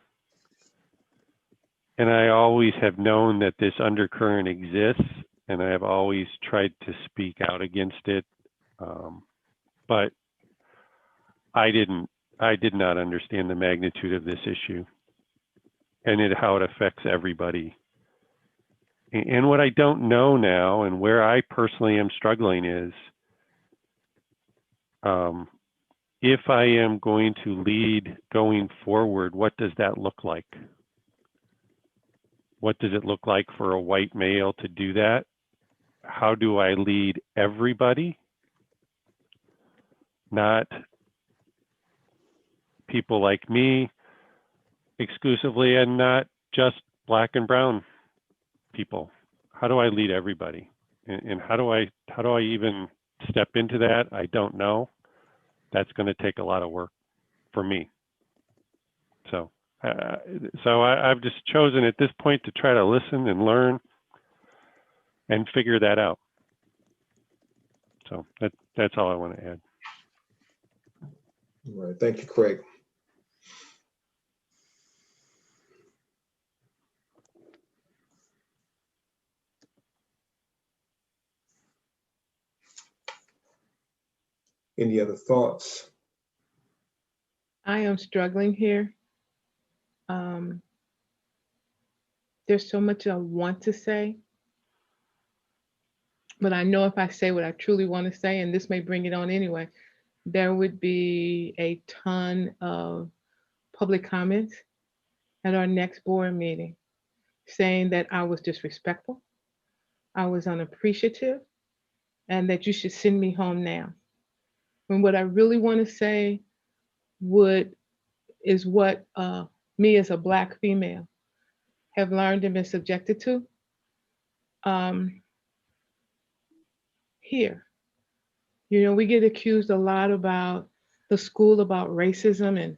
and I always have known that this undercurrent exists, and I have always tried to speak out against it, but I did not understand the magnitude of this issue and how it affects everybody. And what I don't know now, and where I personally am struggling, is if I am going to lead going forward, what does that look like? What does it look like for a white male to do that? How do I lead everybody? Not people like me exclusively, and not just Black and brown people. How do I lead everybody? And how do I even step into that? I don't know. That's going to take a lot of work for me. So I've just chosen at this point to try to listen and learn and figure that out. So that's all I want to add. All right. Thank you, Craig. Any other thoughts? I am struggling here. There's so much I want to say, but I know if I say what I truly want to say, and this may bring it on anyway, there would be a ton of public comments at our next board meeting saying that I was disrespectful, I was unappreciative, and that you should send me home now. And what I really want to say is what me as a Black female have learned and been subjected to. Here, You know, we get accused a lot about the school about racism and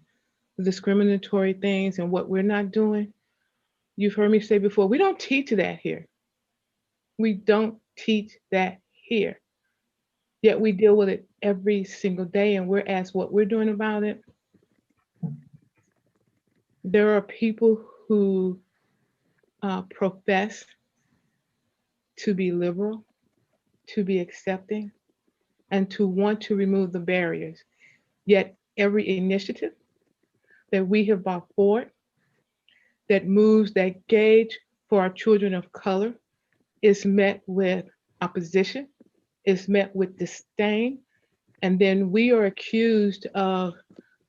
discriminatory things and what we're not doing. You've heard me say before, we don't teach that here. We don't teach that here. Yet we deal with it every single day, and we're asked what we're doing about it. There are people who profess to be liberal, to be accepting, and to want to remove the barriers. Yet every initiative that we have brought forward that moves that gauge for our children of color is met with opposition, is met with disdain, and then we are accused of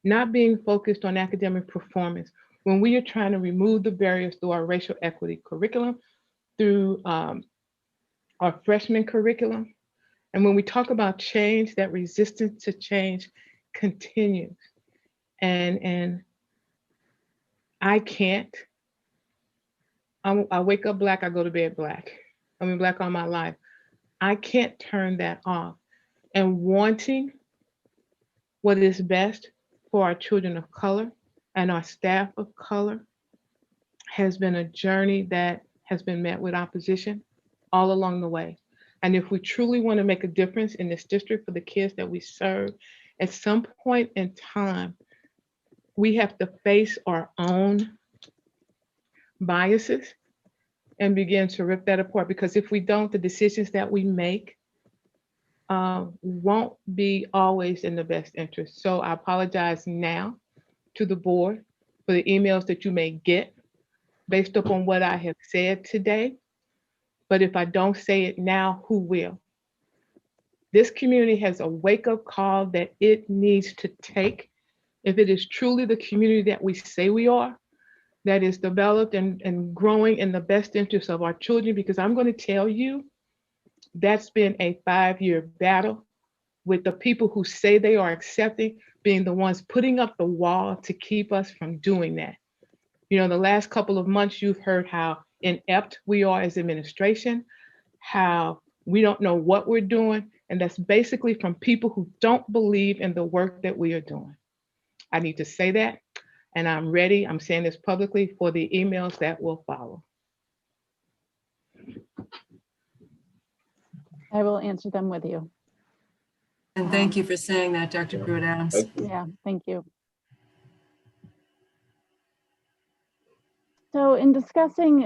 not being focused on academic performance when we are trying to remove the barriers through our racial equity curriculum, through our freshman curriculum. And when we talk about change, that resistance to change continues. And I can't, I wake up Black, I go to bed Black. I've been Black all my life. I can't turn that off. And wanting what is best for our children of color and our staff of color has been a journey that has been met with opposition all along the way. And if we truly want to make a difference in this district for the kids that we serve, at some point in time, we have to face our own biases and begin to rip that apart. Because if we don't, the decisions that we make won't be always in the best interest. So I apologize now to the board for the emails that you may get based upon what I have said today. But if I don't say it now, who will? This community has a wake-up call that it needs to take. If it is truly the community that we say we are, that is developed and growing in the best interest of our children, because I'm going to tell you, that's been a 5-year battle with the people who say they are accepting being the ones putting up the wall to keep us from doing that. You know, the last couple of months, you've heard how inept we are as administration, how we don't know what we're doing. And that's basically from people who don't believe in the work that we are doing. I need to say that. And I'm ready, I'm saying this publicly, for the emails that will follow. I will answer them with you. And thank you for saying that, Dr. Pruitt-Adams. Yeah, thank you. So in discussing,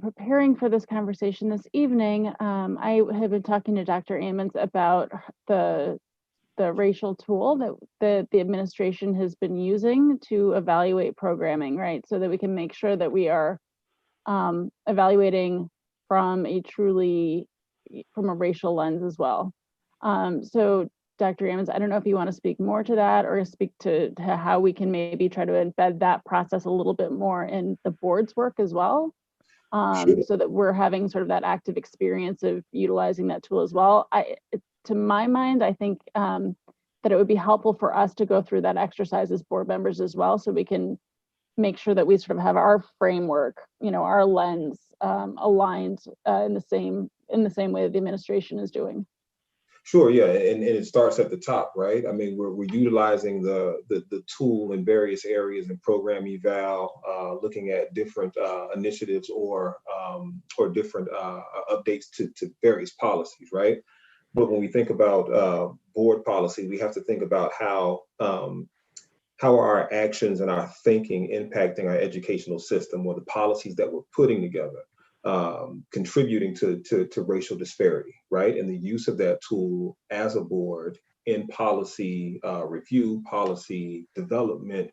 preparing for this conversation this evening, I have been talking to Dr. Ammons about the racial tool that the administration has been using to evaluate programming, right? So that we can make sure that we are evaluating from a racial lens as well. So Dr. Ammons, I don't know if you want to speak more to that or speak to how we can maybe try to embed that process a little bit more in the board's work as well, so that we're having sort of that active experience of utilizing that tool as well. To my mind, I think that it would be helpful for us to go through that exercise as board members as well, so we can make sure that we sort of have our framework, our lens aligned in the same way that the administration is doing. Sure, yeah, and it starts at the top, right? I mean, we're utilizing the tool in various areas in program eval, looking at different initiatives or different updates to various policies, right? But when we think about board policy, we have to think about how are our actions and our thinking impacting our educational system or the policies that we're putting together, contributing to racial disparity, right? And the use of that tool as a board in policy review, policy development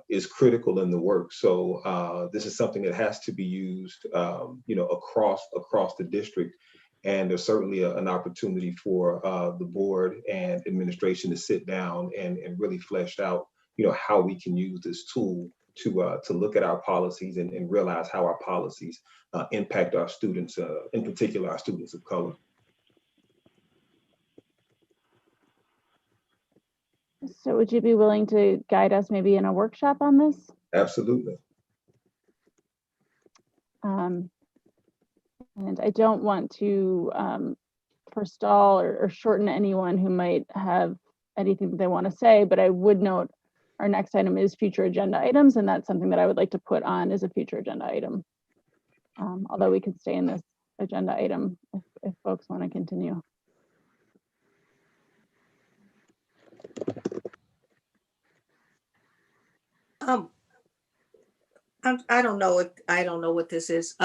is critical in the work. So this is something that has to be used, across the district. And there's certainly an opportunity for the board and administration to sit down and really flesh out, how we can use this tool to look at our policies and realize how our policies impact our students, in particular our students of color. So would you be willing to guide us maybe in a workshop on this? Absolutely. And I don't want to forestall or shorten anyone who might have anything that they want to say, but I would note our next item is future agenda items, and that's something that I would like to put on as a future agenda item. Although we could stay in this agenda item if folks want to continue. I don't know what this is.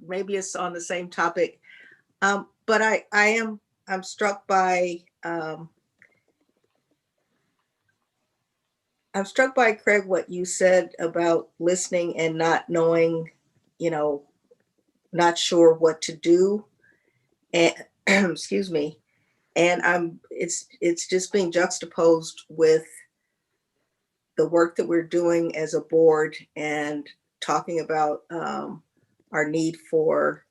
Maybe it's on the same topic. But I'm struck by Craig, what you said about listening and not knowing, not sure what to do. And excuse me. And it's just being juxtaposed with the work that we're doing as a board and talking about our need for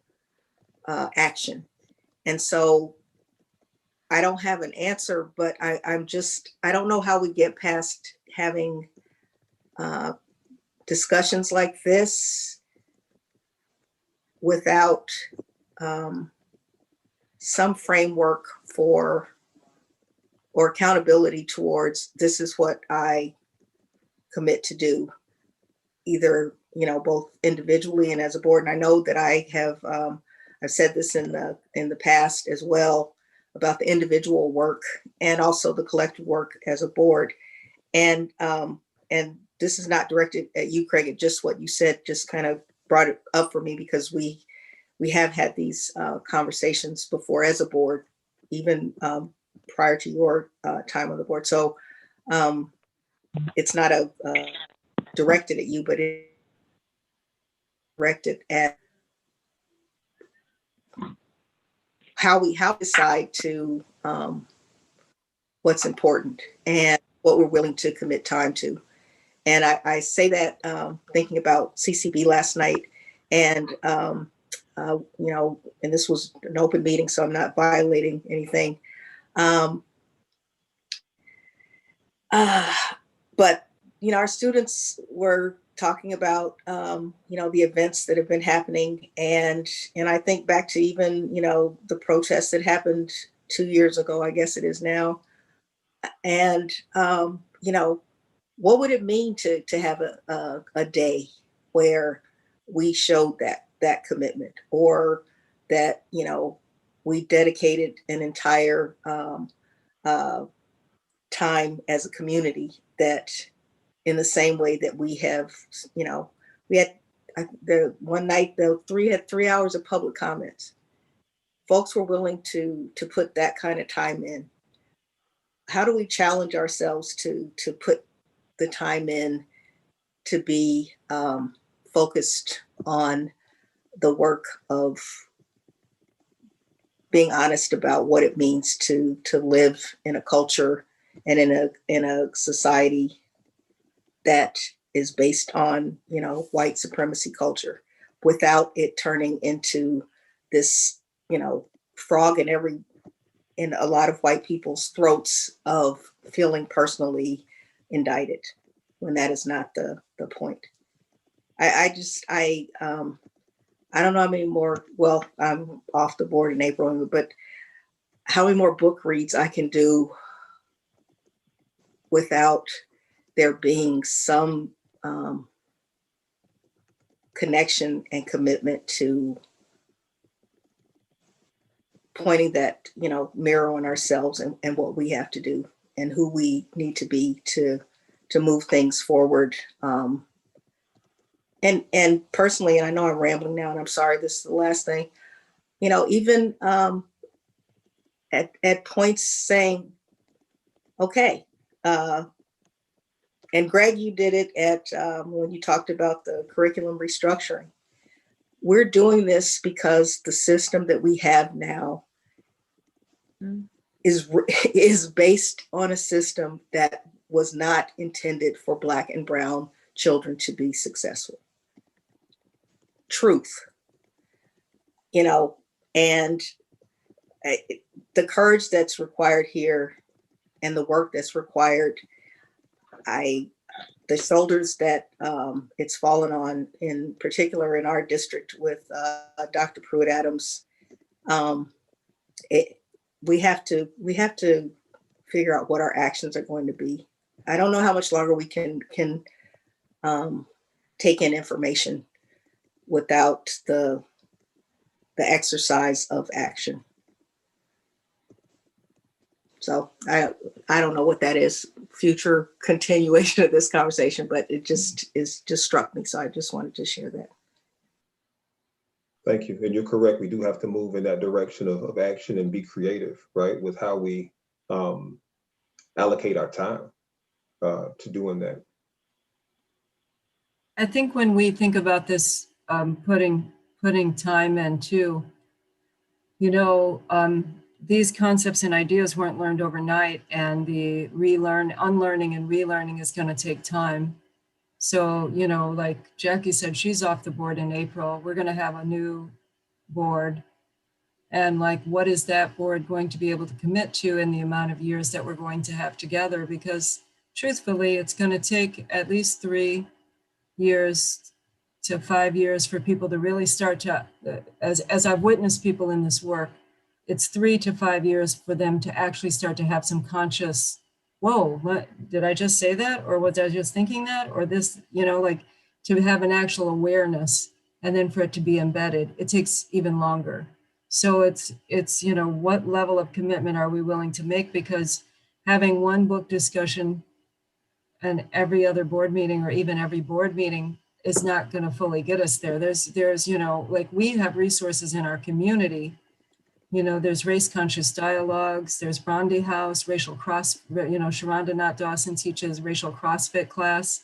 action. And so I don't have an answer, but I don't know how we get past having discussions like this without some framework for or accountability towards this is what I commit to do, either both individually and as a board. And I know that I have I've said this in the past as well about the individual work and also the collective work as a board. And this is not directed at you, Craig. It just what you said just kind of brought it up for me because we have had these conversations before as a board, even prior to your time on the board. So it's not directed at you, but it's directed at how we decide to what's important and what we're willing to commit time to. And I say that thinking about CCB last night, and and this was an open meeting, so I'm not violating anything. But our students were talking about the events that have been happening, and I think back to even the protests that happened 2 years ago, I guess it is now, and what would it mean to have a day where we showed that commitment, or that we dedicated an entire time as a community, that in the same way that we have, we had the one night, the had 3 hours of public comments. Folks were willing to put that kind of time in. How do we challenge ourselves to put the time in to be focused on the work of being honest about what it means to live in a culture and in a society that is based on white supremacy culture, without it turning into this frog in a lot of white people's throats of feeling personally indicted, when that is not the point. I don't know how many more, well, I'm off the board in April, but how many more book reads I can do without there being some connection and commitment to pointing that, mirror on ourselves and what we have to do and who we need to be to move things forward. And personally, and I know I'm rambling now, and I'm sorry, this is the last thing, even at points saying, okay, and Greg, you did it at when you talked about the curriculum restructuring. We're doing this because the system that we have now is based on a system that was not intended for Black and brown children to be successful. Truth, and the courage that's required here and the work that's required, the shoulders that it's fallen on, in particular in our district with Dr. Pruitt-Adams, we have to figure out what our actions are going to be. I don't know how much longer we can take in information without the exercise of action. So I don't know what that is, future continuation of this conversation, but it just struck me. So I just wanted to share that. Thank you. And you're correct. We do have to move in that direction of action and be creative, right, with how we allocate our time to doing that. I think when we think about this, putting time in too, you know, these concepts and ideas weren't learned overnight, and the unlearning and relearning is going to take time. So, you know, like Jackie said, she's off the board in April. We're going to have a new board. And like, what is that board going to be able to commit to in the amount of years that we're going to have together? Because truthfully, it's going to take at least 3 years to 5 years for people to really start to, as I've witnessed people in this work, it's 3 to 5 years for them to actually start to have some conscious, whoa, what, did I just say that? Or was I just thinking that? Or this, you know, like to have an actual awareness, and then for it to be embedded, it takes even longer. So it's, you know, what level of commitment are we willing to make? Because having one book discussion and every other board meeting, or even every board meeting, is not going to fully get us there. There's, you know, like we have resources in our community. You know, there's race conscious dialogues, there's Brandy House, racial cross, you know, Sharonda Knott Dawson teaches racial CrossFit class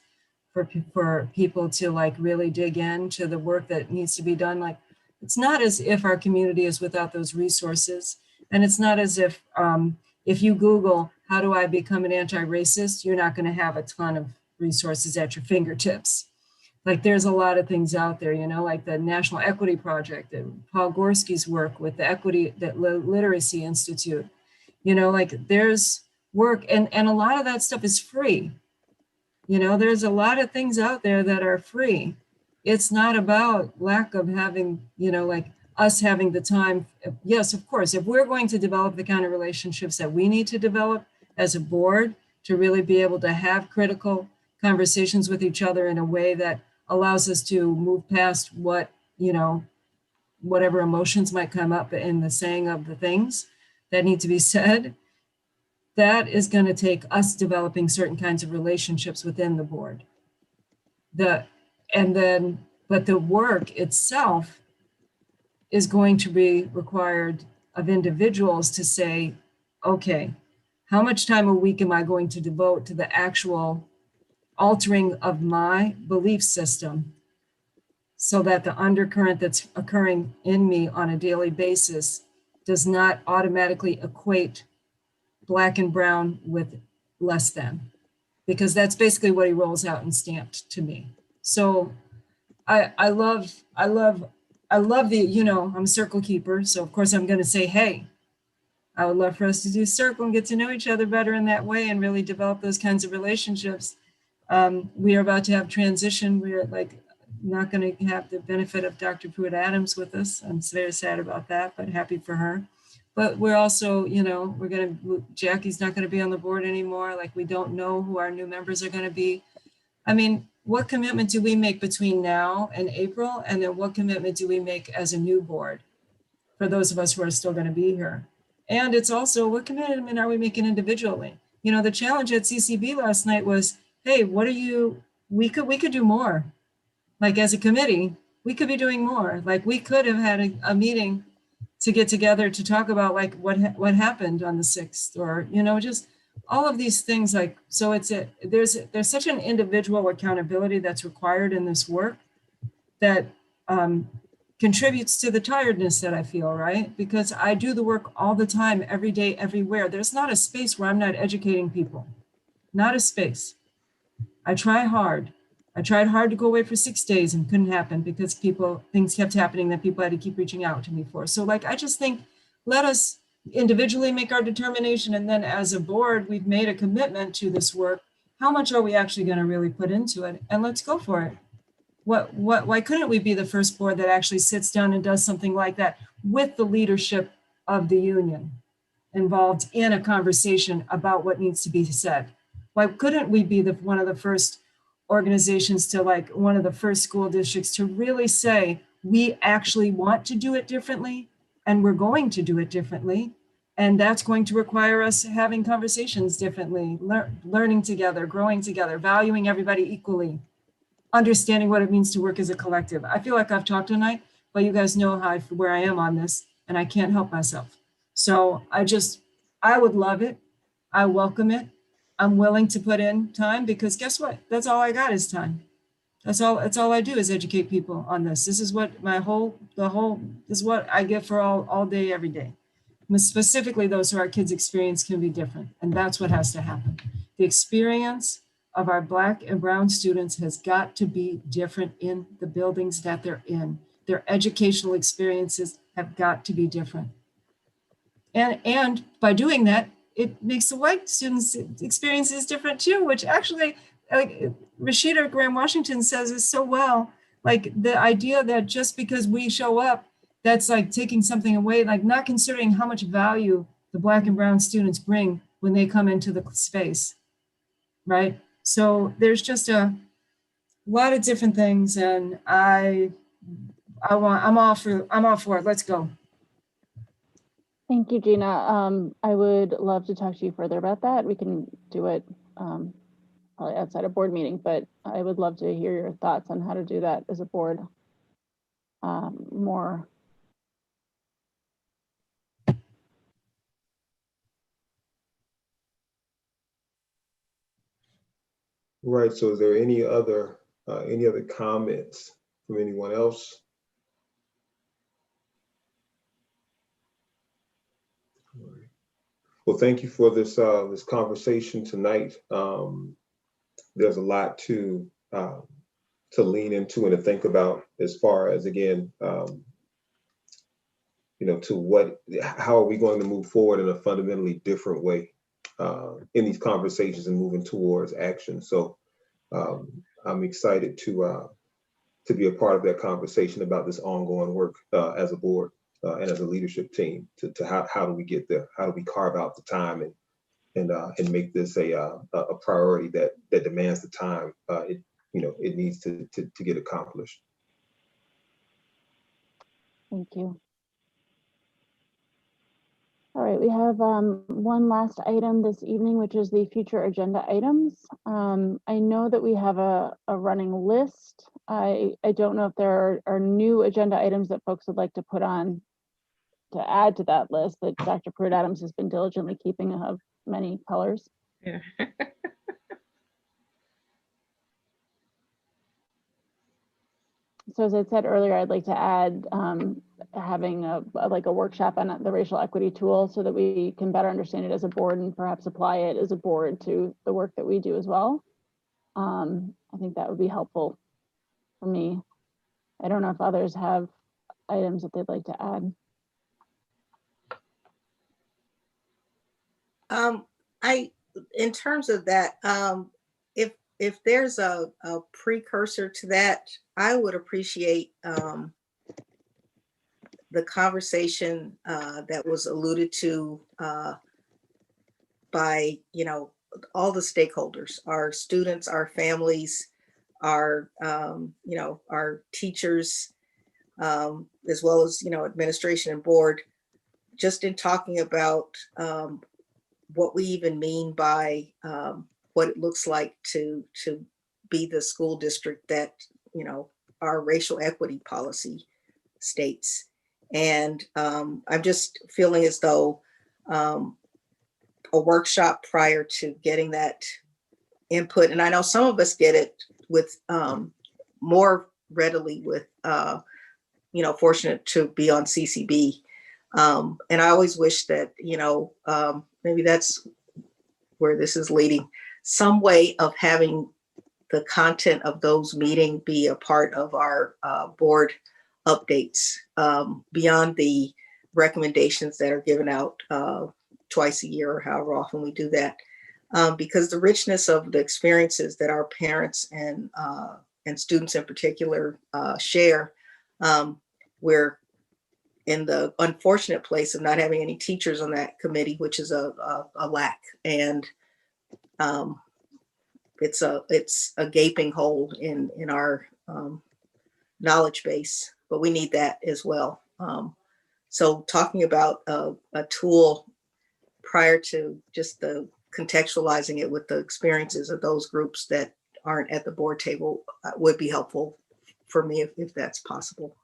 for people to like really dig into the work that needs to be done. Like, it's not as if our community is without those resources. And it's not as if you Google, how do I become an anti-racist? You're not going to have a ton of resources at your fingertips. Like there's a lot of things out there, you know, like the National Equity Project and Paul Gorski's work with the Literacy Institute, you know, like there's work and a lot of that stuff is free. You know, there's a lot of things out there that are free. It's not about lack of having, you know, like us having the time. Yes, of course, if we're going to develop the kind of relationships that we need to develop as a board to really be able to have critical conversations with each other in a way that allows us to move past what, you know, whatever emotions might come up in the saying of the things that need to be said, that is going to take us developing certain kinds of relationships within the board. But the work itself is going to be required of individuals to say, okay, how much time a week am I going to devote to the actual altering of my belief system so that the undercurrent that's occurring in me on a daily basis does not automatically equate Black and brown with less than, because that's basically what he rolls out and stamped to me. So I love the, you know, I'm a circle keeper. So of course I'm going to say, hey, I would love for us to do circle and get to know each other better in that way and really develop those kinds of relationships. We are about to have transition. We're like not going to have the benefit of Dr. Pruitt-Adams with us. I'm very sad about that, but happy for her. But we're also, you know, Jackie's not going to be on the board anymore. Like we don't know who our new members are going to be. I mean, what commitment do we make between now and April? And then what commitment do we make as a new board for those of us who are still going to be here? And it's also, what commitment are we making individually? You know, the challenge at CCB last night was, hey, we could do more. Like as a committee, we could be doing more. Like we could have had a meeting to get together to talk about like what happened on the 6th, or, you know, just all of these things. Like, so there's such an individual accountability that's required in this work that contributes to the tiredness that I feel, right? Because I do the work all the time, every day, everywhere. There's not a space where I'm not educating people, not a space. I try hard. I tried hard to go away for 6 days and couldn't happen because things kept happening that people had to keep reaching out to me for. So like, I just think, let us individually make our determination. And then as a board, we've made a commitment to this work. How much are we actually going to really put into it? And let's go for it. Why couldn't we be the first board that actually sits down and does something like that with the leadership of the union involved in a conversation about what needs to be said. Why couldn't we be one of the first organizations to, like, one of the first school districts to really say, we actually want to do it differently and we're going to do it differently. And that's going to require us having conversations differently, learning together, growing together, valuing everybody equally, understanding what it means to work as a collective. I feel like I've talked tonight, but you guys know where I am on this, and I can't help myself. So I would love it. I welcome it. I'm willing to put in time, because guess what? That's all I got is time. That's all I do is educate people on this. This is what this is what I get for all day, every day. Specifically, those who our kids' experience can be different. And that's what has to happen. The experience of our Black and brown students has got to be different in the buildings that they're in. Their educational experiences have got to be different. And by doing that, it makes the white students' experiences different too, which actually, like Rashida Graham-Washington says is so well, like the idea that just because we show up, that's like taking something away, like not considering how much value the Black and brown students bring when they come into the space, right? So there's just a lot of different things, and I'm all for it. Let's go. Thank you, Gina. I would love to talk to you further about that. We can do it probably outside a board meeting, but I would love to hear your thoughts on how to do that as a board more. Right, so is there any other comments from anyone else? All right. Well, thank you for this this conversation tonight. There's a lot to lean into and to think about, as far as, again, you know, how are we going to move forward in a fundamentally different way in these conversations and moving towards action. So I'm excited to be a part of that conversation about this ongoing work as a board and as a leadership team. To how do we get there? How do we carve out the time and make this a priority that demands the time it needs to get accomplished. Thank you. All right, we have one last item this evening, which is the future agenda items. I know that we have a running list. I don't know if there are new agenda items that folks would like to put on to add to that list that Dr. Pruitt-Adams has been diligently keeping of many colors. Yeah. So as I said earlier, I'd like to add having a workshop on the racial equity tool so that we can better understand it as a board and perhaps apply it as a board to the work that we do as well. I think that would be helpful for me. I don't know if others have items that they'd like to add. In terms of that, if there's a precursor to that, I would appreciate the conversation that was alluded to by, all the stakeholders, our students, our families, our, our teachers, as well as, administration and board, just in talking about what we even mean by what it looks like to be the school district that, our racial equity policy states. And I'm just feeling as though a workshop prior to getting that input, and I know some of us get it with more readily with, fortunate to be on CCB. And I always wish that, maybe that's where this is leading, some way of having the content of those meetings be a part of our board updates beyond the recommendations that are given out twice a year or however often we do that. Because the richness of the experiences that our parents and students in particular share, where in the unfortunate place of not having any teachers on that committee, which is a lack. And it's a gaping hole in our knowledge base, but we need that as well. So talking about a tool prior to just the contextualizing it with the experiences of those groups that aren't at the board table would be helpful for me if that's possible.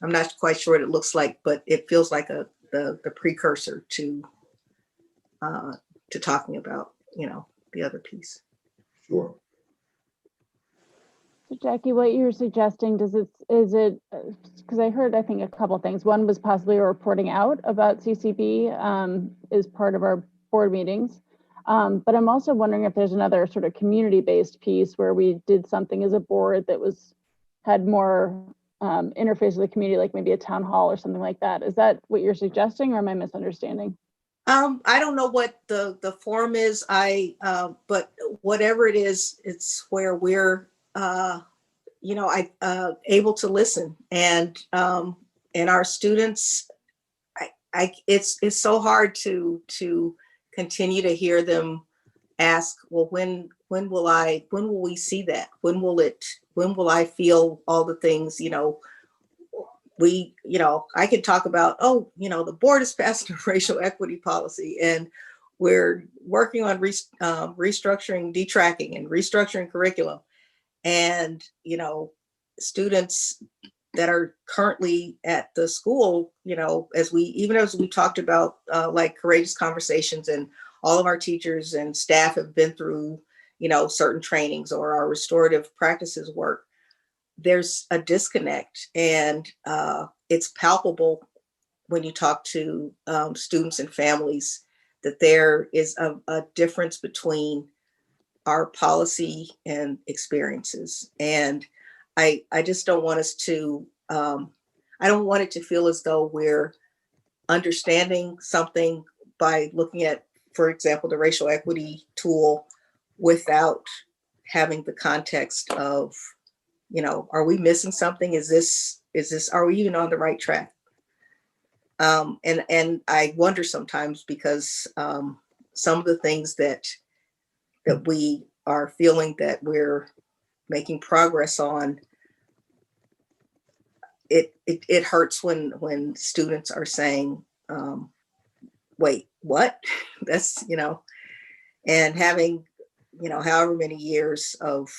I'm not quite sure what it looks like, but it feels like the precursor to talking about, the other piece. Sure. So Jackie, what you're suggesting, is it, because I heard, I think, a couple of things. One was possibly reporting out about CCB as part of our board meetings. But I'm also wondering if there's another sort of community-based piece where we did something as a board that had more interface with the community, like maybe a town hall or something like that. Is that what you're suggesting, or am I misunderstanding? I don't know what the form is. But whatever it is, it's where we're able to listen, and our students. It's so hard to continue to hear them ask, well, when will we see that? When will I feel all the things, I could talk about, the board has passed a racial equity policy and we're working on restructuring detracking and restructuring curriculum. And, students that are currently at the school, as we talked about, like courageous conversations, and all of our teachers and staff have been through, certain trainings or our restorative practices work, there's a disconnect, and it's palpable when you talk to students and families that there is a difference between our policy and experiences. And I just don't want us to, I don't want it to feel as though we're understanding something by looking at, for example, the racial equity tool without having the context of, are we missing something? Are we even on the right track? And I wonder sometimes, because some of the things that we are feeling that we're making progress on, it hurts when students are saying, wait, what? That's, and having, however many years of,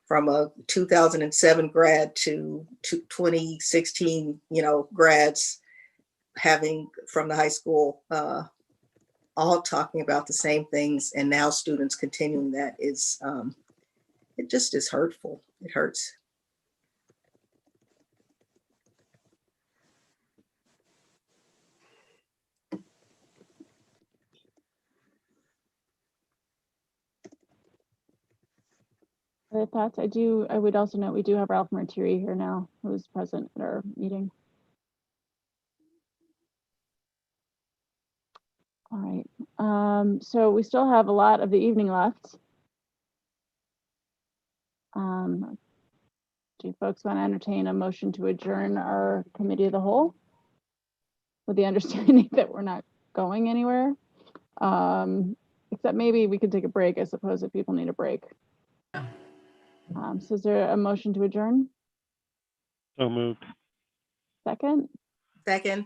from a 2007 grad to 2016, grads having from the high school, all talking about the same things, and now students continuing that is, it just is hurtful. It hurts. Other thoughts? I would also note we do have Ralph Martiri here now, who is present at our meeting. All right. So we still have a lot of the evening left. Do folks want to entertain a motion to adjourn our committee of the whole, with the understanding that we're not going anywhere? Except maybe we could take a break, I suppose, if people need a break. So is there a motion to adjourn? So moved. Second? Second.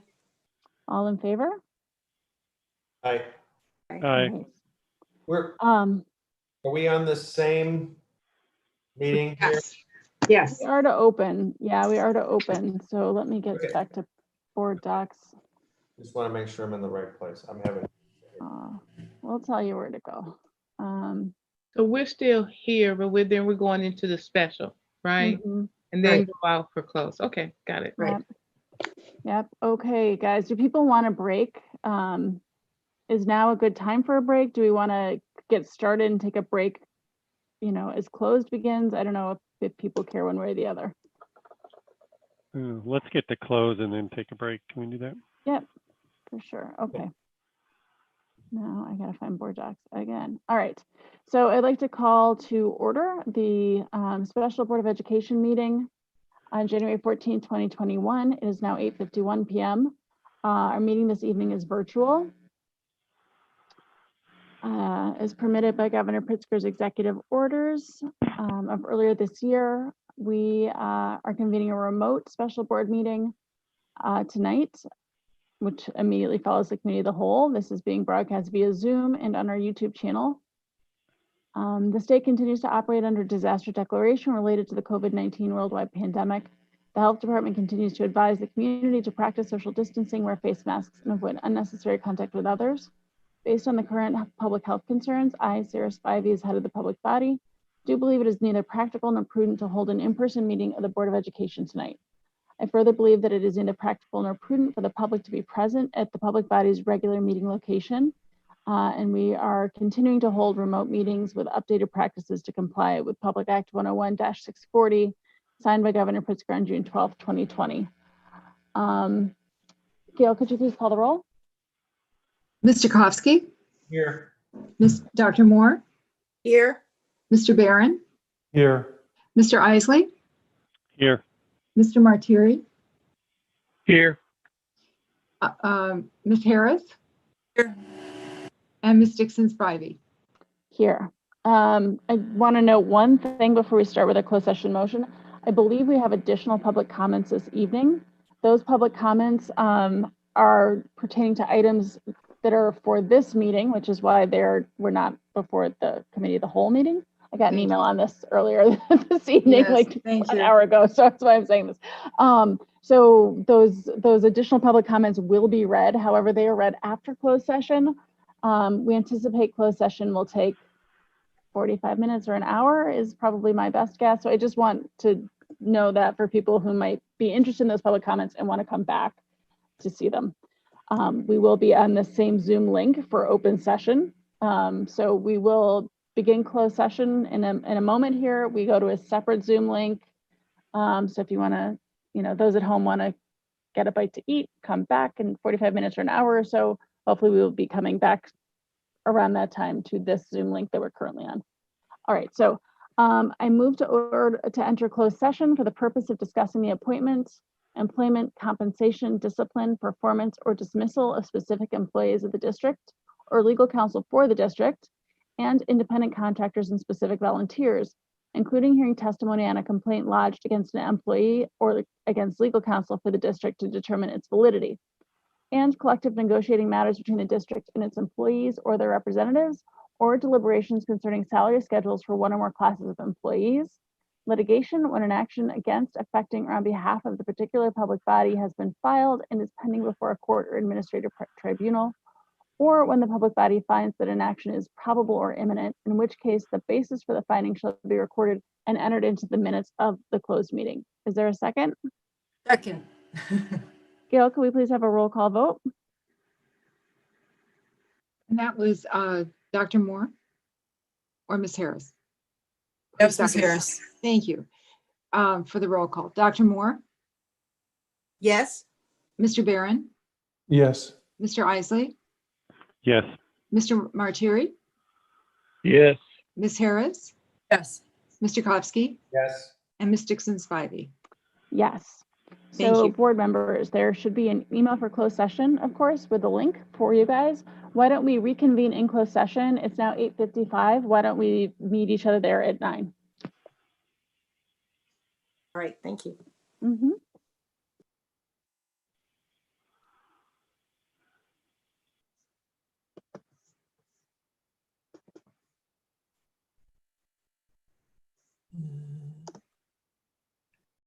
All in favor? Aye. Aye. Are we on the same meeting here? Yes. We are to open. Yeah, we are to open. So let me get Okay. back to board docs. Just want to make sure I'm in the right place. I'm having. We'll tell you where to go. So we're still here, but then we're going into the special, right? Mhm. And then Right. go out for close. Okay, got it. Right. Yep. Okay, guys, do people want a break? Is now a good time for a break? Do we want to get started and take a break, as closed begins? I don't know if people care one way or the other. Let's get to close and then take a break. Can we do that? Yep, for sure. Okay. Now I gotta find board docs again. All right. So I'd like to call to order the Special Board of Education meeting On January 14, 2021, it is now 8:51 p.m. Our meeting this evening is virtual. As permitted by Governor Pritzker's executive orders of earlier this year, we are convening a remote special board meeting tonight, which immediately follows the committee of the whole. This is being broadcast via Zoom and on our YouTube channel. The state continues to operate under disaster declaration related to the COVID-19 worldwide pandemic. The health department continues to advise the community to practice social distancing, wear face masks, and avoid unnecessary contact with others. Based on the current public health concerns, I, Sarah Spivey, as head of the public body, do believe it is neither practical nor prudent to hold an in-person meeting of the Board of Education tonight. I further believe that it is neither practical nor prudent for the public to be present at the public body's regular meeting location. And we are continuing to hold remote meetings with updated practices to comply with Public Act 101-640, signed by Governor Pritzker on June 12, 2020. Gail, could you please call the roll? Mr. Kofsky, Here. Dr. Moore, Here. Mr. Barron, Here. Mr. Isley, Here. Mr. Martieri, Here. Ms. Harris, Here. and Ms. Dixon-Spivey. Here. I want to note one thing before we start with a closed session motion. I believe we have additional public comments this evening. Those public comments are pertaining to items that are for this meeting, which is why we're not before the committee of the whole meeting. I got an email on this earlier this evening, Yes, like thank an you. hour ago, so that's why I'm saying this. So those additional public comments will be read. However, they are read after closed session. We anticipate closed session will take 45 minutes or an hour is probably my best guess. So I just want to know that for people who might be interested in those public comments and want to come back to see them. We will be on the same Zoom link for open session. So we will begin closed session in a moment here. We go to a separate Zoom link. So if you want to, those at home want to get a bite to eat, come back in 45 minutes or an hour or so. Hopefully we will be coming back around that time to this Zoom link that we're currently on. All right, so I move to enter closed session for the purpose of discussing the appointment, employment, compensation, discipline, performance, or dismissal of specific employees of the district or legal counsel for the district and independent contractors and specific volunteers, including hearing testimony on a complaint lodged against an employee or against legal counsel for the district to determine its validity, and collective negotiating matters between the district and its employees or their representatives, or deliberations concerning salary schedules for one or more classes of employees, litigation when an action against, affecting, or on behalf of the particular public body has been filed and is pending before a court or administrative tribunal, or when the public body finds that an action is probable or imminent, in which case the basis for the finding shall be recorded and entered into the minutes of the closed meeting. Is there a second? Second. Gail, can we please have a roll call vote? And that was Dr. Moore or Ms. Harris? That was Ms. Second. Harris. Thank you for the roll call. Dr. Moore, Yes. Mr. Barron, Yes. Mr. Isley, Yes. Mr. Martieri, Yes. Ms. Harris, Yes. Mr. Kofsky, Yes. and Ms. Dixon-Spivey. Yes. Thank So you. board members, there should be an email for closed session, of course, with the link for you guys. Why don't we reconvene in closed session? It's now 8:55. Why don't we meet each other there at 9? All right. Thank you. Mm-hmm.